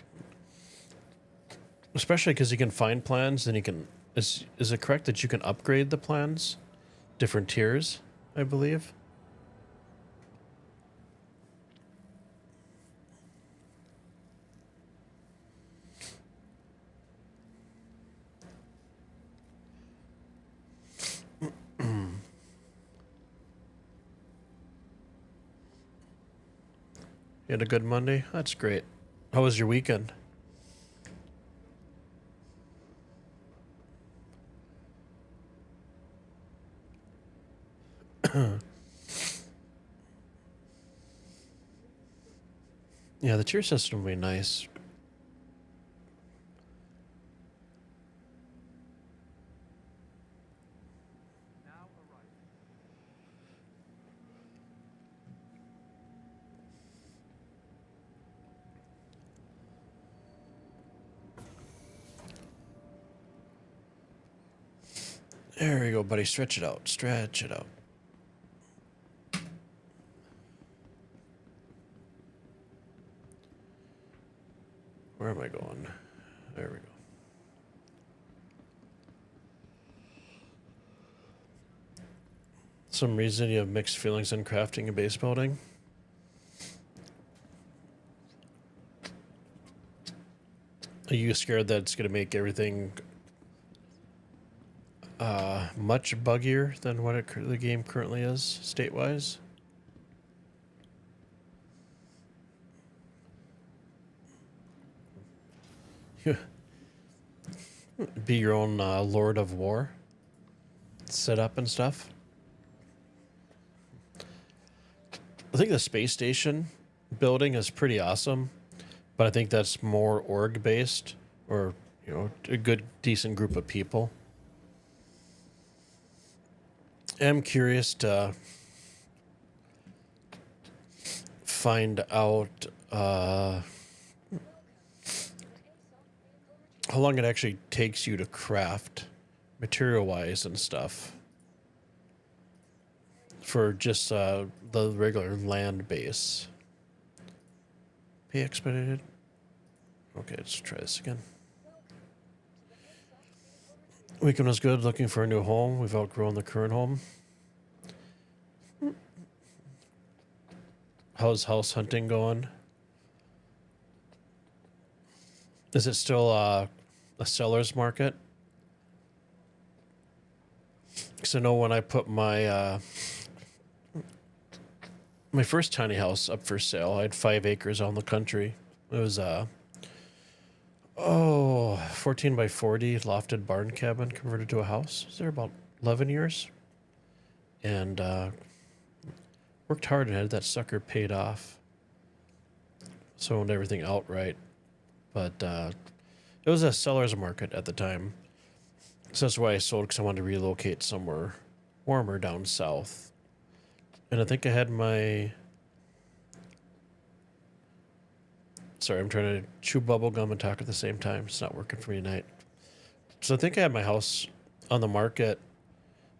Especially because you can find plans, and you can. Is it correct that you can upgrade the plans, different tiers? I believe. You had a good Monday? That's great. How was your weekend? Yeah, the tier system would be nice. There we go, buddy. Stretch it out. Stretch it out. Where am I going? There we go. Some reason you have mixed feelings on crafting and base building? Are you scared that it's going to make everything much buggier than what the game currently is, state-wise? Be your own Lord of War setup and stuff. I think the space station building is pretty awesome, but I think that's more org based, or a good decent group of people. I'm curious to find out how long it actually takes you to craft material wise and stuff for just the regular land base. Pay expedited. Okay, let's try this again. Weekend was good. Looking for a new home. We've outgrown the current home. How's house hunting going? Is it still a seller's market? Because I know when I put my my first tiny house up for sale, I had 5 acres on the country. It was 14 by 40 lofted barn cabin converted to a house. It was there about 11 years. And worked hard and had that sucker paid off. So I owned everything outright. But it was a seller's market at the time. So that's why I sold, because I wanted to relocate somewhere warmer down south. And I think I had my... Sorry, I'm trying to chew bubble gum and talk at the same time. It's not working for me tonight. So I think I had my house on the market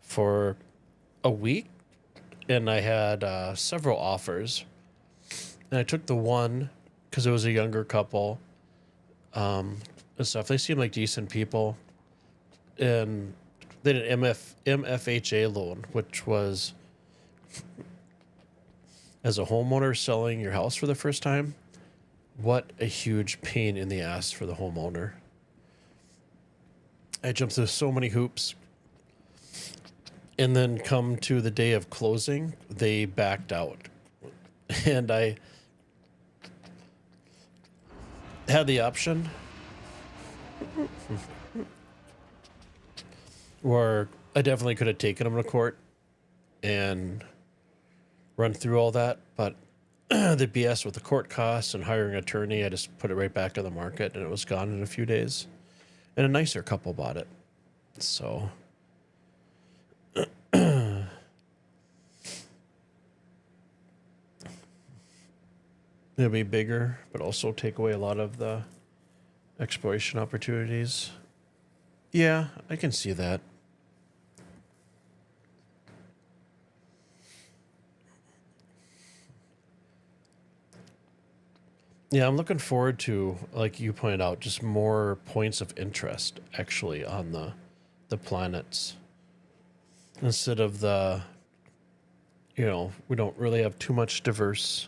for a week, and I had several offers. And I took the one because it was a younger couple and stuff. They seemed like decent people. And they did an MFHA loan, which was, as a homeowner selling your house for the first time, what a huge pain in the ass for the homeowner. I jumped through so many hoops. And then come to the day of closing, they backed out. And I had the option where I definitely could have taken them to court and run through all that, but the BS with the court costs and hiring an attorney, I just put it right back on the market, and it was gone in a few days. And a nicer couple bought it. So it'll be bigger, but also take away a lot of the exploration opportunities. Yeah, I can see that. Yeah, I'm looking forward to, like you pointed out, just more points of interest actually on the planets. Instead of the, we don't really have too much diverse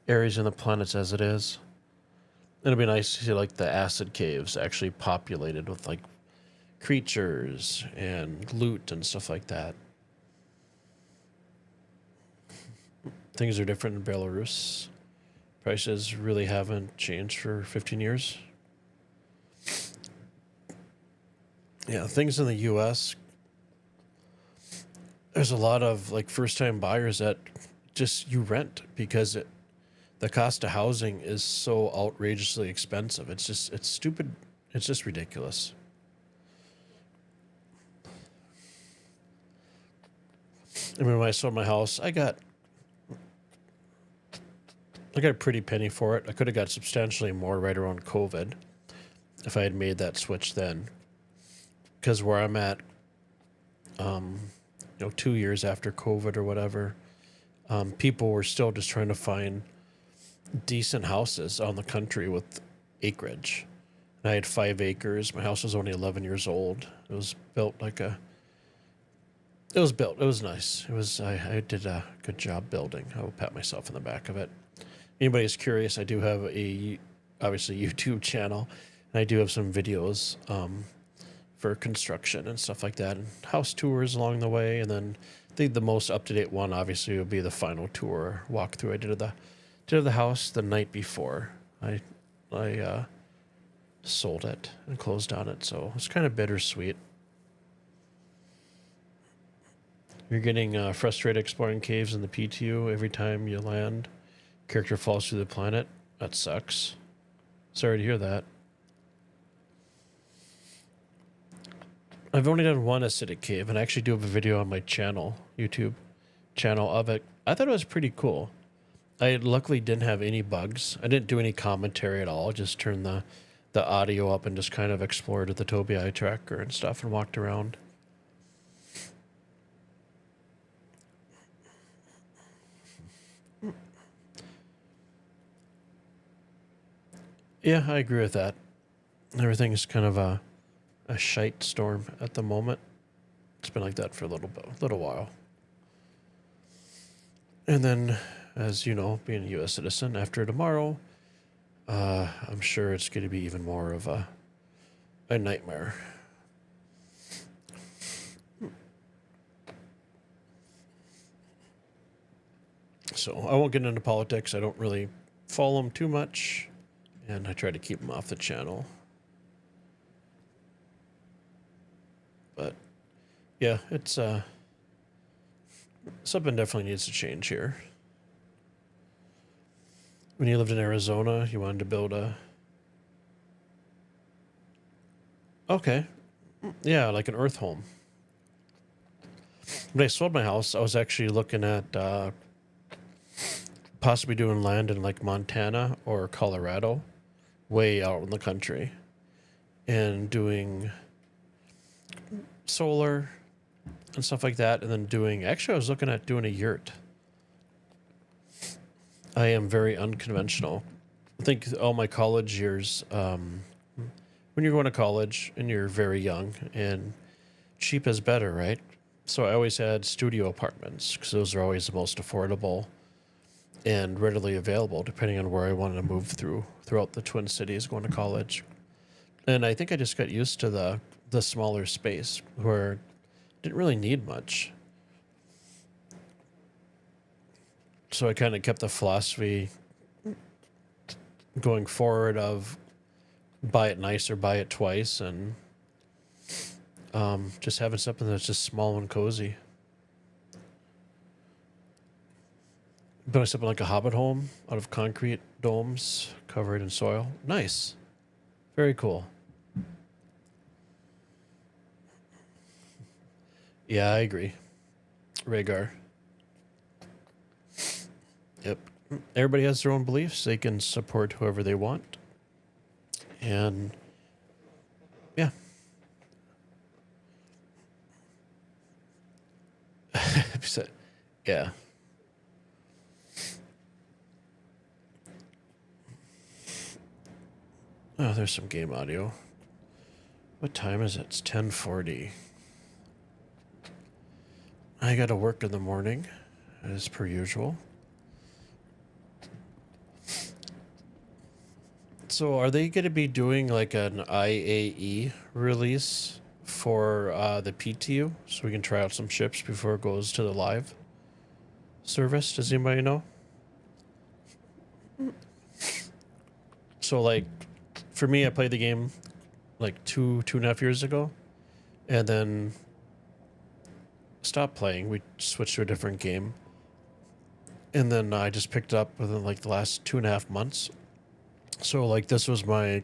areas in the planets as it is. It'd be nice to see like the acid caves actually populated with like creatures and loot and stuff like that. Things are different in Belarus. Prices really haven't changed for 15 years. Yeah, things in the U.S., there's a lot of like first-time buyers that just you rent because the cost of housing is so outrageously expensive. It's stupid. It's just ridiculous. I mean, when I sold my house, I got a pretty penny for it. I could have got substantially more right around COVID if I had made that switch then. Because where I'm at, 2 years after COVID or whatever, people were still just trying to find decent houses on the country with acreage. And I had 5 acres. My house was only 11 years old. It was built it was nice. I did a good job building. I will pat myself in the back of it. Anybody's curious, I do have obviously YouTube channel, and I do have some videos for construction and stuff like that, and house tours along the way. And then I think the most up-to-date one obviously would be the final tour walkthrough I did of the house the night before I sold it and closed on it. So it's kind of bittersweet. You're getting frustrated exploring caves in the PTU every time you land. Character falls through the planet. That sucks. Sorry to hear that. I've only done one acidic cave, and I actually do have a video on my channel, YouTube channel of it. I thought it was pretty cool. I luckily didn't have any bugs. I didn't do any commentary at all. Just turned the audio up and just kind of explored with the Tobii eye tracker and stuff and walked around. Yeah, I agree with that. Everything is kind of a shite storm at the moment. It's been like that for a little while. And then, as you know, being a U.S. citizen, after tomorrow, I'm sure it's going to be even more of a nightmare. So I won't get into politics. I don't really follow them too much, and I try to keep them off the channel. But yeah, it's something definitely needs to change here. When you lived in Arizona, you wanted to build a... Okay. Yeah, like an earth home. When I sold my house, I was actually looking at possibly doing land in like Montana or Colorado, way out in the country, and doing solar and stuff like that, and then doing... Actually, I was looking at doing a yurt. I am very unconventional. I think all my college years, when you're going to college and you're very young, and cheap is better, right? So I always had studio apartments because those are always the most affordable and readily available, depending on where I wanted to move throughout the Twin Cities going to college. And I think I just got used to the smaller space where I didn't really need much. So I kind of kept the philosophy going forward of buy it nice or buy it twice, and just having something that's just small and cozy. Building something like a hobbit home out of concrete domes covered in soil. Nice. Very cool. Yeah, I agree. Rhaegar. Yep. Everybody has their own beliefs. They can support whoever they want. And yeah. Yeah. Oh, there's some game audio. What time is it? It's 10:40. I got to work in the morning, as per usual. So are they going to be doing like an IAE release for the PTU so we can try out some ships before it goes to the live service? Does anybody know? So like for me, I played the game like two and a half years ago, and then stopped playing. We switched to a different game, and then I just picked it up within like the last 2.5 months. So like this was my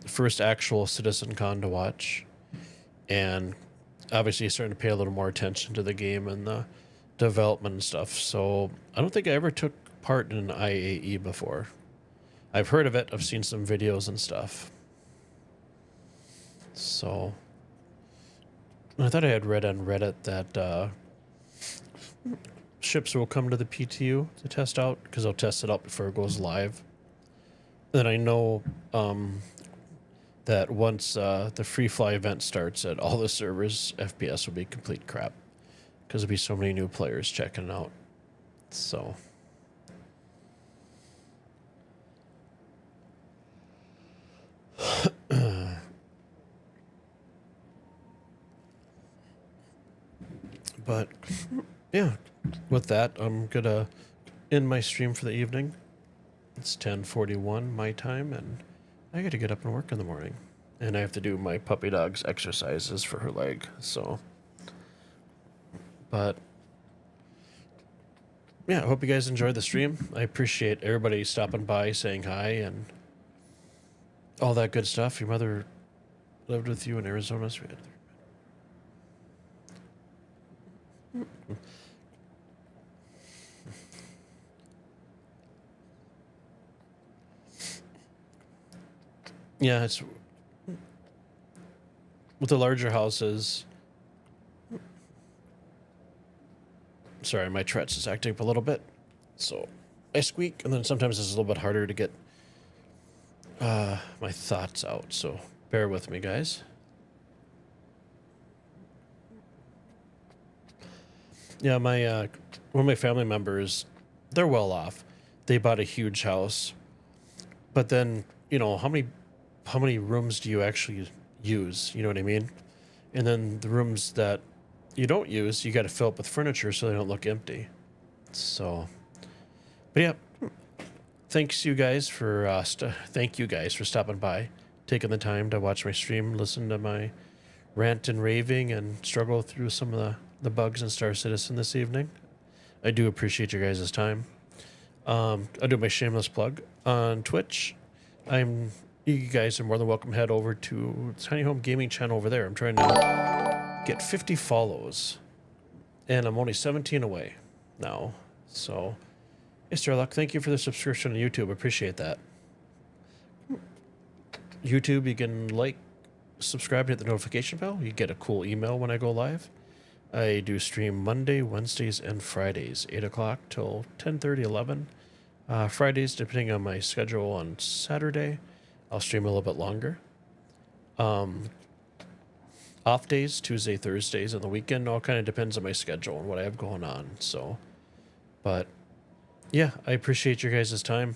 first actual CitizenCon to watch, and obviously starting to pay a little more attention to the game and the development and stuff. So I don't think I ever took part in an IAE before. I've heard of it. I've seen some videos and stuff. So I thought I had read on Reddit that ships will come to the PTU to test out, because they'll test it out before it goes live. And I know that once the free fly event starts at all the servers, FPS will be complete crap because there'll be so many new players checking it out. So but yeah, with that, I'm gonna end my stream for the evening. It's 10:41 my time, and I got to get up and work in the morning, and I have to do my puppy dog's exercises for her leg. So, but yeah, I hope you guys enjoyed the stream. I appreciate everybody stopping by, saying hi, and all that good stuff. Your mother lived with you in Arizona. So yeah, it's with the larger houses. Sorry, my Tourette's is acting up a little bit, so I squeak, and then sometimes it's a little bit harder to get my thoughts out. So bear with me, guys. Yeah, my one of my family members, they're well off. They bought a huge house, but then how many rooms do you actually use? You know what I mean? And then the rooms that you don't use, you got to fill up with furniture so they don't look empty. So, but yeah, thank you guys for stopping by, taking the time to watch my stream, listen to my rant and raving, and struggle through some of the bugs in Star Citizen this evening. I do appreciate your guys' time. I'll do my shameless plug on Twitch. You guys are more than welcome to head over to Tiny Home Gaming channel over there. I'm trying to get 50 follows, and I'm only 17 away now. So, hey, Starluck, thank you for the subscription on YouTube. Appreciate that. YouTube, you can subscribe, and hit the notification bell. You get a cool email when I go live. I do stream Monday, Wednesdays, and Fridays, 8 o'clock till 10:30, 11. Fridays, depending on my schedule on Saturday, I'll stream a little bit longer. Off days, Tuesday, Thursdays, and the weekend, all kind of depends on my schedule and what I have going on. So, but yeah, I appreciate your guys' time,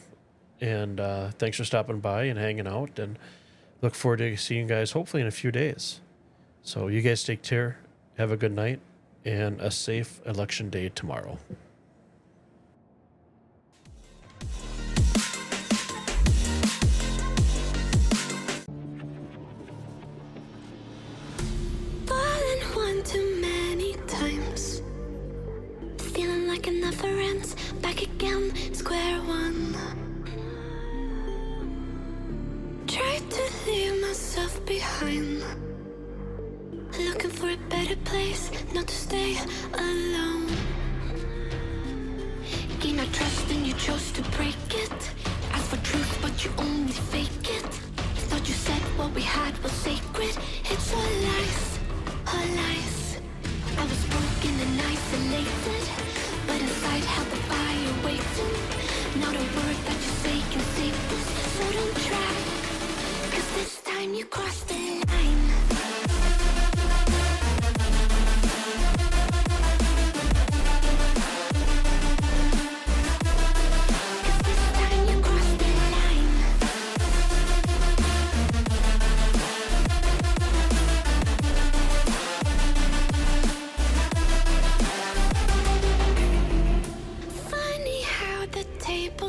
and thanks for stopping by and hanging out, and look forward to seeing you guys hopefully in a few days. So you guys take care, have a good night, and a safe election day tomorrow. Fallen one too many times, feeling like it never ends. Back again, square one. Tried to leave myself behind, looking for a better place, not to stay alone. Gain our trust and you chose to break it. Ask for truth but you only fake it. Thought you said what we had was sacred. It's all lies, all lies. I was broken and isolated.